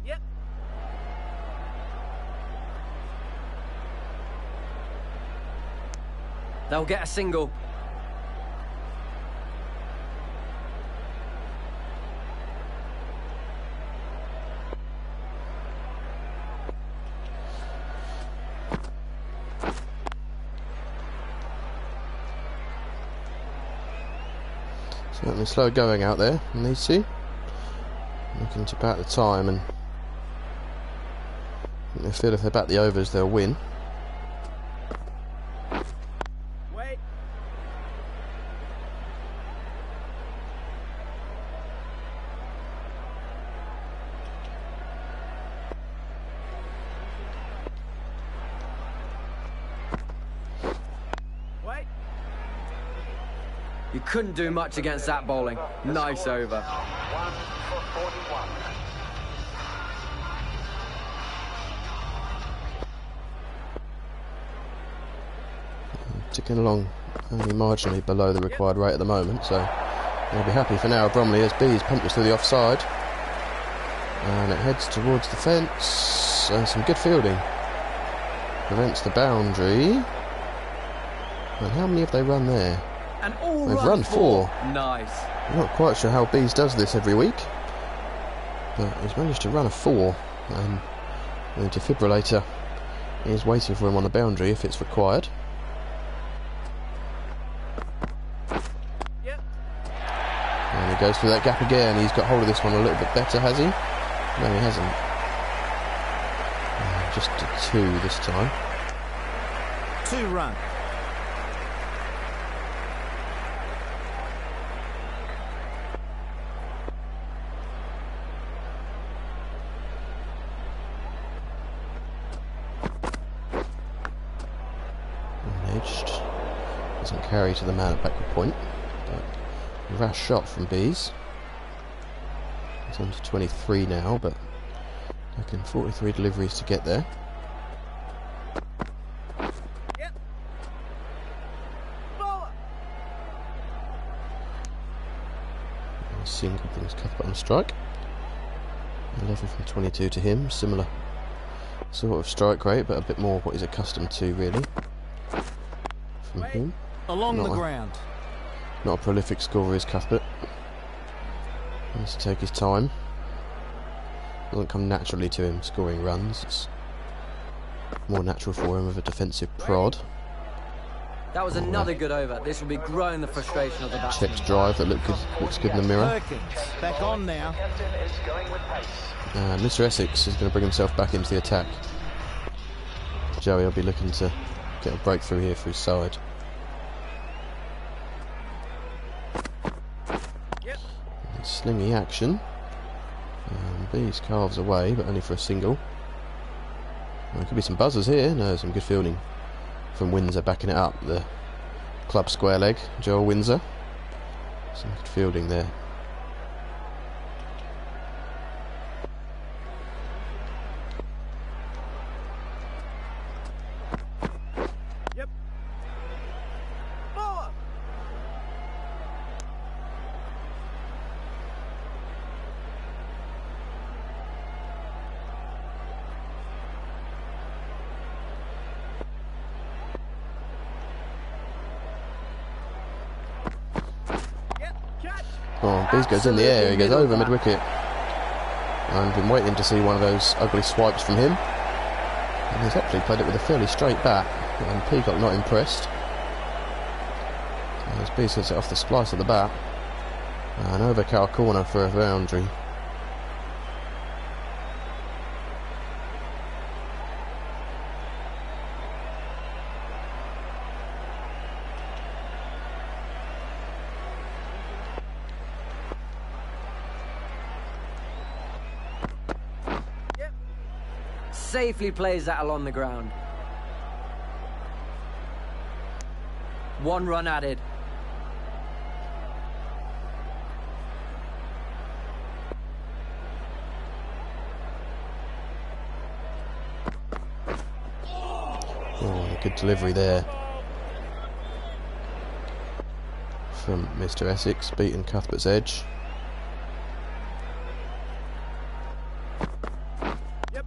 Yep. They'll get a single. Certainly slow going out there, needs to. Looking to bat the time, and they feel if they bat the overs they'll win. You couldn't do much against that bowling. Nice over. 1 for 41. Ticking along only marginally below the required rate at the moment, so they'll be happy for now. Bromley as Bees punches through the offside. And it heads towards the fence. And some good fielding. Prevents the boundary. And how many have they run there? And all They've run 4. Nice. I'm not quite sure how Bees does this every week, but he's managed to run a 4, and the defibrillator is waiting for him on the boundary if it's required. Yep. And he goes through that gap again. He's got hold of this one a little bit better, has he? No, he hasn't. Just a 2 this time. 2 run. Edged. Doesn't carry to the man at backward point, but a rash shot from Bees. He's on to 23 now, but taking 43 deliveries to get there. Yep. Bowler. And single brings Cuthbert on strike. 11 from 22 to him, similar sort of strike rate, but a bit more what he's accustomed to, really. From him. Along Not the a- ground. Not a prolific scorer is Cuthbert. Needs to take his time. Doesn't come naturally to him scoring runs. It's more natural for him with a defensive prod. That was another good over. This will be growing the frustration of the batsman. Checks drive that looks good in the mirror. Perkins back on now. Captain is going with pace. And Mr. Essex is going to bring himself back into the attack. Joey will be looking to get a breakthrough here for his side. Yep. Slingy action. Bees carves away, but only for a single. There could be some buzzers here. No, some good fielding from Windsor backing it up. The club square leg, Joel Windsor. Some good fielding there. Yep. Bowler. Yep. Catch. Oh, Bees goes in the air. He goes over mid-wicket. I've been waiting to see one of those ugly swipes from him. And he's actually played it with a fairly straight bat. And Peacock not impressed. As Bees hits it off the splice of the bat. And over cow corner for a boundary. Yep. Safely plays that along the ground. 1 run added. Oh, good delivery there from Mr. Essex, beating Cuthbert's edge. Yep.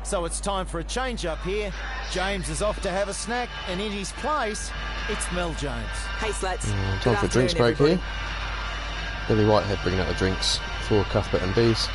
So it's time for a change up here. James is off to have a snack, and in his place, it's Mel Jones. Hey, Slats. Time for a drinks break here. Billy Whitehead bringing out the drinks for Cuthbert and Bees.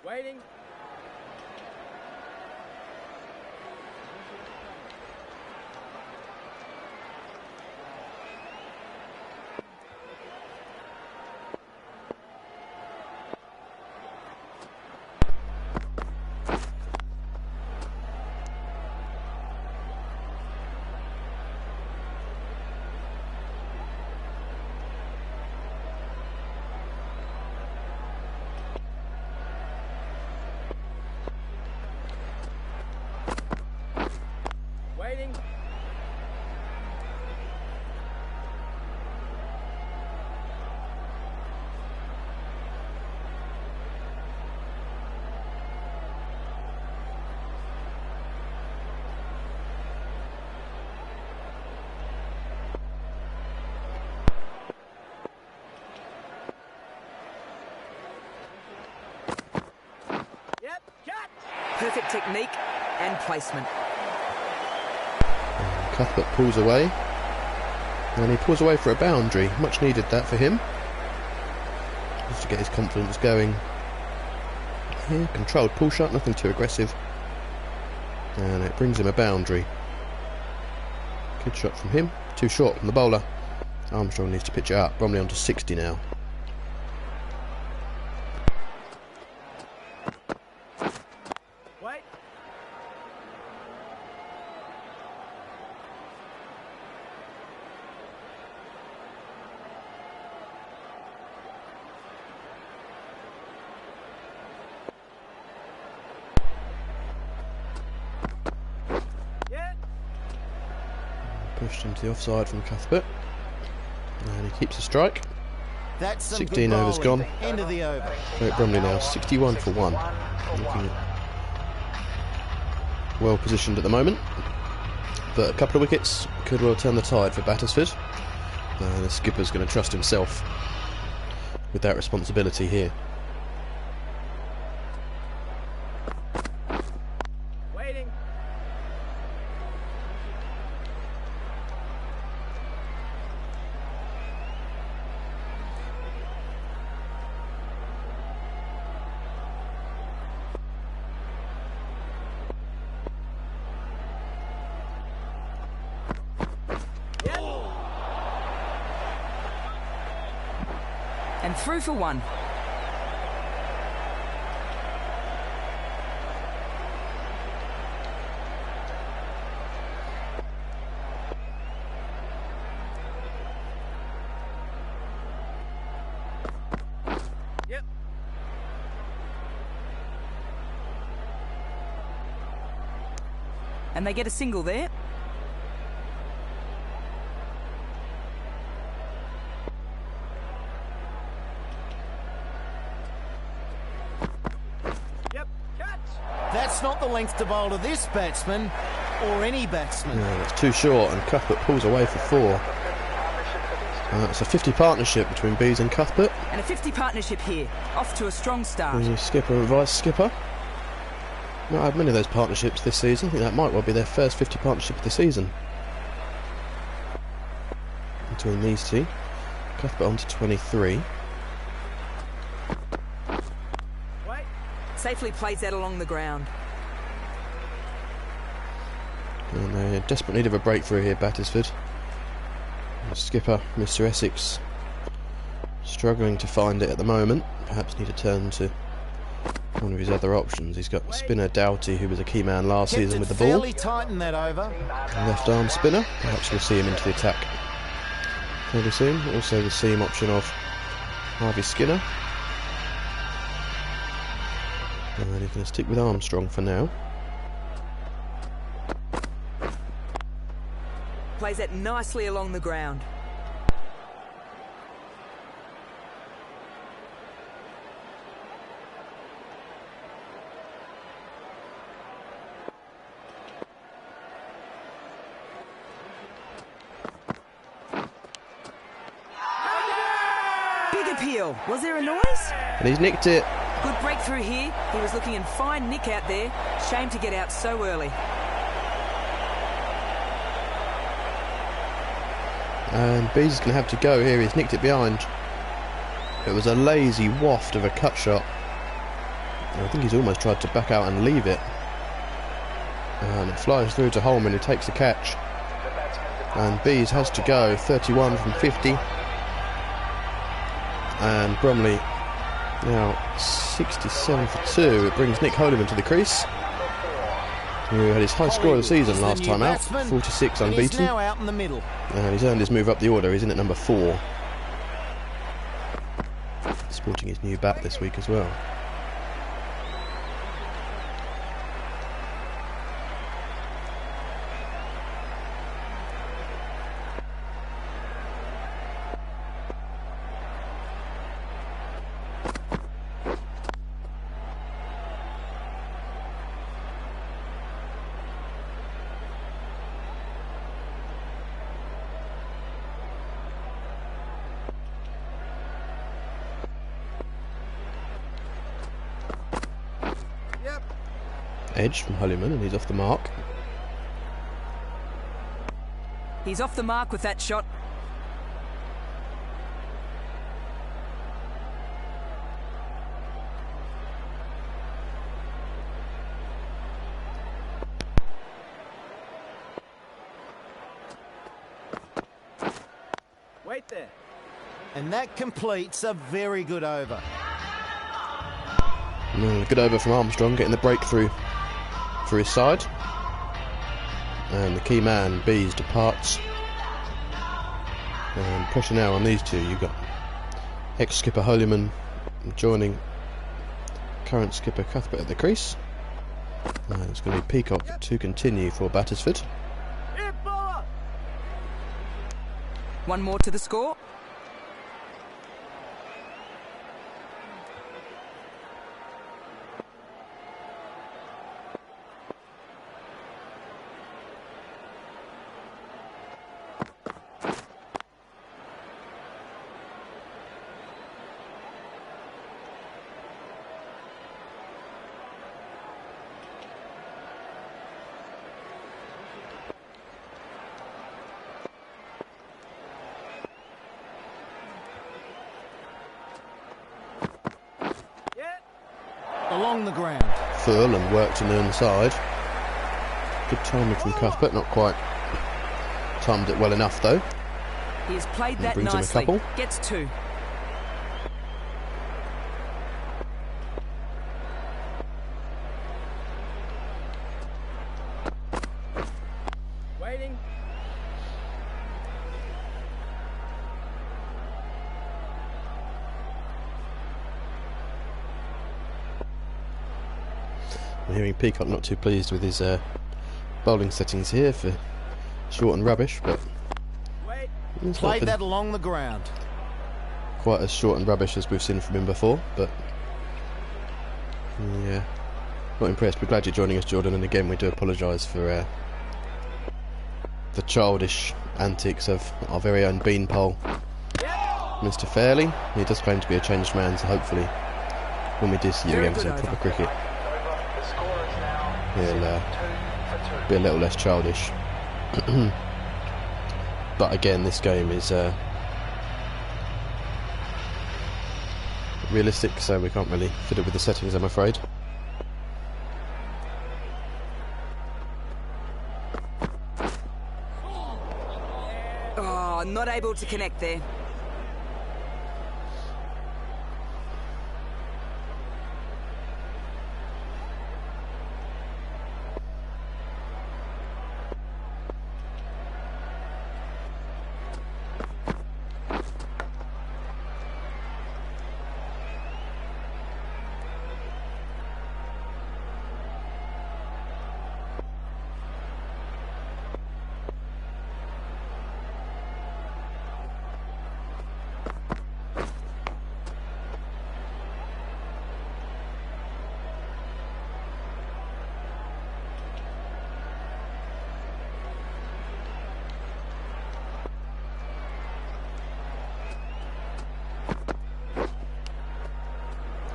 Waiting. Waiting. Yep, cut. Perfect technique and placement. Cuthbert pulls away, and he pulls away for a boundary. Much needed that for him, just to get his confidence going. Here, controlled pull shot, nothing too aggressive, and it brings him a boundary. Good shot from him, too short from the bowler. Armstrong needs to pitch it up. Bromley on to 60 now. Wait. Yeah. Pushed into the offside from Cuthbert, and he keeps the strike. That's some 16 good overs bowling. gone. End of the over. Great Bromley now, 61 for 1. Looking well positioned at the moment, but a couple of wickets could well turn the tide for Battisford. The skipper's going to trust himself with that responsibility here. Waiting. And through for 1. Yep. And they get a single there. Yep. Cut. That's not the length to bowl to this batsman, or any batsman. Yeah, that's too short, and Cuthbert pulls away for 4. It's a 50 partnership between Bees and Cuthbert. And a 50 partnership here. Off to a strong start. The skipper and vice skipper. Not had many of those partnerships this season. I think that might well be their first 50 partnership of the season. Between these two. Cuthbert on to 23. Wait. Safely plays that along the ground. And they're in desperate need of a breakthrough here, Battisford. The skipper, Mr. Essex, struggling to find it at the moment. Perhaps need to turn to one of his other options. He's got spinner Doughty, who was a key man last Kept season it with the ball. fairly tight in that over. Left arm spinner. Perhaps we'll see him into the attack fairly soon. Also the seam option of Harvey Skinner. And he's going to stick with Armstrong for now. Plays that nicely along the ground. Big appeal. Was there a noise? And he's nicked it. Good breakthrough here. He was looking in fine nick out there. Shame to get out so early. And Bees is going to have to go here. He's nicked it behind. It was a lazy waft of a cut shot. I think he's almost tried to back out and leave it. And it flies through to Holman, who takes the catch. And Bees has to go. 31 from 50. And Bromley now 67 for 2. It brings Nick Holyman to the crease, who had his high score of the season last time out, 46 and he's unbeaten. now out in the middle. And he's earned his move up the order. He's in at number 4. Sporting his new bat this week as well. Edge from Hulliman, and he's off the mark. He's off the mark with that shot. Wait there. And that completes a very good over. Good over from Armstrong, getting the breakthrough for his side. And the key man, Bees, departs. And pressure now on these two. You've got ex-skipper Hulliman joining current skipper Cuthbert at the crease. And it's going to be Peacock to continue for Battisford. One more to the score. Along the ground. Full and worked on the inside. Good timing from Cuthbert, not quite timed it well enough though. He's played And that brings in a nicely. couple. Gets two. Waiting. I'm hearing Peacock not too pleased with his bowling settings here for short and rubbish, but Wait. it's Played not that been along the ground. quite as short and rubbish as we've seen from him before, but yeah, not impressed. We're glad you're joining us, Jordan, and again we do apologise for the childish antics of our very own beanpole, Mr. Fairley. He does claim to be a changed man, so hopefully when we do see you Very again good some proper over. cricket, The score is now he'll 2 for 2. be a little less childish. But again, this game is realistic, so we can't really fiddle with the settings, I'm afraid. Oh, not able to connect there.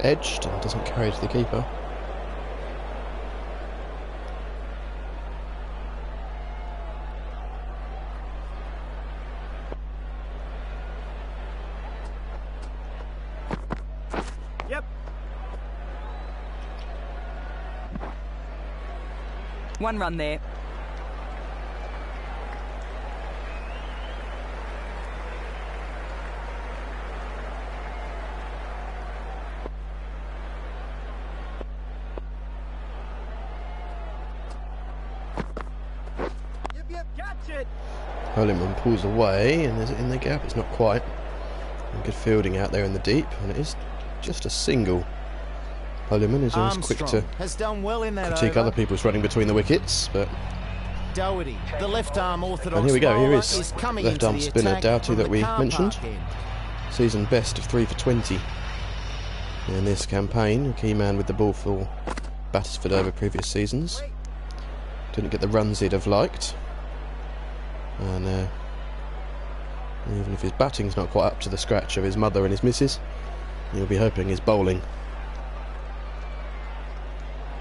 Edged and doesn't carry to the keeper. Yep. One run there. Yep. Catch it. Hulliman pulls away, and is it in the gap? It's not quite. And good fielding out there in the deep, and it is just a single. Hulliman is always quick to Armstrong has done well in that critique over. other people's running between the wickets, but Doherty, the left arm orthodox and here we go. Here bowler, is coming left into arm the spinner attack Doughty from that the we car mentioned. park end. Season best of 3 for 20. in this campaign, a key man with the ball for Battisford over previous seasons. Didn't get the runs he'd have liked, and even if his batting's not quite up to the scratch of his mother and his missus, you'll be hoping his bowling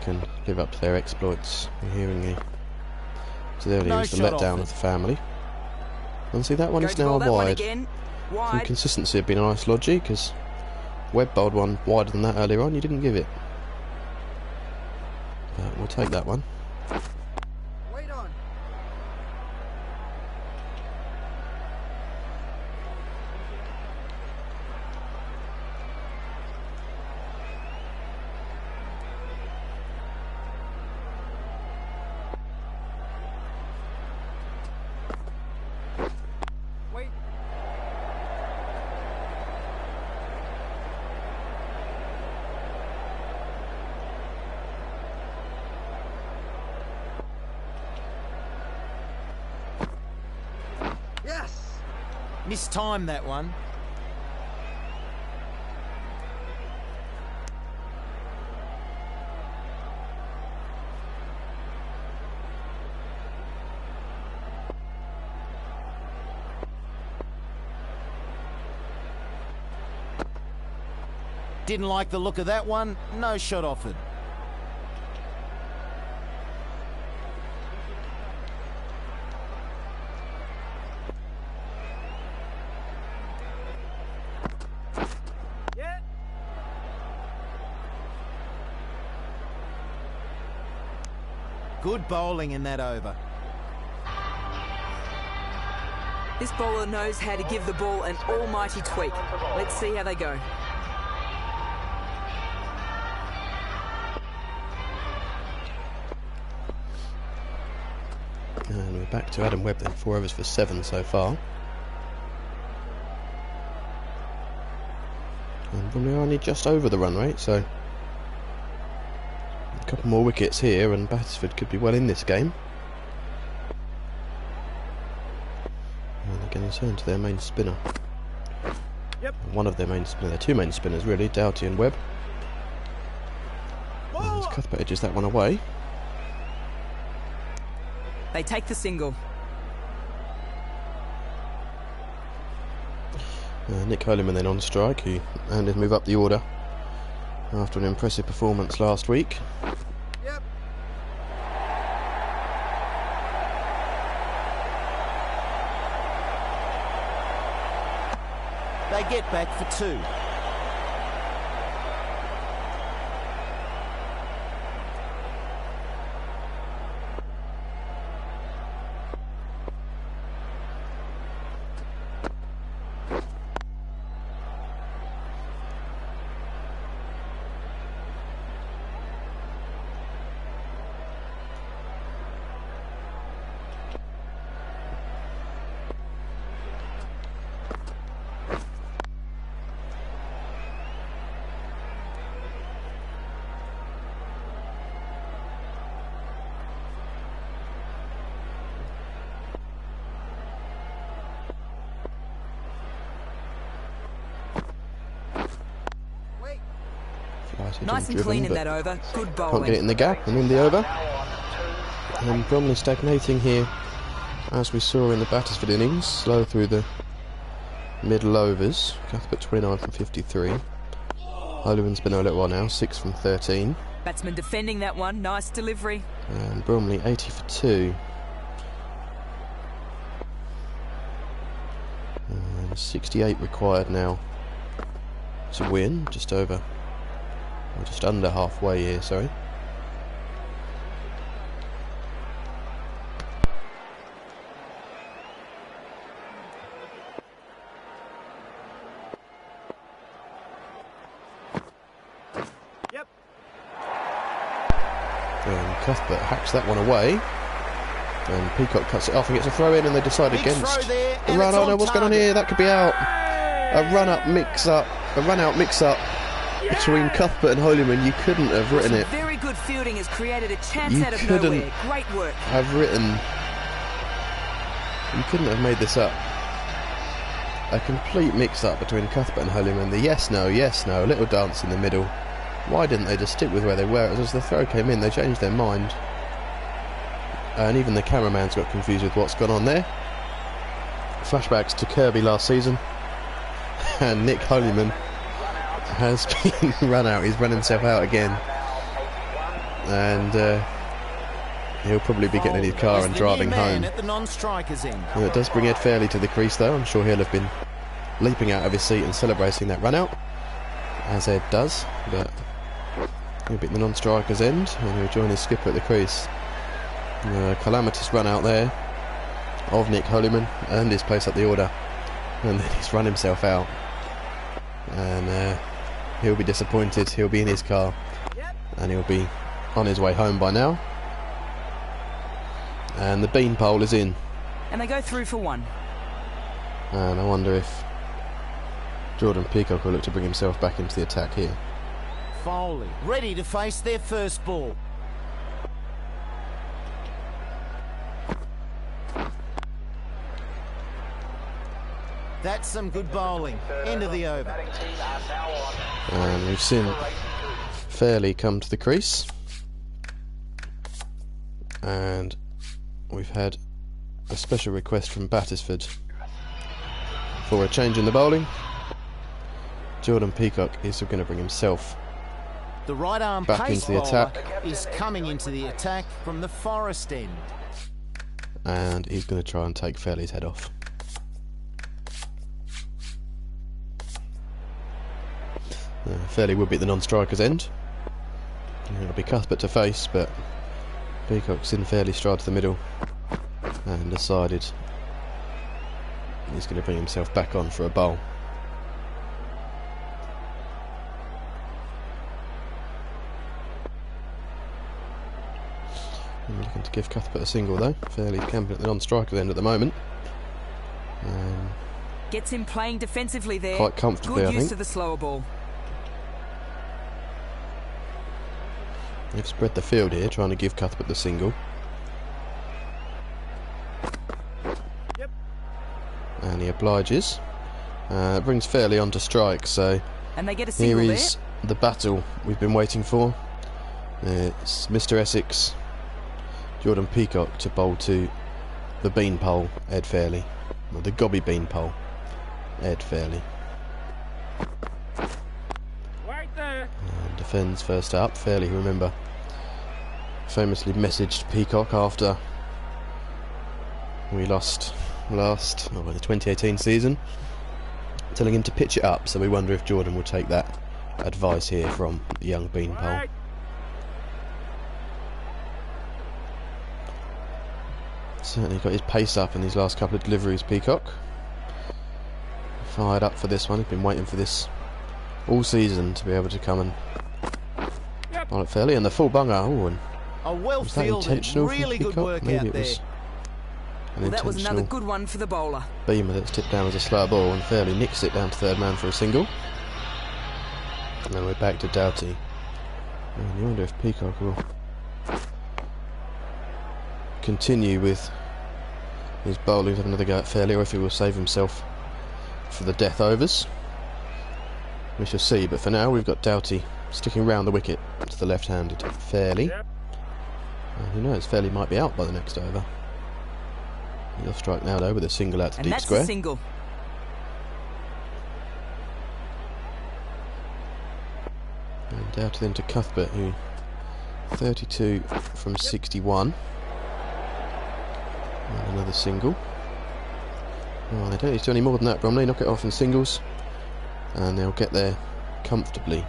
can live up to their exploits. You're hearing me. So there it is, the letdown of the family. And see, that one is now a wide. Some consistency would be nice, Lodgy, because Webb bowled one wider than that earlier on. You didn't give it. But we'll take that one. Wait on. Wait. Yes. Mistimed that one. Didn't like the look of that one. No shot offered. Yeah. Good bowling in that over. This bowler knows how to give the ball an almighty tweak. Let's see how they go. And we're back to Adam Webb then, 4 overs for 7 so far. And Bromley are only just over the run rate, so a couple more wickets here and Battisford could be well in this game. And they're going to turn to their main spinner. Yep. One of their main spinners, their two main spinners really, Doughty and Webb. And as Cuthbert edges that one away. They take the single. Nick Holyman then on strike, who earned his move up the order after an impressive performance last week. Yep. They get back for 2. Nice and clean in that over. Good bowling. Can't get it in the gap and in the over. And Bromley stagnating here, as we saw in the Battisford innings, slow through the middle overs. Cuthbert 29 from 53. Holyman's been a little while now, 6 from 13. Batsman defending that one. Nice delivery. And Bromley 80 for 2. And 68 required now to win, just over, or just under halfway here, sorry. Yep. And Cuthbert hacks that one away. And Peacock cuts it off and gets a throw in, and they decide Big against throw there, the and run. it's Oh no, on what's going on target. here? That could be out. A run-up mix-up, a run-out mix-up between Cuthbert and Holyman. You couldn't have written it. Very good fielding has created a chance You out of couldn't nowhere. Great work. Have written. You couldn't have made this up. a complete mix-up between Cuthbert and Holyman. The yes, no, a little dance in the middle. Why didn't they just stick with where they were? As the throw came in, they changed their mind. And even the cameraman's got confused with what's gone on there. Flashbacks to Kirby last season. And Nick Holyman has been run out. He's run himself out again. And he'll probably be getting in his car and driving home. At the non-strikers end. Well, it does bring Ed Fairley to the crease though. I'm sure he'll have been leaping out of his seat and celebrating that run out, as Ed does, but he'll be at the non-strikers end and he'll join his skipper at the crease. Calamitous run out there of Nick Holyman, earned his place up the order, and then he's run himself out, and he'll be disappointed. He'll be in his car and he'll be on his way home by now. And the beanpole is in. And they go through for one. And I wonder if Jordan Peacock will look to bring himself back into the attack here. Foley ready to face their first ball. That's some good bowling. End of the over. And we've seen Fairley come to the crease. And we've had a special request from Battisford for a change in the bowling. Jordan Peacock is going to bring himself The right arm back pace into the bowler attack. is coming into the attack from the Forest end. And he's going to try and take Fairley's head off. Fairley will be at the non-strikers end. It'll be Cuthbert to face, but Peacock's in Fairley stride to the middle and decided he's going to bring himself back on for a bowl. I'm looking to give Cuthbert a single though. Fairley's camping at the non-striker end at the moment. Gets him playing defensively there. Quite comfortably, Good I use think. of the slower ball. They've spread the field here, trying to give Cuthbert the single. Yep. And he obliges. Brings Fairley on to strike, so And they get a single here there. is the battle we've been waiting for. It's Mr. Essex, Jordan Peacock to bowl to the beanpole, Ed Fairley. Or the gobby beanpole, Ed Fairley. Right there. And defends first up. Fairley, who remember famously messaged Peacock after we lost the 2018 season, telling him to pitch it up, so we wonder if Jordan will take that advice here from the young beanpole. Right. Certainly got his pace up in these last couple of deliveries, Peacock. Fired up for this one. He's been waiting for this all season to be able to come and bowl it Fairley, and the full bunger. Oh, and A well was that fielded, intentional from really good Peacock? work Maybe out it there. was an Well, that was another intentional good one for the bowler. beamer that's tipped down as a slow ball, and Fairley nicks it down to third man for a single. And then we're back to Doughty. And you wonder if Peacock will continue with his bowling, have another go at Fairley, or if he will save himself for the death overs. We shall see, but for now we've got Doughty sticking round the wicket to the left-handed Fairley. Yep. And who knows, Fairley might be out by the next over. He's off strike now though with a single out to And deep that's square. a single. And Doughty then to Cuthbert, who 32 from 61. And another single. Oh, they don't need to do any more than that, Bromley. Knock it off in singles, and they'll get there comfortably.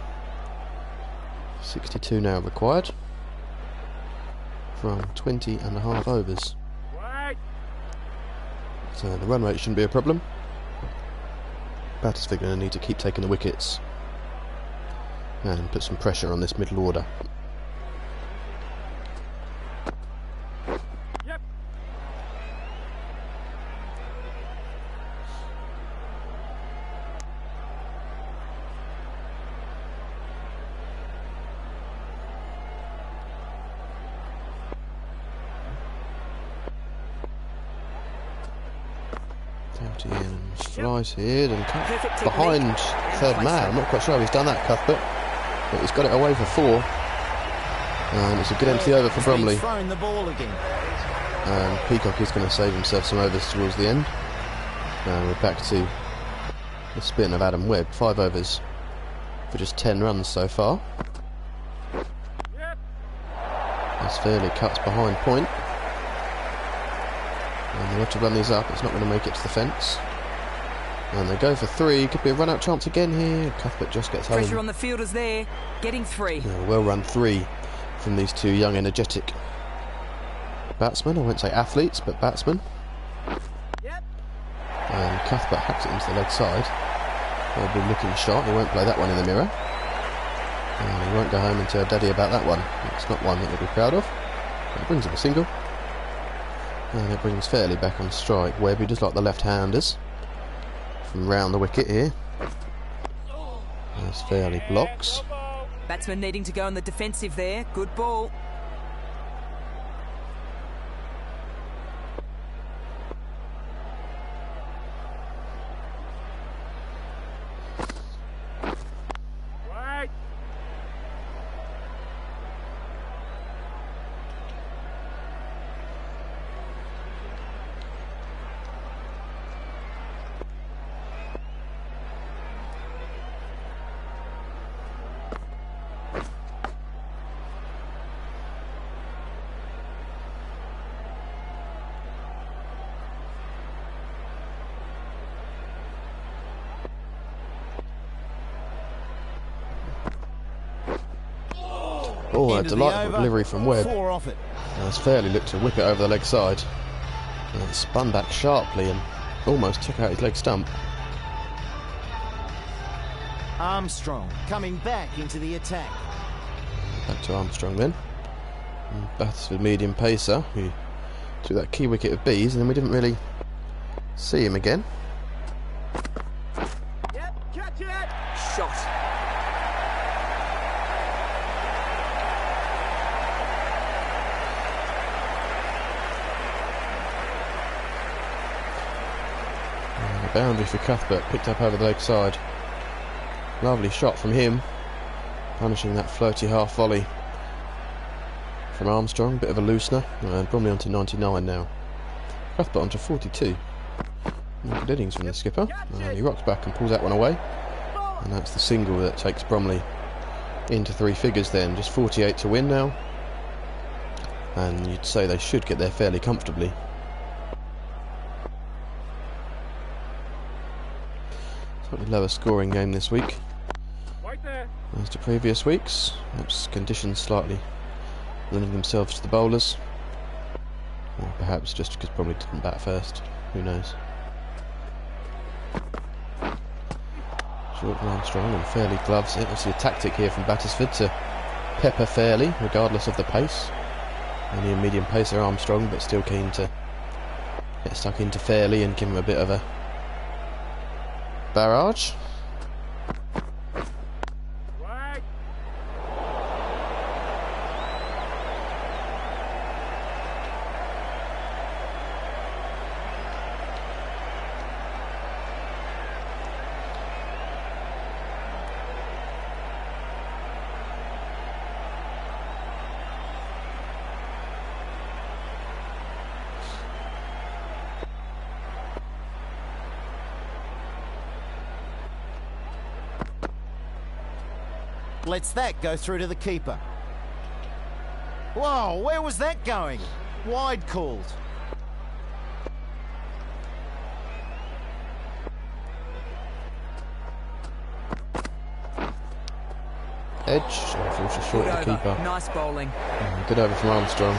62 now required from 20 and a half overs. Right. So the run rate shouldn't be a problem. Battisford going to need to keep taking the wickets and put some pressure on this middle order. Yep. Lefty in and flies here and Perfect technique behind and third man. placement. I'm not quite sure how he's done that, Cuthbert, but he's got it away for 4. And it's a good empty over for He's been Bromley. throwing the ball again. And Peacock is going to save himself some overs towards the end. And we're back to the spin of Adam Webb. 5 overs for just 10 runs so far. Yep. As Fairley cuts behind point. And they have to run these up. It's not going to make it to the fence. And they go for 3. Could be a run-out chance again here. Cuthbert just gets Pressure home. on the fielders there. Getting 3. Yeah, well run 3 from these 2 young, energetic batsmen. I won't say athletes, but batsmen. Yep. And Cuthbert hacks it into the leg side. Well, good looking shot. He won't play that one in the mirror. And he won't go home and tell Daddy about that one. It's not one that he'll be proud of. It brings him a single. And it brings Fairley back on strike. Webb, who does like the left-handers, from round the wicket here. As Fairley blocks. Batsman needing to go on the defensive there. Good ball. Right. Oh, a End of the delightful over. delivery from Webb. 4 off it. As Fairley looked to whip it over the leg side. And it spun back sharply and almost took out his leg stump. Armstrong coming back into the attack. Back to Armstrong then. And Battisford medium pacer, who took that key wicket of Bees, and then we didn't really see him again. Yep. Catch it. Shot. And a boundary for Cuthbert, picked up over the leg side. Lovely shot from him, punishing that floaty half volley from Armstrong. Bit of a loosener, and Bromley onto 99 now. Cuthbert onto 42. Good innings from the skipper, and he rocks back and pulls that one away. And that's the single that takes Bromley into 3 figures then. Just 48 to win now. And you'd say they should get there fairly comfortably. Slightly lower scoring game this week Right there. as to previous weeks. Perhaps conditions slightly lending themselves to the bowlers. Or perhaps just because Bromley didn't bat first. Who knows? Short from Armstrong, and Fairley gloves it. Obviously a tactic here from Battisford to pepper Fairley regardless of the pace. Only a medium pacer Armstrong, but still keen to get stuck into Fairley and give him a bit of a barrage. Right. Lets that go through to the keeper. Whoa, where was that going? Wide called. Edge, falls just short Good of the over. keeper. Nice bowling. Good over from Armstrong.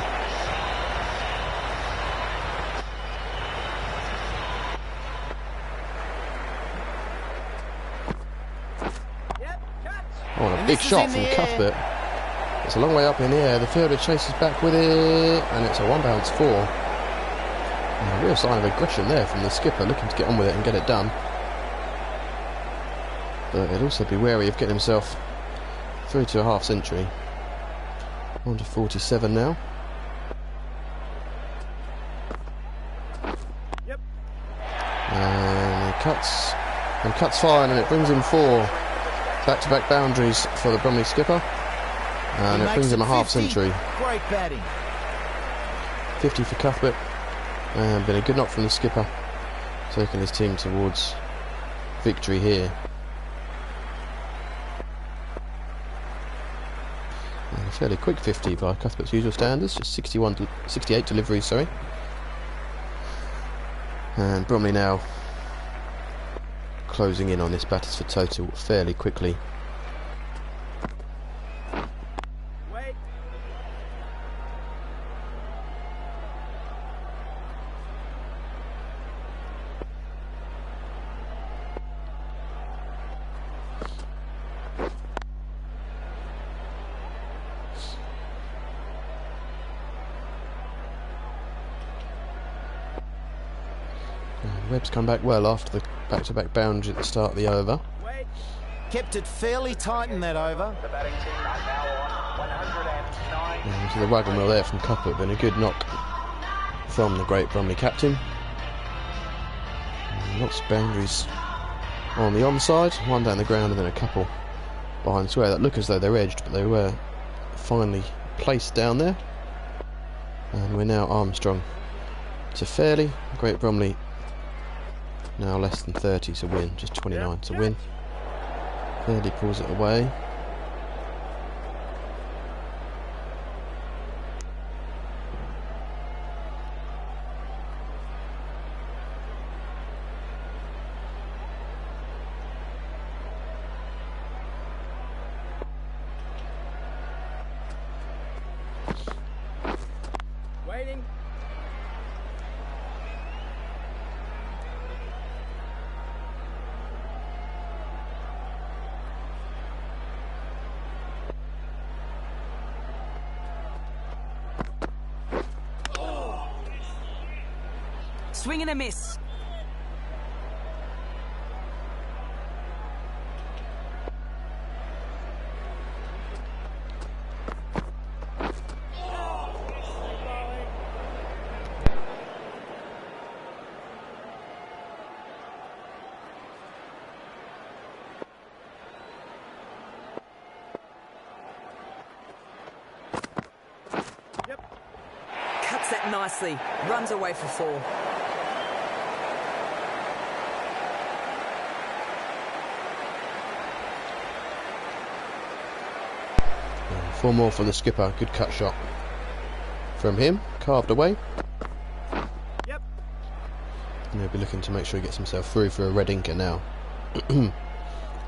Yep. Catch. Oh, and a And big this is shot in from the air. Cuthbert. It's a long way up in the air. The fielder chases back with it, and it's a 1 bounce 4. And a real sign of aggression there from the skipper, looking to get on with it and get it done. But he'd also be wary of getting himself through to a half century. On to 47 now. Yep. And And cuts fine, and it brings him 4 back-to-back boundaries for the Bromley skipper. And it brings him a half century. Great batting. 50 for Cuthbert. And been a good knock from the skipper, taking his team towards victory here. And a fairly quick 50 by Cuthbert's usual standards, just 68 deliveries, sorry. And Bromley now closing in on this Battisford total fairly quickly. Wait. And Webb's come back well after the back-to-back boundary at the start of the over. Wait. Kept it fairly tight in that over. The batting team are now on 109. And to the wagon wheel there from Cuthbert, been a good knock from the great Bromley captain. And lots of boundaries on the onside, one down the ground and then a couple behind square that look as though they're edged, but they were finally placed down there. And we're now Armstrong to Fairley. Great Bromley now less than 30 to win, just 29 to win. Fairley pulls it away. Waiting. Swing and a miss. Yep. Cuts that nicely. Runs away for 4. 4 more for the skipper. Good cut shot from him, carved away. Yep. And he'll be looking to make sure he gets himself through for a red inker now.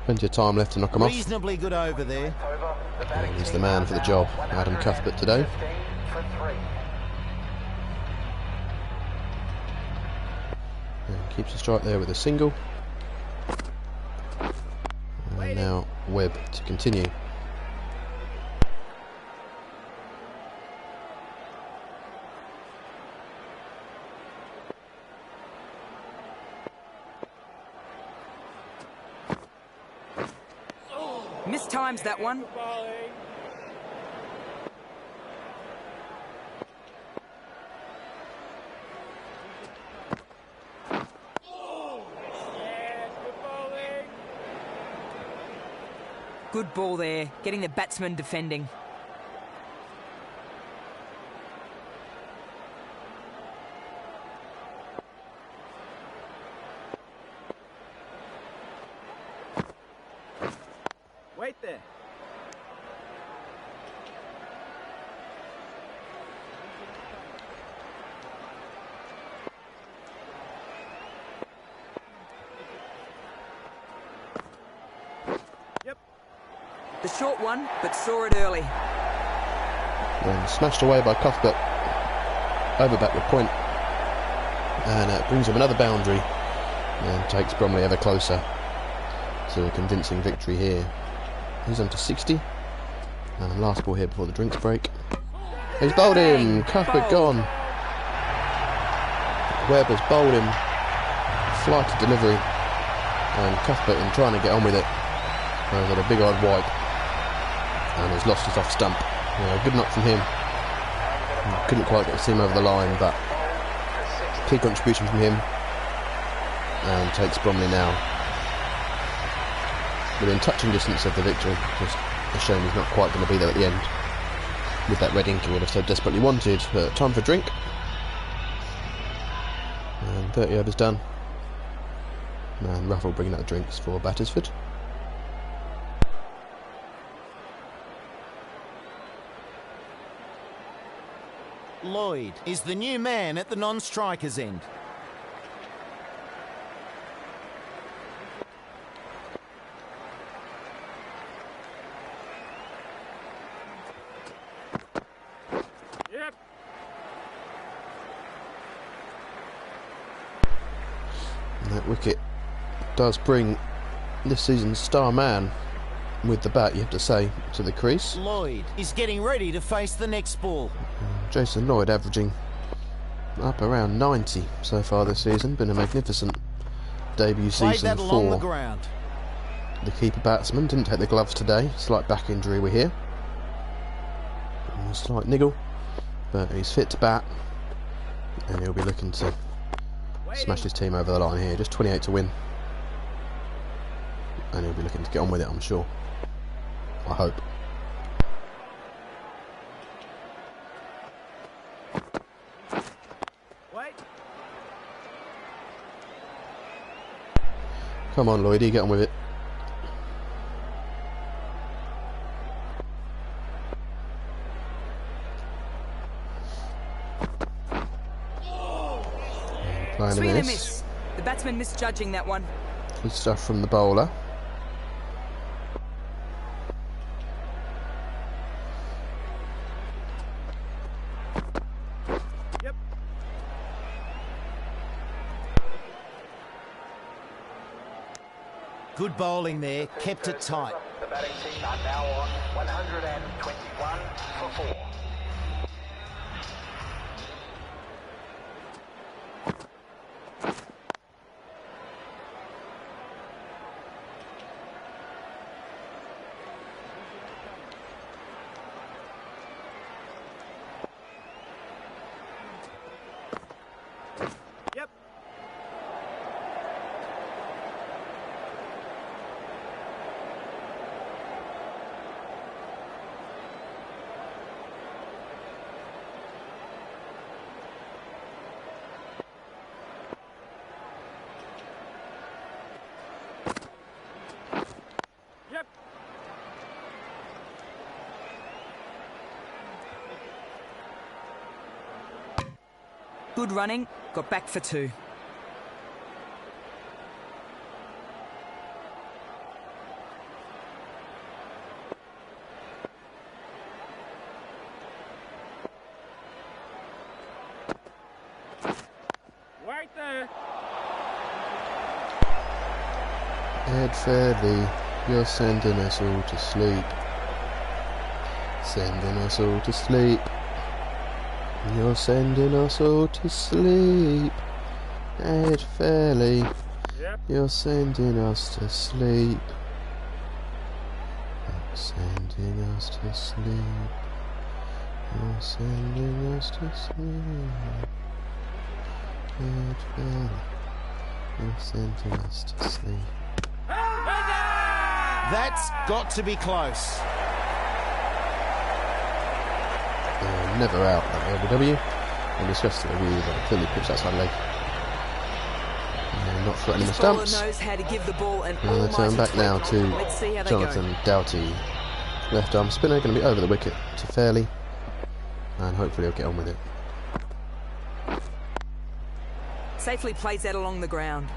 Plenty of time left to knock him off. Reasonably good over there. Over. The batting And he's the team man are for the now job, Adam Cuthbert today. 115 for 3. And keeps the strike there with a single. And now Webb to continue. Mistimes that one. Bowling. Yes, good bowling. Good ball there, getting the batsman defending. Wait there. Yep. The short one, but saw it early. And smashed away by Cuthbert. Over backward point. And it brings him another boundary. And takes Bromley ever closer to a convincing victory here. He's on to 60. And last ball here before the drinks break. He's bowled him. Cuthbert gone. Webb has bowled him. Flighted delivery. And Cuthbert, in trying to get on with it, has got a big old wipe. And has lost his off stump. Good knock from him. Couldn't quite get the team over the line, but key contribution from him. And takes Bromley now within touching distance of the victory. Just a shame he's not quite going to be there at the end with that red ink he would have so desperately wanted. But time for a drink. And 30 overs done. And Ruffle bringing out the drinks for Battisford. Lloyd is the new man at the non-striker's end. Yep. And that wicket does bring this season's star man with the bat, you have to say, to the crease. Lloyd is getting ready to face the next ball. Jason Lloyd averaging up around 90 so far this season. Been a magnificent debut Played season that along the for ground. the keeper batsman. Didn't take the gloves today. Slight back injury we hear. A slight niggle, but he's fit to bat, and he'll be looking to smash his team over the line here. Just 28 to win, and he'll be looking to get on with it, I'm sure. I hope. Wait. Come on, Lloydie, get on with it. Playing Swing a and a miss. miss. The batsman misjudging that one. Good stuff from the bowler. Yep. Good bowling there, kept it tight. The batting team are now on 121 for 4. Yep. Yep. Good running. Got back for 2. Right there. Ed Fairley, you're sending us all to sleep. Sending us all to sleep. You're sending us all to sleep. Ed Fairley, Yep. you're sending us to sleep. You're sending us to sleep. You're sending us to sleep. Ed Fairley, you're sending us to sleep. That's got to be close. Never out at LBW. And discussed the review that clearly pitched outside leg. Not threatening the This bowler stumps. knows how to give the ball an And they almighty turn back tweak. now to Let's see how they go. Jonathan Doughty. Left arm spinner, going to be over the wicket to Fairley. And hopefully he'll get on with it. Safely plays that along the ground.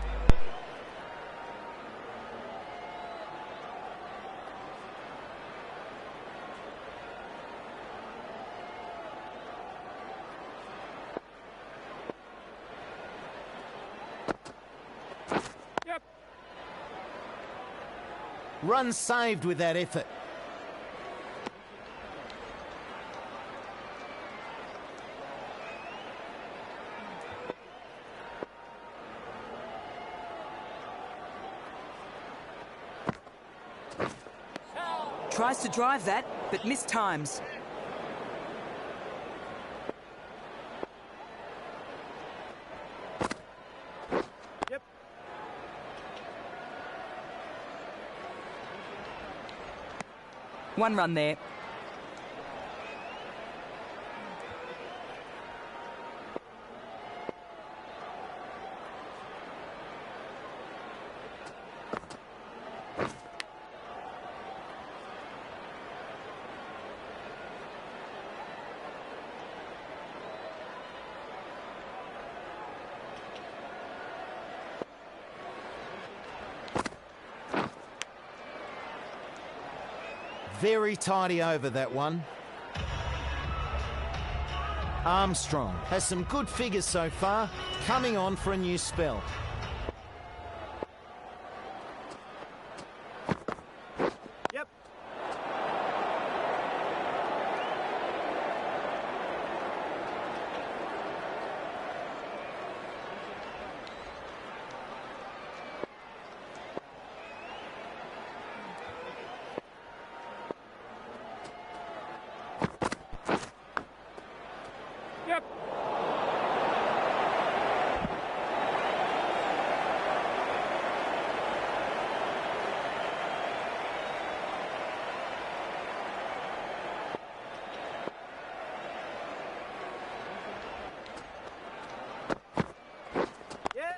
Yep. Run saved with that effort. Tries to drive that, but missed times. Yep. 1 run there. Very tidy over that one. Armstrong has some good figures so far, coming on for a new spell. Yep. Yep. Yeah.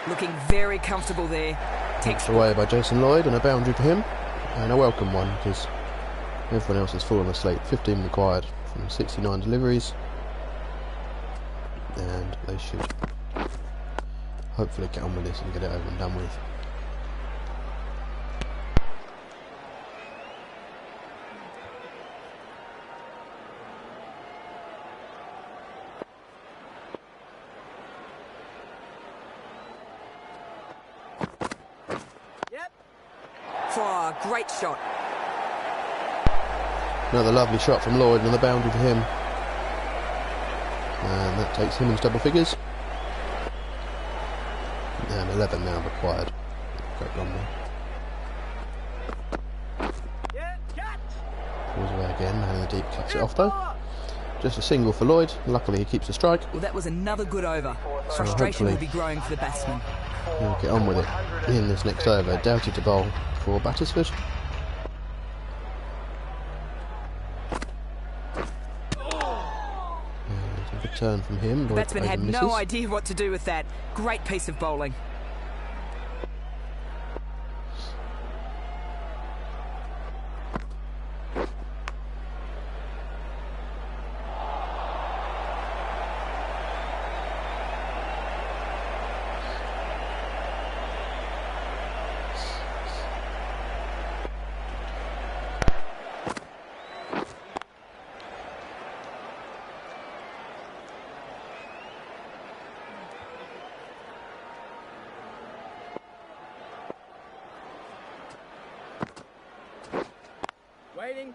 Looking very comfortable there. Takes away by Jason Lloyd, and a boundary for him, and a welcome one because everyone else has fallen asleep. 15 required from 69 deliveries, and they should hopefully get on with this and get it over and done with. Yep. Oh, great shot. Another lovely shot from Lloyd, and the boundary for him, and that takes him into double figures. And 11 now required. Great Bromley. Yeah. Catch. Pulls away again, man in the deep cuts it off though. Just a single for Lloyd. Luckily he keeps the strike. Well, that was another good over. Frustration hopefully will be growing for the batsman. He'll get on with it in this next over. Doubted to bowl for Battisford. And a good turn from him. The Lloyd batsman plays had and no misses. idea what to do with that. Great piece of bowling. Waiting.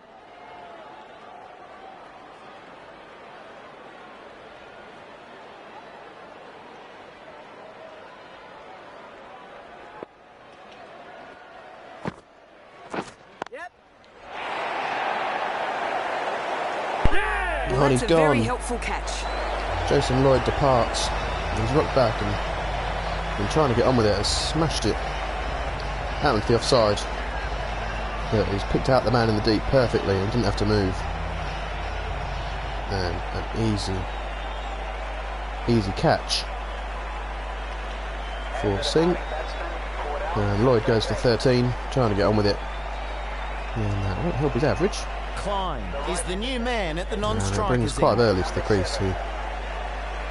Yep. Yeah. Oh, and he's That's a very gone. helpful catch. Jason Lloyd departs. He's rocked back and been trying to get on with it. Has smashed it out into the offside. But he's picked out the man in the deep perfectly and didn't have to move. And an easy catch for Singh. And Lloyd goes for 13, trying to get on with it. And that won't help his average. Klein is the new man at the And it non-strikers brings quite end. early to the crease. He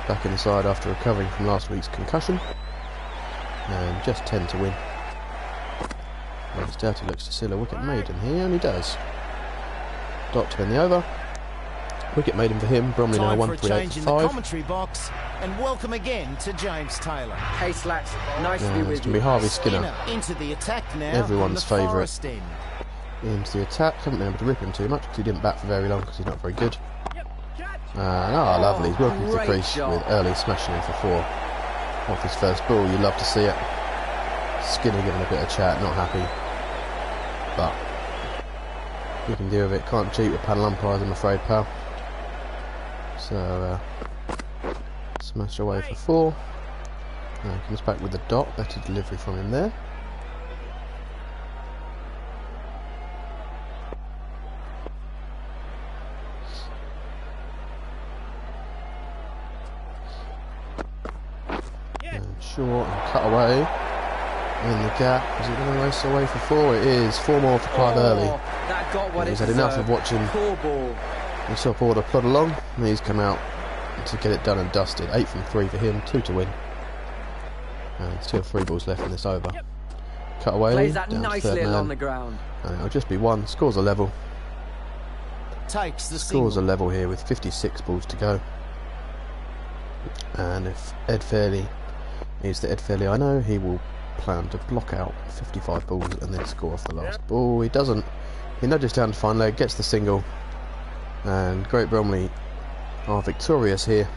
back in the side after recovering from last week's concussion. And just 10 to win. Well, it's Doughty looks to seal a wicket maiden here, and he does. Dot to end the over. Wicket maiden for him. Bromley now Time for a 138 change for in the 5. commentary box, and welcome again to James Taylor. Hey, Slats, nice to be And it's with going to you. be Harvey Skinner Into the attack now. Everyone's from the favourite. Forest end. into the attack. Haven't been able to rip him too much because he didn't bat for very long because he's not very good. Yep. Catch. And lovely. He's welcome to the great crease shot. with early smashing in for 4 off his first ball. You love to see it. Skinner giving a bit of chat, not happy. But you can deal with it. Can't cheat with panel umpires, I'm afraid, pal. So smash away for 4. Comes back with the dot. Better delivery from him there. Short and cut away in the gap. Is it going to race away for 4? It is. 4 more for Clive Early. That got what He's it had enough of deserved. watching Poor ball. the top order plod along, and he's come out to get it done and dusted. 8 from 3 for him, 2 to win. And still 3 balls left in this over. Cut away. Plays that down to nicely third along man. the ground. And it'll just be 1. Scores a level. Takes the Scores a single. level here with 56 balls to go. And if Ed Fairley is the Ed Fairley I know, he will plan to block out 55 balls and then score off the last ball. He doesn't. He nudges down to fine leg, gets the single, and Great Bromley are victorious here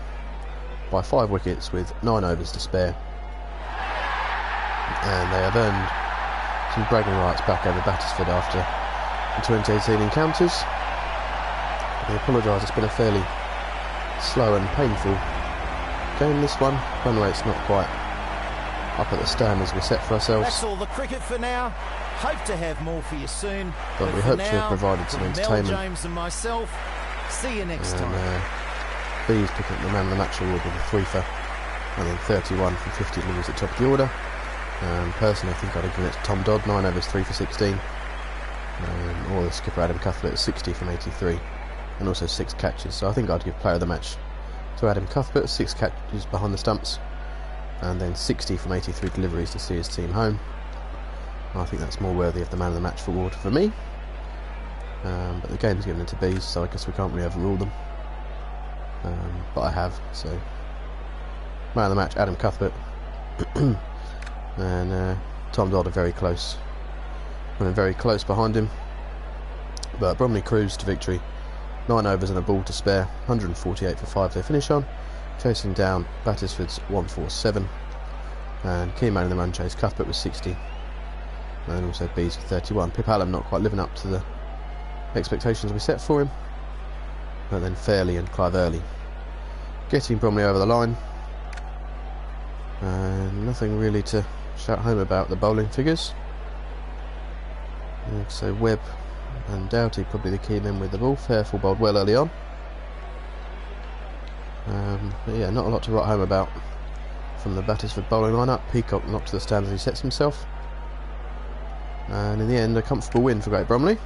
by 5 wickets with 9 overs to spare. And they have earned some bragging rights back over Battisford after the 2018 encounters. They apologise, it's been a fairly slow and painful game, this one. Run rate's not quite up at the standards we set for ourselves. That's all the cricket for now. Hope to have more for you soon. But we for hope to now, have provided some from Mel, entertainment. James and myself, see you next time. And Bees picking up the man of the match award with a 3 for, and then 31 from 50 deliveries at top of the order. Personally, I think I'd have given it to Tom Dodd, 9 overs, 3 for 16. Or the skipper Adam Cuthbert, 60 from 83, and also 6 catches. So I think I'd give player of the match to Adam Cuthbert, 6 catches behind the stumps, and then 60 from 83 deliveries to see his team home. I think that's more worthy of the man of the match award for me. But the game's given it to Bees, so I guess we can't really overrule them. But I have, so man of the match, Adam Cuthbert. And Tom Dodd are very close. Running very close behind him. But Bromley cruised to victory. 9 overs and a ball to spare. 148 for 5 they finish on. Chasing down Battisford's 147. And key man in the run chase, Cuthbert with 60. And also Bees with 31. Pip Allen not quite living up to the expectations we set for him. But then Fairley and Clive Early getting Bromley over the line. And nothing really to shout home about the bowling figures. So Webb and Doughty probably the key men with the ball. Fairful bowled well early on. But yeah, not a lot to write home about from the Battisford bowling lineup. Peacock not to the standards he sets himself. And in the end, a comfortable win for Great Bromley.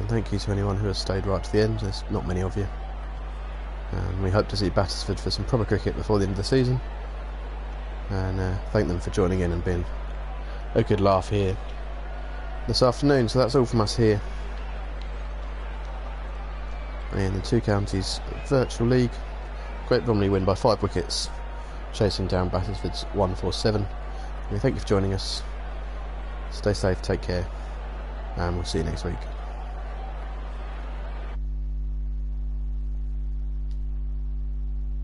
Thank you to anyone who has stayed right to the end. There's not many of you. We hope to see Battisford for some proper cricket before the end of the season. And thank them for joining in and being a good laugh here this afternoon. So that's all from us here in the Two Counties Virtual League. Great Bromley win by 5 wickets, chasing down Battisford's 147. And we thank you for joining us. Stay safe, take care, and we'll see you next week.